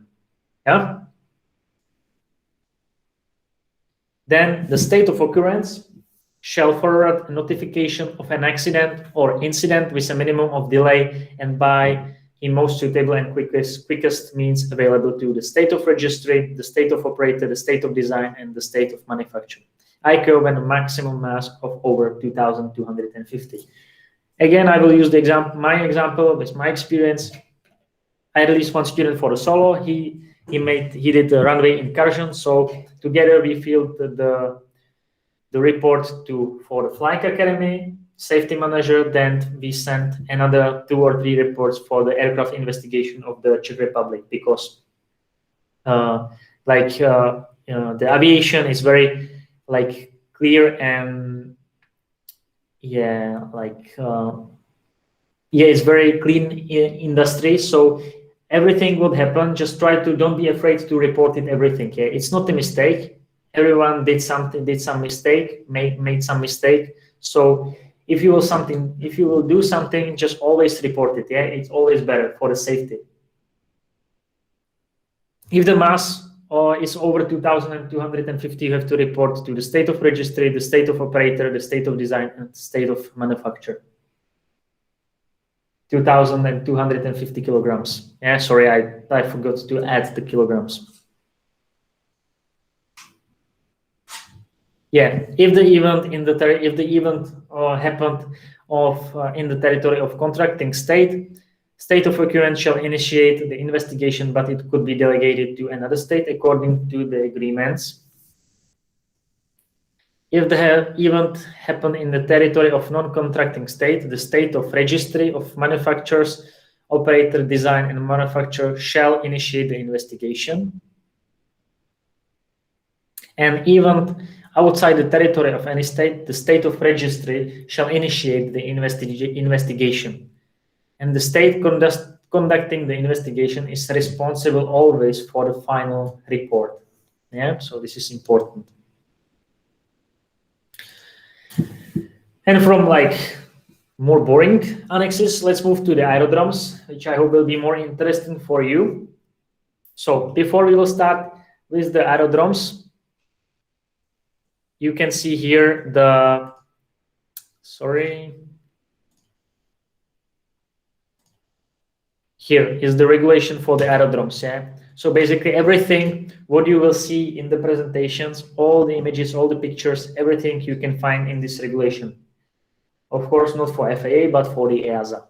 Yeah. Then the state of occurrence shall forward a notification of an accident or incident with a minimum of delay and by the most suitable and quickest means available to the state of registry, the state of operator, the state of design, and the state of manufacture. ICAO when a maximum mass of over 2,250. Again, I will use the example, my example with my experience. I had at least one student for the solo. He did the runway incursion. So together we filled the report for the flying academy, safety manager. Then we sent another 2 or 3 reports for the aircraft investigation of the Czech Republic, because the aviation is very clear and it's very clean industry. So everything would happen. Just don't be afraid to report it, everything. Yeah, it's not a mistake. Everyone did some mistake, made some mistake. So if you will do something, just always report it. Yeah, it's always better for the safety. If the mass is over 2,250, you have to report to the state of registry, the state of operator, the state of design, and the state of manufacture. 2,250 kilograms. Yeah, sorry, I forgot to add the kilograms. Yeah, if the event happened in the territory of contracting state, state of occurrence shall initiate the investigation, but it could be delegated to another state according to the agreements. If the event happened in the territory of non-contracting state, the state of registry of manufacturers, operator, design, and manufacturer shall initiate the investigation. And even outside the territory of any state, the state of registry shall initiate the investigation. And the state conducting the investigation is responsible always for the final report. Yeah, so this is important. And from more boring annexes, let's move to the aerodromes, which I hope will be more interesting for you. So before we will start with the aerodromes, you can see here here is the regulation for the aerodromes. Yeah. So basically everything what you will see in the presentations, all the images, all the pictures, everything you can find in this regulation. Of course, not for FAA, but for the EASA.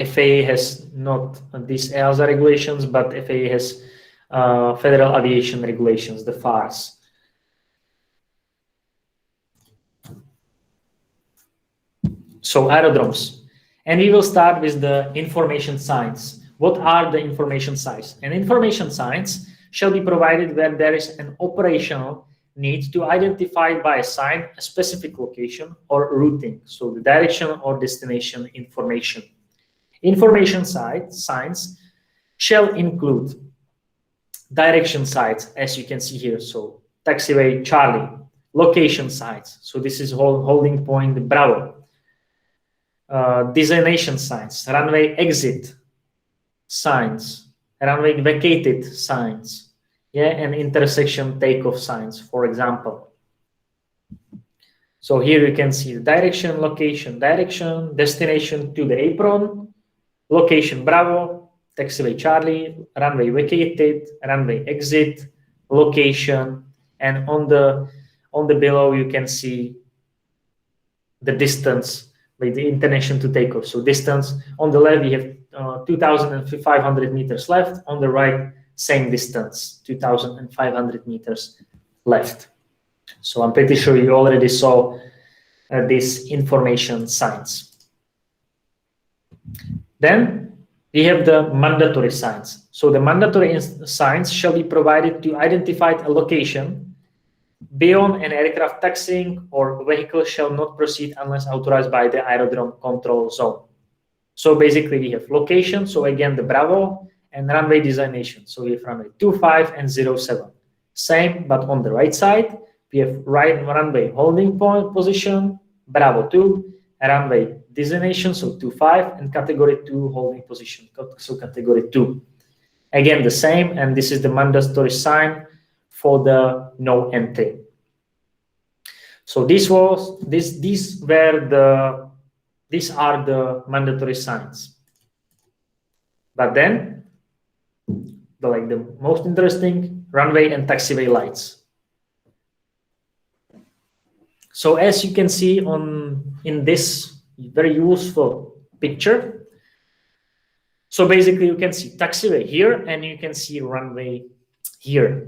FAA has not these EASA regulations, but FAA has Federal Aviation Regulations, the FARs. So aerodromes. And we will start with the information signs. What are the information signs? An information signs shall be provided where there is an operational need to identify by a sign a specific location or routing, so the direction or destination information. Information signs shall include direction signs, as you can see here, so taxiway Charlie, location signs, so this is holding point Bravo, designation signs, runway exit signs, runway vacated signs, yeah, and intersection takeoff signs, for example. So here you can see the direction, location, direction, destination to the apron, location Bravo, taxiway Charlie, runway vacated, runway exit, location, and on the below you can see the distance with the intersection to takeoff. So distance on the left we have 2,500 meters left. On the right, same distance, 2,500 meters left. So I'm pretty sure you already saw these information signs. Then we have the mandatory signs. So the mandatory signs shall be provided to identify a location beyond an aircraft taxiing or vehicle shall not proceed unless authorized by the aerodrome control zone. So basically we have location, so again the Bravo, and runway designation. So we have runway 25 and 07. Same, but on the right side, we have runway holding point position, Bravo 2, runway designation, so 25, and category 2 holding position, so category 2. Again the same, and this is the mandatory sign for the no entry. So these are the mandatory signs. But then, the most interesting, runway and taxiway lights. So as you can see in this very useful picture, so basically you can see taxiway here and you can see runway here.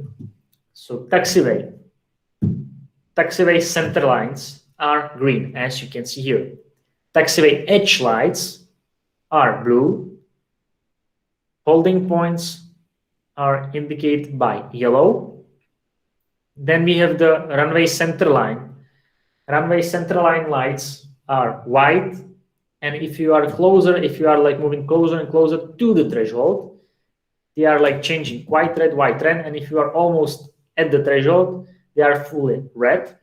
So taxiway center lines are green, as you can see here. Taxiway edge lights are blue. Holding points are indicated by yellow. Then we have the runway center line. Runway center line lights are white. And if you are closer, if you are moving closer and closer to the threshold, they are changing white, red, white, red. And if you are almost at the threshold, they are fully red.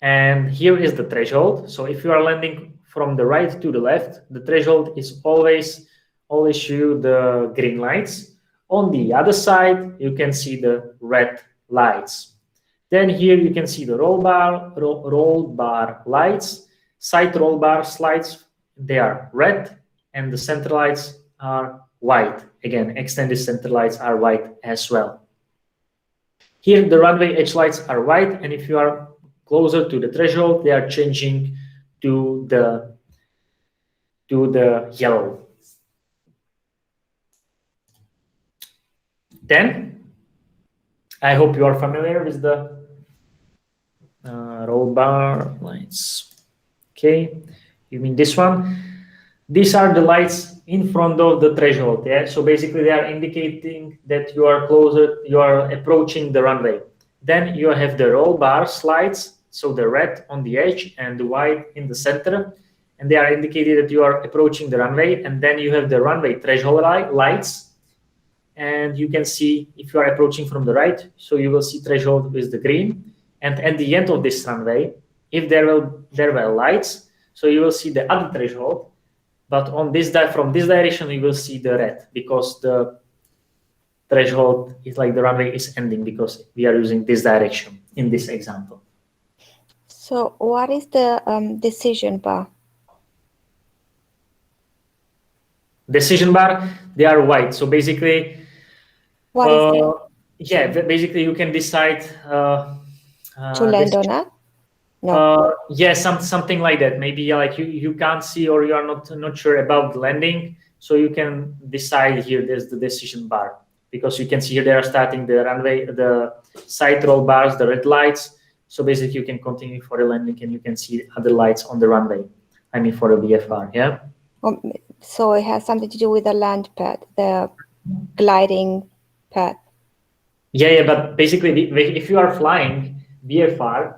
And here is the threshold. So if you are landing from the right to the left, the threshold is always show the green lights. On the other side, you can see the red lights. Then here you can see the roll bar lights. Side roll bar lights, they are red, and the center lights are white. Again, extended center lights are white as well. Here the runway edge lights are white, and if you are closer to the threshold, they are changing to the yellow. Then, I hope you are familiar with the roll bar lights. Okay, you mean this one? These are the lights in front of the threshold. Yeah, so basically they are indicating that you are closer, you are approaching the runway. Then you have the roll bar lights, so the red on the edge and the white in the center, and they are indicating that you are approaching the runway. And then you have the runway threshold lights, and you can see if you are approaching from the right, so you will see threshold with the green. And at the end of this runway, if there were lights, so you will see the other threshold, but on this from this direction you will see the red, because the threshold is the runway is ending, because we are using this direction in this example. So what is the decision bar? Decision bar, they are white. So basically, what is that? Yeah, basically you can decide to land or not? No. Yeah, something like that. Maybe you can't see, or you are not sure about the landing, so you can decide here. There's the decision bar, because you can see here they are starting the runway, the side roll bars, the red lights. So basically you can continue for the landing, and you can see other lights on the runway. I mean for the VFR, yeah. So it has something to do with the land pad, the gliding pad. Yeah, but basically if you are flying VFR,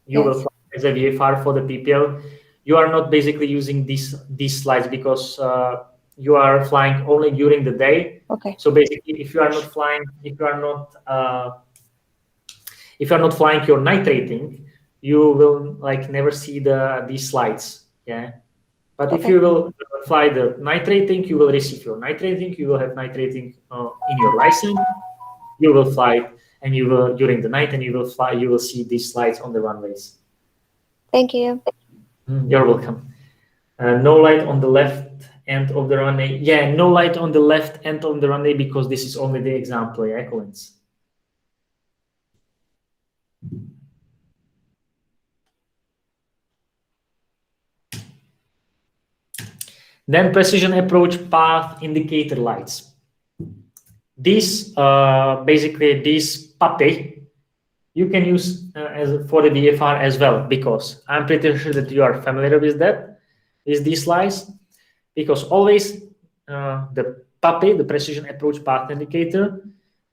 you will fly as a VFR for the PPL. You are not basically using these slides, because you are flying only during the day. Okay. So basically, if you are not flying, if you are not flying your night rating, you will never see these slides. Yeah. But if you will fly the night rating, you will receive your night rating. You will have night rating in your license. You will fly, and you will during the night, and you will fly. You will see these slides on the runways. Thank you. You're welcome. No light on the left end of the runway. Yeah, no light on the left end of the runway, because this is only the example. Yeah, Collins. Then precision approach path indicator lights. These basically these PPL you can use for the VFR as well, because I'm pretty sure that you are familiar with that, with these lights, because always the PPL, the precision approach path indicator,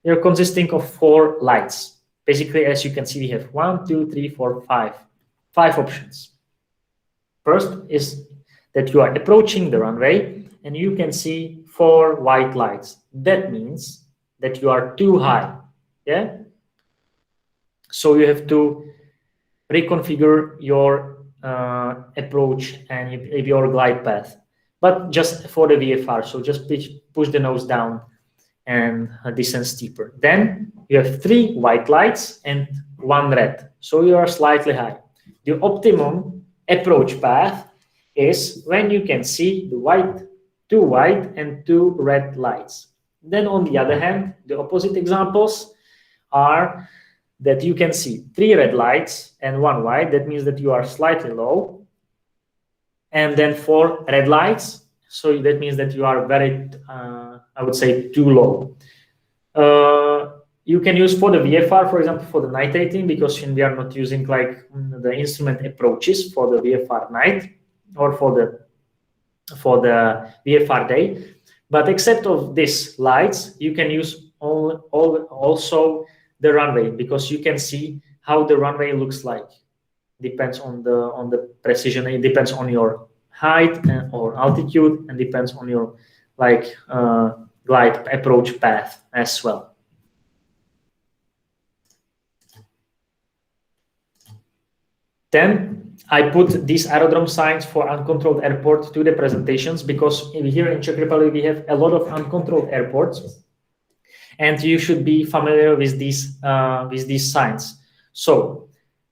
they're consisting of 4 lights. Basically, as you can see, we have 1, 2, 3, 4, 5 options. First is that you are approaching the runway and you can see 4 white lights. That means that you are too high. Yeah. So you have to reconfigure your approach and your glide path, but just for the VFR. So just push the nose down and descend steeper. Then you have 3 white lights and 1 red. So you are slightly high. The optimum approach path is when you can see the 2 white and 2 red lights. Then on the other hand, the opposite examples are that you can see 3 red lights and 1 white. That means that you are slightly low. And then 4 red lights. So that means that you are very, I would say, too low. You can use for the VFR, for example, for the night rating, because we are not using like the instrument approaches for the VFR night or for the VFR day. But except of these lights, you can use also the runway, because you can see how the runway looks like. Depends on the precision. It depends on your height or altitude, and depends on your glide approach path as well. Then I put these aerodrome signs for uncontrolled airport to the presentations, because here in Czech Republic we have a lot of uncontrolled airports, and you should be familiar with these signs. So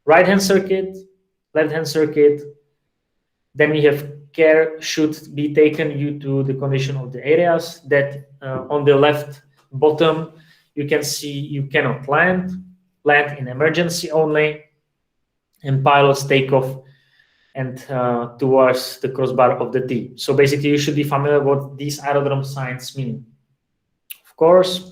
right-hand circuit, left-hand circuit. Then we have care should be taken due to the condition of the areas. That on the left bottom you can see you cannot land in emergency only, and pilots take off and towards the crossbar of the T. So basically you should be familiar what these aerodrome signs mean. Of course,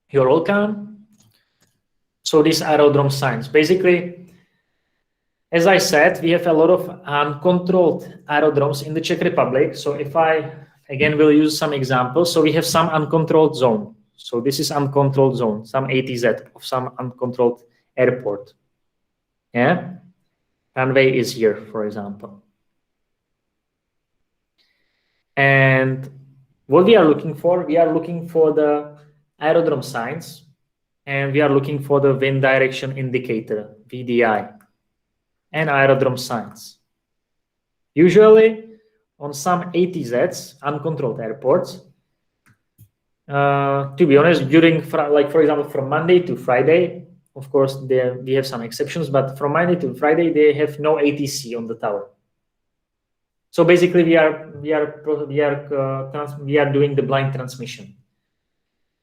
you're welcome. So these aerodrome signs, basically, as I said, we have a lot of uncontrolled aerodromes in the Czech Republic. So if I, again, will use some examples. So we have some uncontrolled zone. So this is uncontrolled zone, some ATZ of some uncontrolled airport. Yeah. Runway is here, for example. And what we are looking for the aerodrome signs, and we are looking for the wind direction indicator, VDI, and aerodrome signs. Usually on some ATZs, uncontrolled airports, to be honest, during, like for example, from Monday to Friday, of course, we have some exceptions, but from Monday to Friday, they have no ATC on the tower. So basically, we are doing the blind transmission.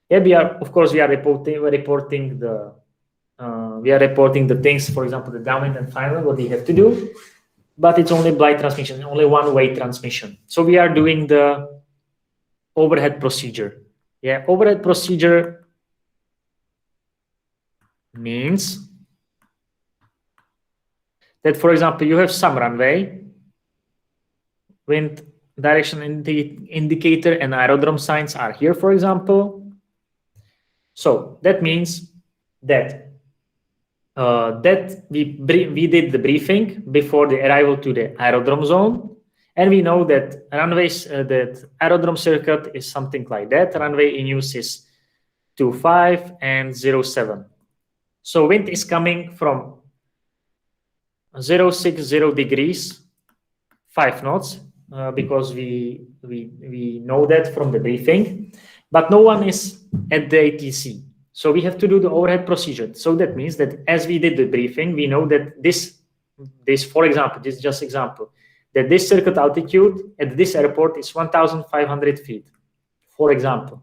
Yeah, we are reporting the things, for example, the downwind and final, what we have to do, but it's only blind transmission, only one-way transmission. So we are doing the overhead procedure. Yeah, overhead procedure means that, for example, you have some runway, wind direction indicator and aerodrome signs are here, for example. So that means that we did the briefing before the arrival to the aerodrome zone, and we know that runways that aerodrome circuit is something like that. Runway in use is 25 and 07. So wind is coming from 060 degrees, 5 knots, because we know that from the briefing, but no one is at the ATC. So we have to do the overhead procedure. So that means that as we did the briefing, we know that this this, for example, this is just example, that this circuit altitude at this airport is 1,500 feet, for example.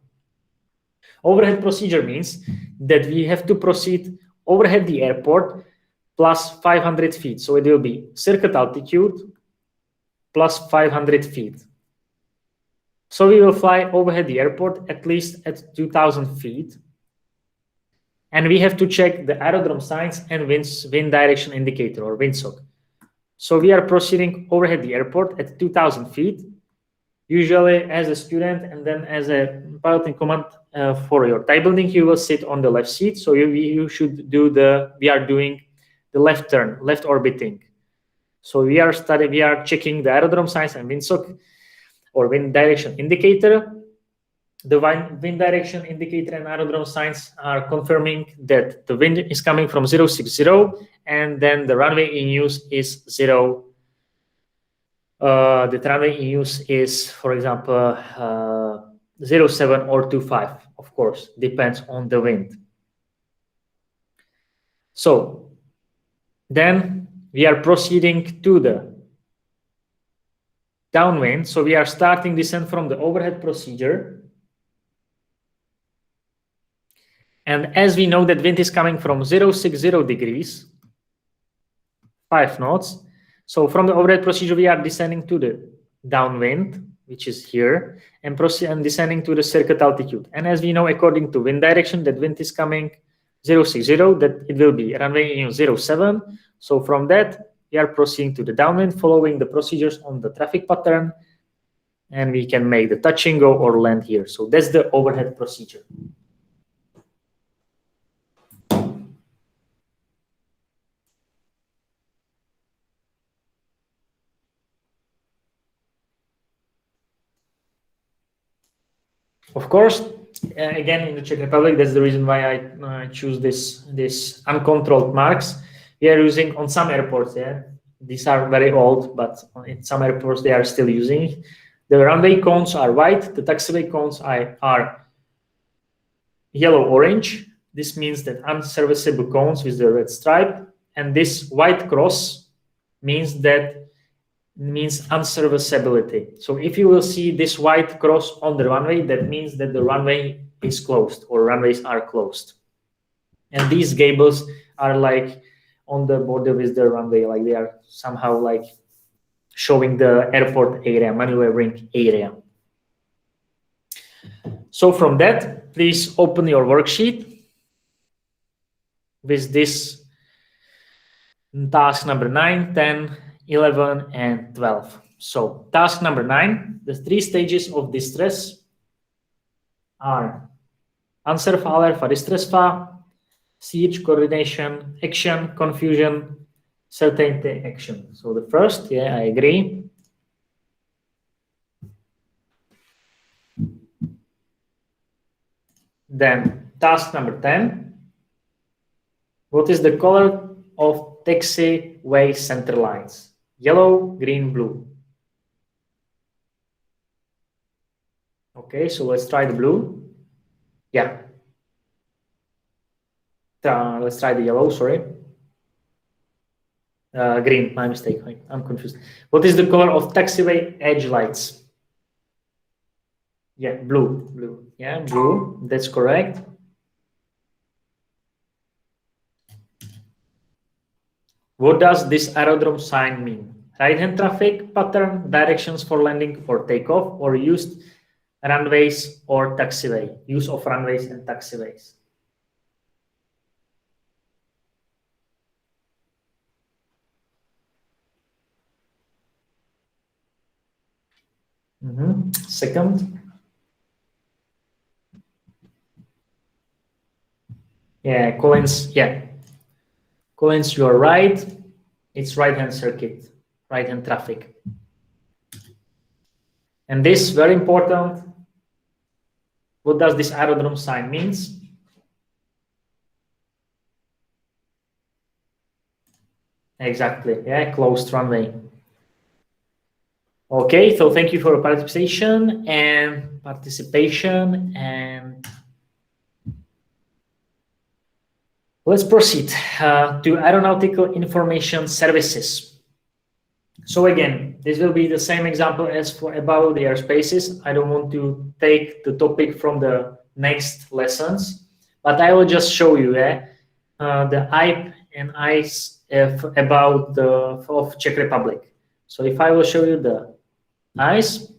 Overhead procedure means that we have to proceed overhead the airport plus 500 feet. So it will be circuit altitude plus 500 feet. So we will fly overhead the airport at least at 2,000 feet. And we have to check the aerodrome signs and wind direction indicator or windsock. So we are proceeding overhead the airport at 2,000 feet, usually as a student, and then as a pilot in command for your type building, you will sit on the left seat. So you should do we are doing the left turn, left orbiting. So we are checking the aerodrome signs and windsock or wind direction indicator. The wind direction indicator and aerodrome signs are confirming that the wind is coming from 060, and then the runway in use is 0. The runway in use is, for example, 07 or 25, of course, depends on the wind. So then we are proceeding to the downwind. So we are starting descent from the overhead procedure. And as we know that wind is coming from 060 degrees, 5 knots. So from the overhead procedure, we are descending to the downwind, which is here, and descending to the circuit altitude. And as we know, according to wind direction, that wind is coming 060, that it will be runway in 07. So from that, we are proceeding to the downwind, following the procedures on the traffic pattern, and we can make the touch and go or land here. So that's the overhead procedure. Of course, again, in the Czech Republic, that's the reason why I choose this uncontrolled marks. We are using on some airports. Yeah, these are very old, but in some airports they are still using. The runway cones are white. The taxiway cones are yellow-orange. This means that unserviceable cones with the red stripe, and this white cross means unserviceability. So if you will see this white cross on the runway, that means that the runway is closed or runways are closed. And these gables are like on the border with the runway, like they are somehow like showing the airport area, maneuvering area. So from that, please open your worksheet with this task number 9, 10, 11, and 12. So task number 9, the 3 stages of distress are answer faller for distress fa, siege, coordination, action, confusion, certainty, action. So the first, yeah, I agree. Then task number 10, what is the color of taxiway center lines? Yellow, green, blue. Okay, so let's try the blue. Yeah. Let's try the yellow, sorry. Green, my mistake. I'm confused. What is the color of taxiway edge lights? Yeah, blue. Yeah, blue. That's correct. What does this aerodrome sign mean? Right-hand traffic pattern, directions for landing or takeoff, or used runways or taxiway, use of runways and taxiways. Second. Yeah, Collins, yeah. Collins, you're right. It's right-hand circuit, right-hand traffic. And this, very important, what does this aerodrome sign means? Exactly, yeah, closed runway. Okay, so thank you for your participation and Let's proceed to aeronautical information services. So again, this will be the same example as for about the airspaces. I don't want to take the topic from the next lessons, but I will just show you the IP and ICE about of Czech Republic. So if I will show you the ICE,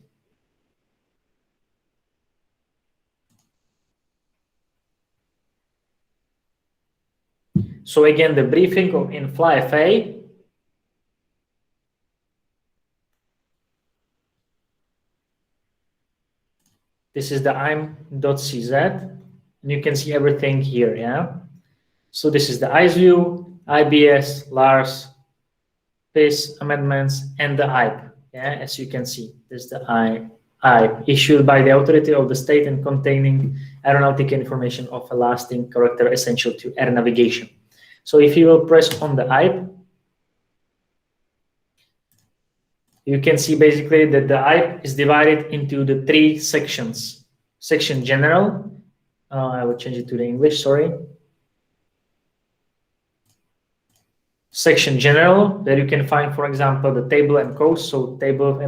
so again, the briefing in FlyFA. This is the im.cz, and you can see everything here, yeah? So this is the ICE view, IBS, LARS, PIS, amendments, and the IP, yeah? As you can see, this is the IP issued by the authority of the state and containing aeronautical information of a lasting character essential to air navigation. So if you will press on the IP, you can see basically that the IP is divided into the 3 sections. Section general, I will change it to the English, sorry. Section general, where you can find, for example, the table and coast, so table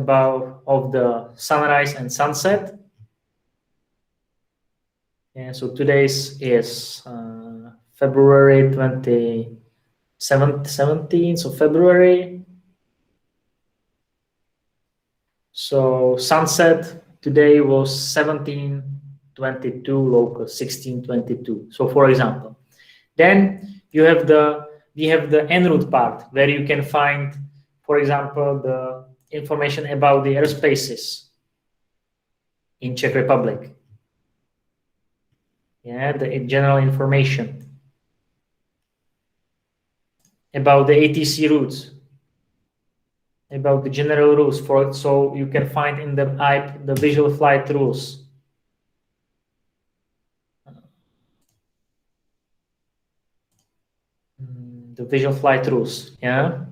of the sunrise and sunset. And so today's is February 17th of February. So sunset today was 17:22 local, 16:22. So for example, then we have the en route part where you can find, for example, the information about the airspaces in Czech Republic. Yeah, the general information about the ATC routes, about the general rules for it, so you can find in the IP the visual flight rules. The visual flight rules, yeah.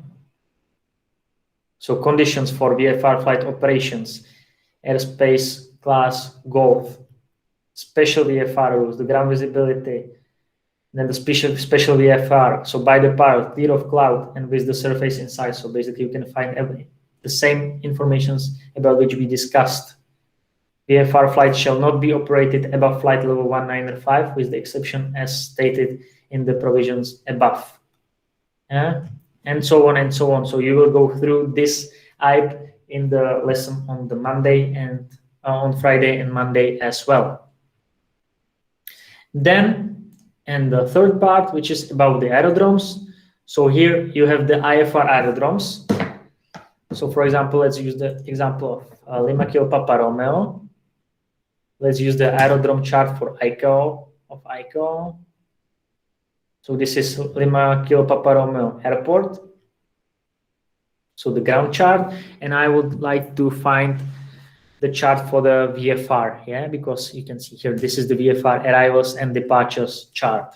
So conditions for VFR flight operations, airspace class Golf, special VFR rules, the ground visibility, then the special VFR. So by the pilot, clear of cloud and with the surface inside. So basically you can find the same informations about which we discussed. VFR flight shall not be operated above flight level 195 with the exception as stated in the provisions above. And so on and so on. So you will go through this IP in the lesson on the Monday and on Friday and Monday as well. Then, and the third part, which is about the aerodromes. So here you have the IFR aerodromes. So for example, let's use the example of Lima Kilo Papa Romeo. Let's use the aerodrome chart for ICAO of ICAO. So this is Lima Kilo Papa Romeo Airport. So the ground chart, and I would like to find the chart for the VFR, yeah, because you can see here, this is the VFR arrivals and departures chart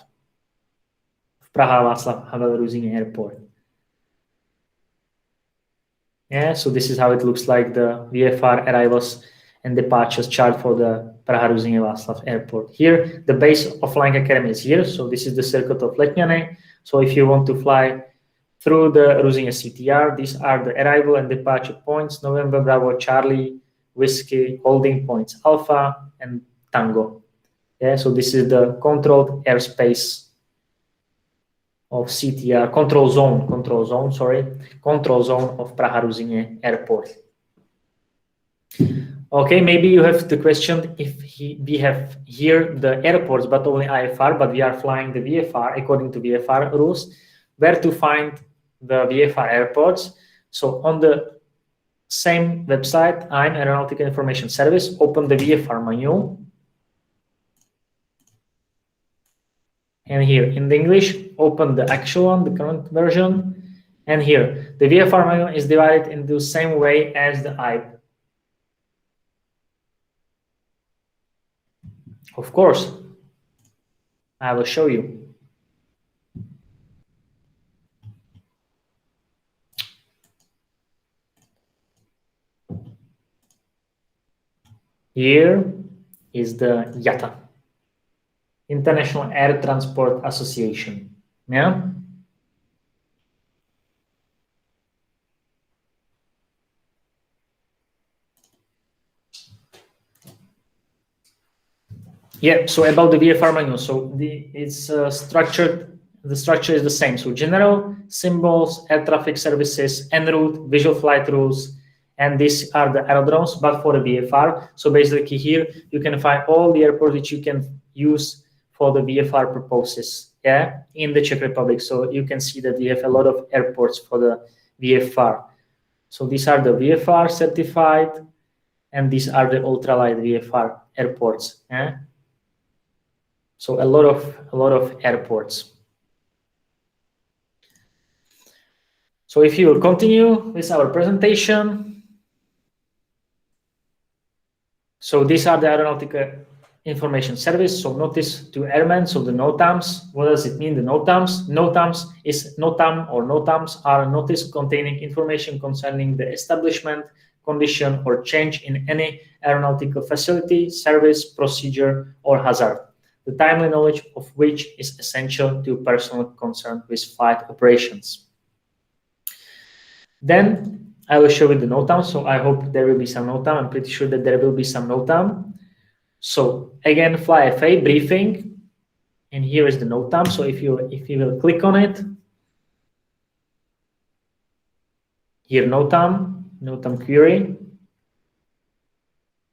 of Praha Václav Havel-Ruzyně Airport. Yeah, so this is how it looks like, the VFR arrivals and departures chart for the Praha-Ruzyně Václav Airport. Here, the base of Flying Academy is here, so this is the circuit of Letňany. So if you want to fly through the Ruzyně CTR, these are the arrival and departure points, November, Bravo, Charlie, Whiskey, holding points, Alpha and Tango. Yeah, so this is the controlled airspace of CTR, control zone of Praha-Ruzyně Airport. Okay, maybe you have the question if we have here the airports, but only IFR, but we are flying the VFR according to VFR rules, where to find the VFR airports. So on the same website, I'm Aeronautical Information Service, open the VFR menu. And here in the English, open the actual one, the current version. And here, the VFR menu is divided into the same way as the IP. Of course, I will show you. Here is the IATA, International Air Transport Association. Yeah. Yeah, so about the VFR manual, so it's structured, the structure is the same. So general, symbols, air traffic services, en route, visual flight rules, and these are the aerodromes, but for the VFR. So basically here you can find all the airports which you can use for the VFR purposes, yeah, in the Czech Republic. So you can see that we have a lot of airports for the VFR. So these are the VFR certified, and these are the ultralight VFR airports, yeah. So a lot of airports. So if you will continue with our presentation. So these are the Aeronautical Information Service. So notice to airmen, so the NOTAMs. What does it mean, the NOTAMs? NOTAMs is NOTAM or NOTAMs are a notice containing information concerning the establishment, condition, or change in any aeronautical facility, service, procedure, or hazard, the timely knowledge of which is essential to personnel concerned with flight operations. Then I will show you the NOTAM. So I hope there will be some NOTAM. I'm pretty sure that there will be some NOTAM. So again, fly FA briefing, and here is the NOTAM. So if you will click on it, here NOTAM query,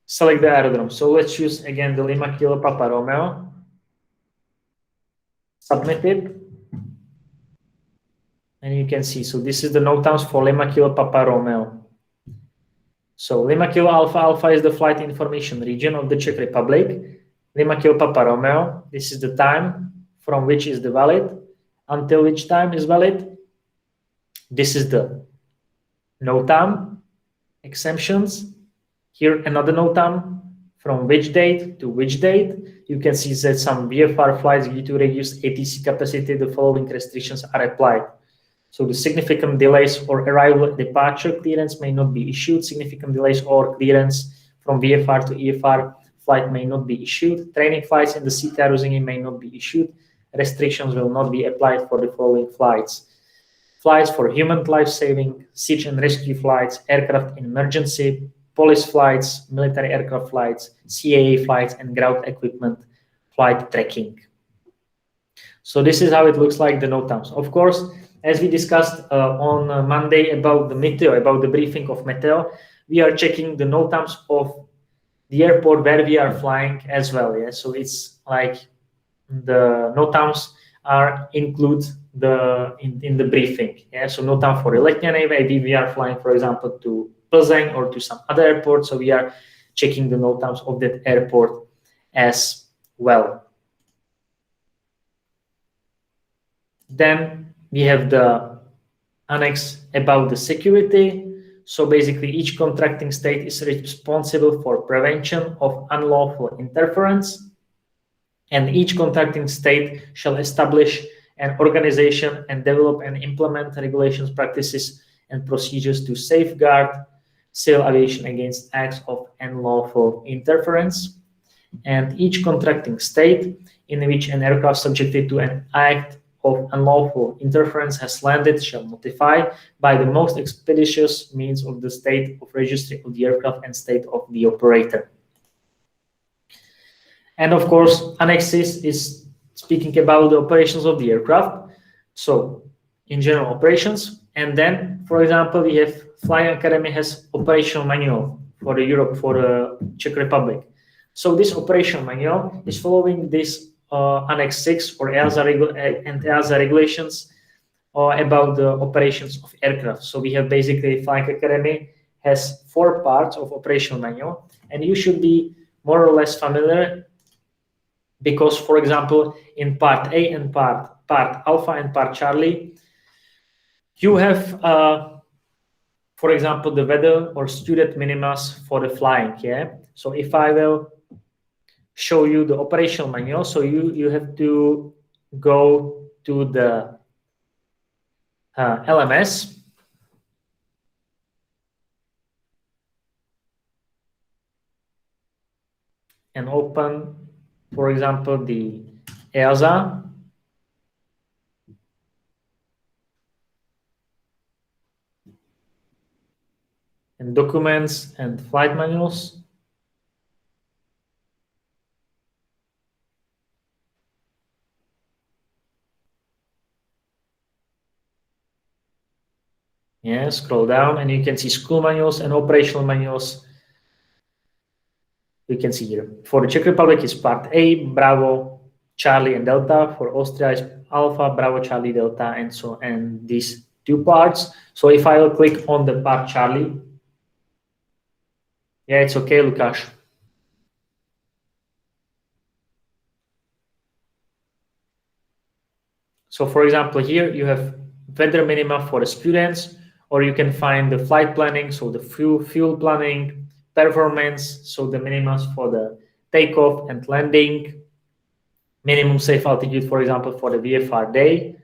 select the aerodrome. So let's choose again the Lima Kilo Papa Romeo, submit it, and you can see. So this is the NOTAMs for Lima Kilo Papa Romeo. So Lima Kilo Alpha Alpha is the flight information region of the Czech Republic. Lima Kilo Papa Romeo, this is the time from which is the valid, until which time is valid. This is the NOTAM exemptions. Here another NOTAM from which date to which date. You can see that some VFR flights due to reduced ATC capacity, the following restrictions are applied. So the significant delays or arrival departure clearance may not be issued. Significant delays or clearance from VFR to EFR flight may not be issued. Training flights in the CTR using may not be issued. Restrictions will not be applied for the following flights. Flights for human life-saving, search and rescue flights, aircraft in emergency, police flights, military aircraft flights, CAA flights, and ground equipment flight tracking. So this is how it looks like, the NOTAMs. Of course, as we discussed on Monday about the Meteo, about the briefing of Meteo, we are checking the NOTAMs of the airport where we are flying as well. Yeah, so it's like the NOTAMs are include in the briefing. Yeah, so NOTAM for Letňany, maybe we are flying, for example, to Plzeň or to some other airport. So we are checking the NOTAMs of that airport as well. Then we have the annex about the security. So basically each contracting state is responsible for prevention of unlawful interference, and each contracting state shall establish an organization and develop and implement regulations, practices, and procedures to safeguard civil aviation against acts of unlawful interference. And each contracting state in which an aircraft subjected to an act of unlawful interference has landed shall notify by the most expeditious means of the state of registry of the aircraft and state of the operator. And of course, annexes is speaking about the operations of the aircraft. So in general operations, and then, for example, we have Flying Academy has operational manual for the Europe, for the Czech Republic. So this operational manual is following this Annex 6 or EASA regulations about the operations of aircraft. So we have basically Flying Academy has 4 parts of operational manual, and you should be more or less familiar because, for example, in part A and part Alpha and part Charlie, you have, for example, the weather or student minimas for the flying. Yeah. So if I will show you the operational manual, so you have to go to the LMS and open, for example, the EASA. and documents and flight manuals. Yeah, scroll down and you can see school manuals and operational manuals. You can see here. For the Czech Republic is part A, Bravo, Charlie and Delta. For Austria is Alpha, Bravo, Charlie, Delta, and so and these two parts. So if I will click on the part Charlie, yeah, it's okay, Lukáš. So for example, here you have weather minima for the students, or you can find the flight planning, so the fuel planning, performance, so the minima for the takeoff and landing, minimum safe altitude, for example, for the VFR day,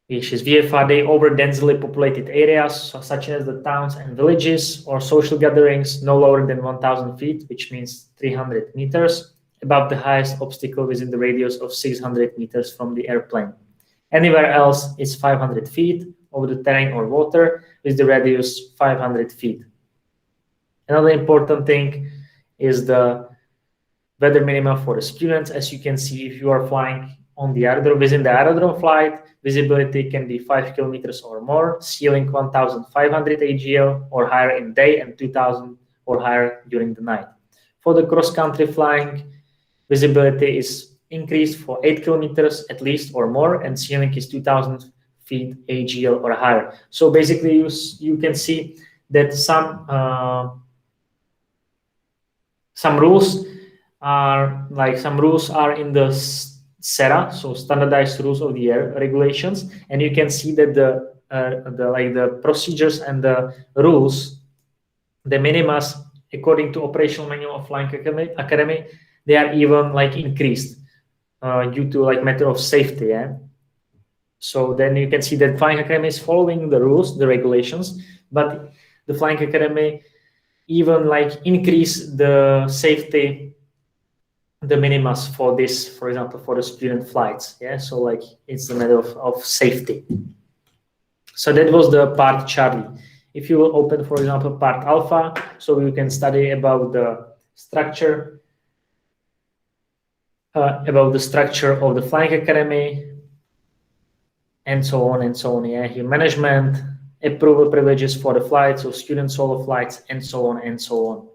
which is VFR day over densely populated areas, such as the towns and villages, or social gatherings no lower than 1,000 feet, which means 300 meters, above the highest obstacle within the radius of 600 meters from the airplane. Anywhere else is 500 feet over the terrain or water, with the radius 500 feet. Another important thing is the weather minima for the students. As you can see, if you are flying on the aerodrome, within the aerodrome flight, visibility can be 5 kilometers or more, ceiling 1,500 AGL or higher in day and 2,000 or higher during the night. For the cross-country flying, visibility is increased for 8 kilometers at least or more, and ceiling is 2,000 feet AGL or higher. So basically, you can see that some rules are in the SERA, so standardized rules of the air regulations, and you can see that the procedures and the rules, the minimas according to operational manual of Flying Academy, they are even increased due to matter of safety. Yeah. So then you can see that Flying Academy is following the rules, the regulations, but the Flying Academy even increase the safety, the minimas for this, for example, for the student flights. Yeah, so it's a matter of safety. So that was the part Charlie. If you will open, for example, part Alpha, so you can study about the structure, of the Flying Academy, and so on and so on. Yeah, here management, approval privileges for the flights, so student solo flights, and so on and so on.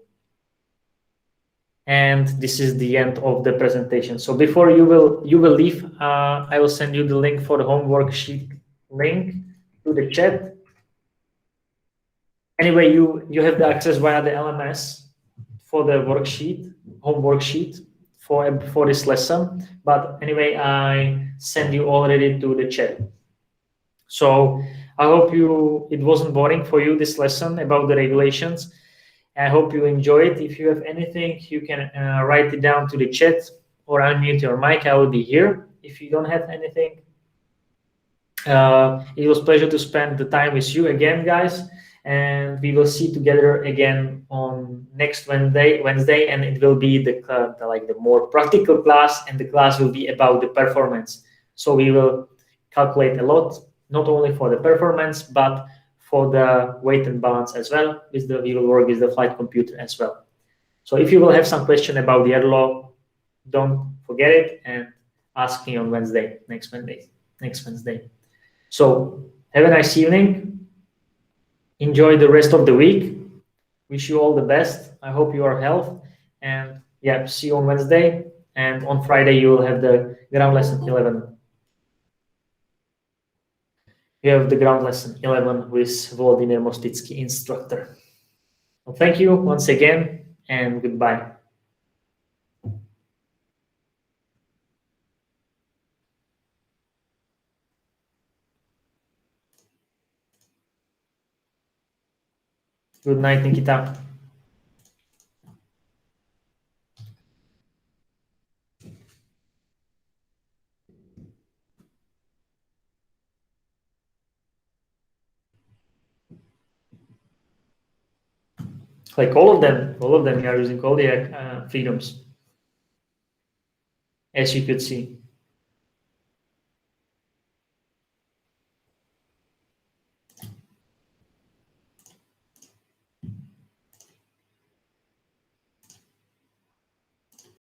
And this is the end of the presentation. So before you will leave, I will send you the link for the homework sheet link to the chat. Anyway, you have the access via the LMS for the homework sheet for this lesson. But anyway, I send you already to the chat. So I hope it wasn't boring for you, this lesson about the regulations. I hope you enjoy it. If you have anything, you can write it down to the chat or unmute your mic. I will be here if you don't have anything. It was a pleasure to spend the time with you again, guys. And we will see together again on next Wednesday, and it will be the more practical class, and the class will be about the performance. So we will calculate a lot, not only for the performance, but for the weight and balance as well. We will work with the flight computer as well. So if you will have some question about the air law, don't forget it and ask me on next Wednesday. So have a nice evening. Enjoy the rest of the week. Wish you all the best. I hope you are healthy. And yeah, see you on Wednesday. And on Friday, you will have the ground lesson 11. You have the ground lesson 11 with Volodymyr Mostitsky, instructor. Well, thank you once again, and goodbye. Good night, Nikita. All of them, you are using all the freedoms, as you could see.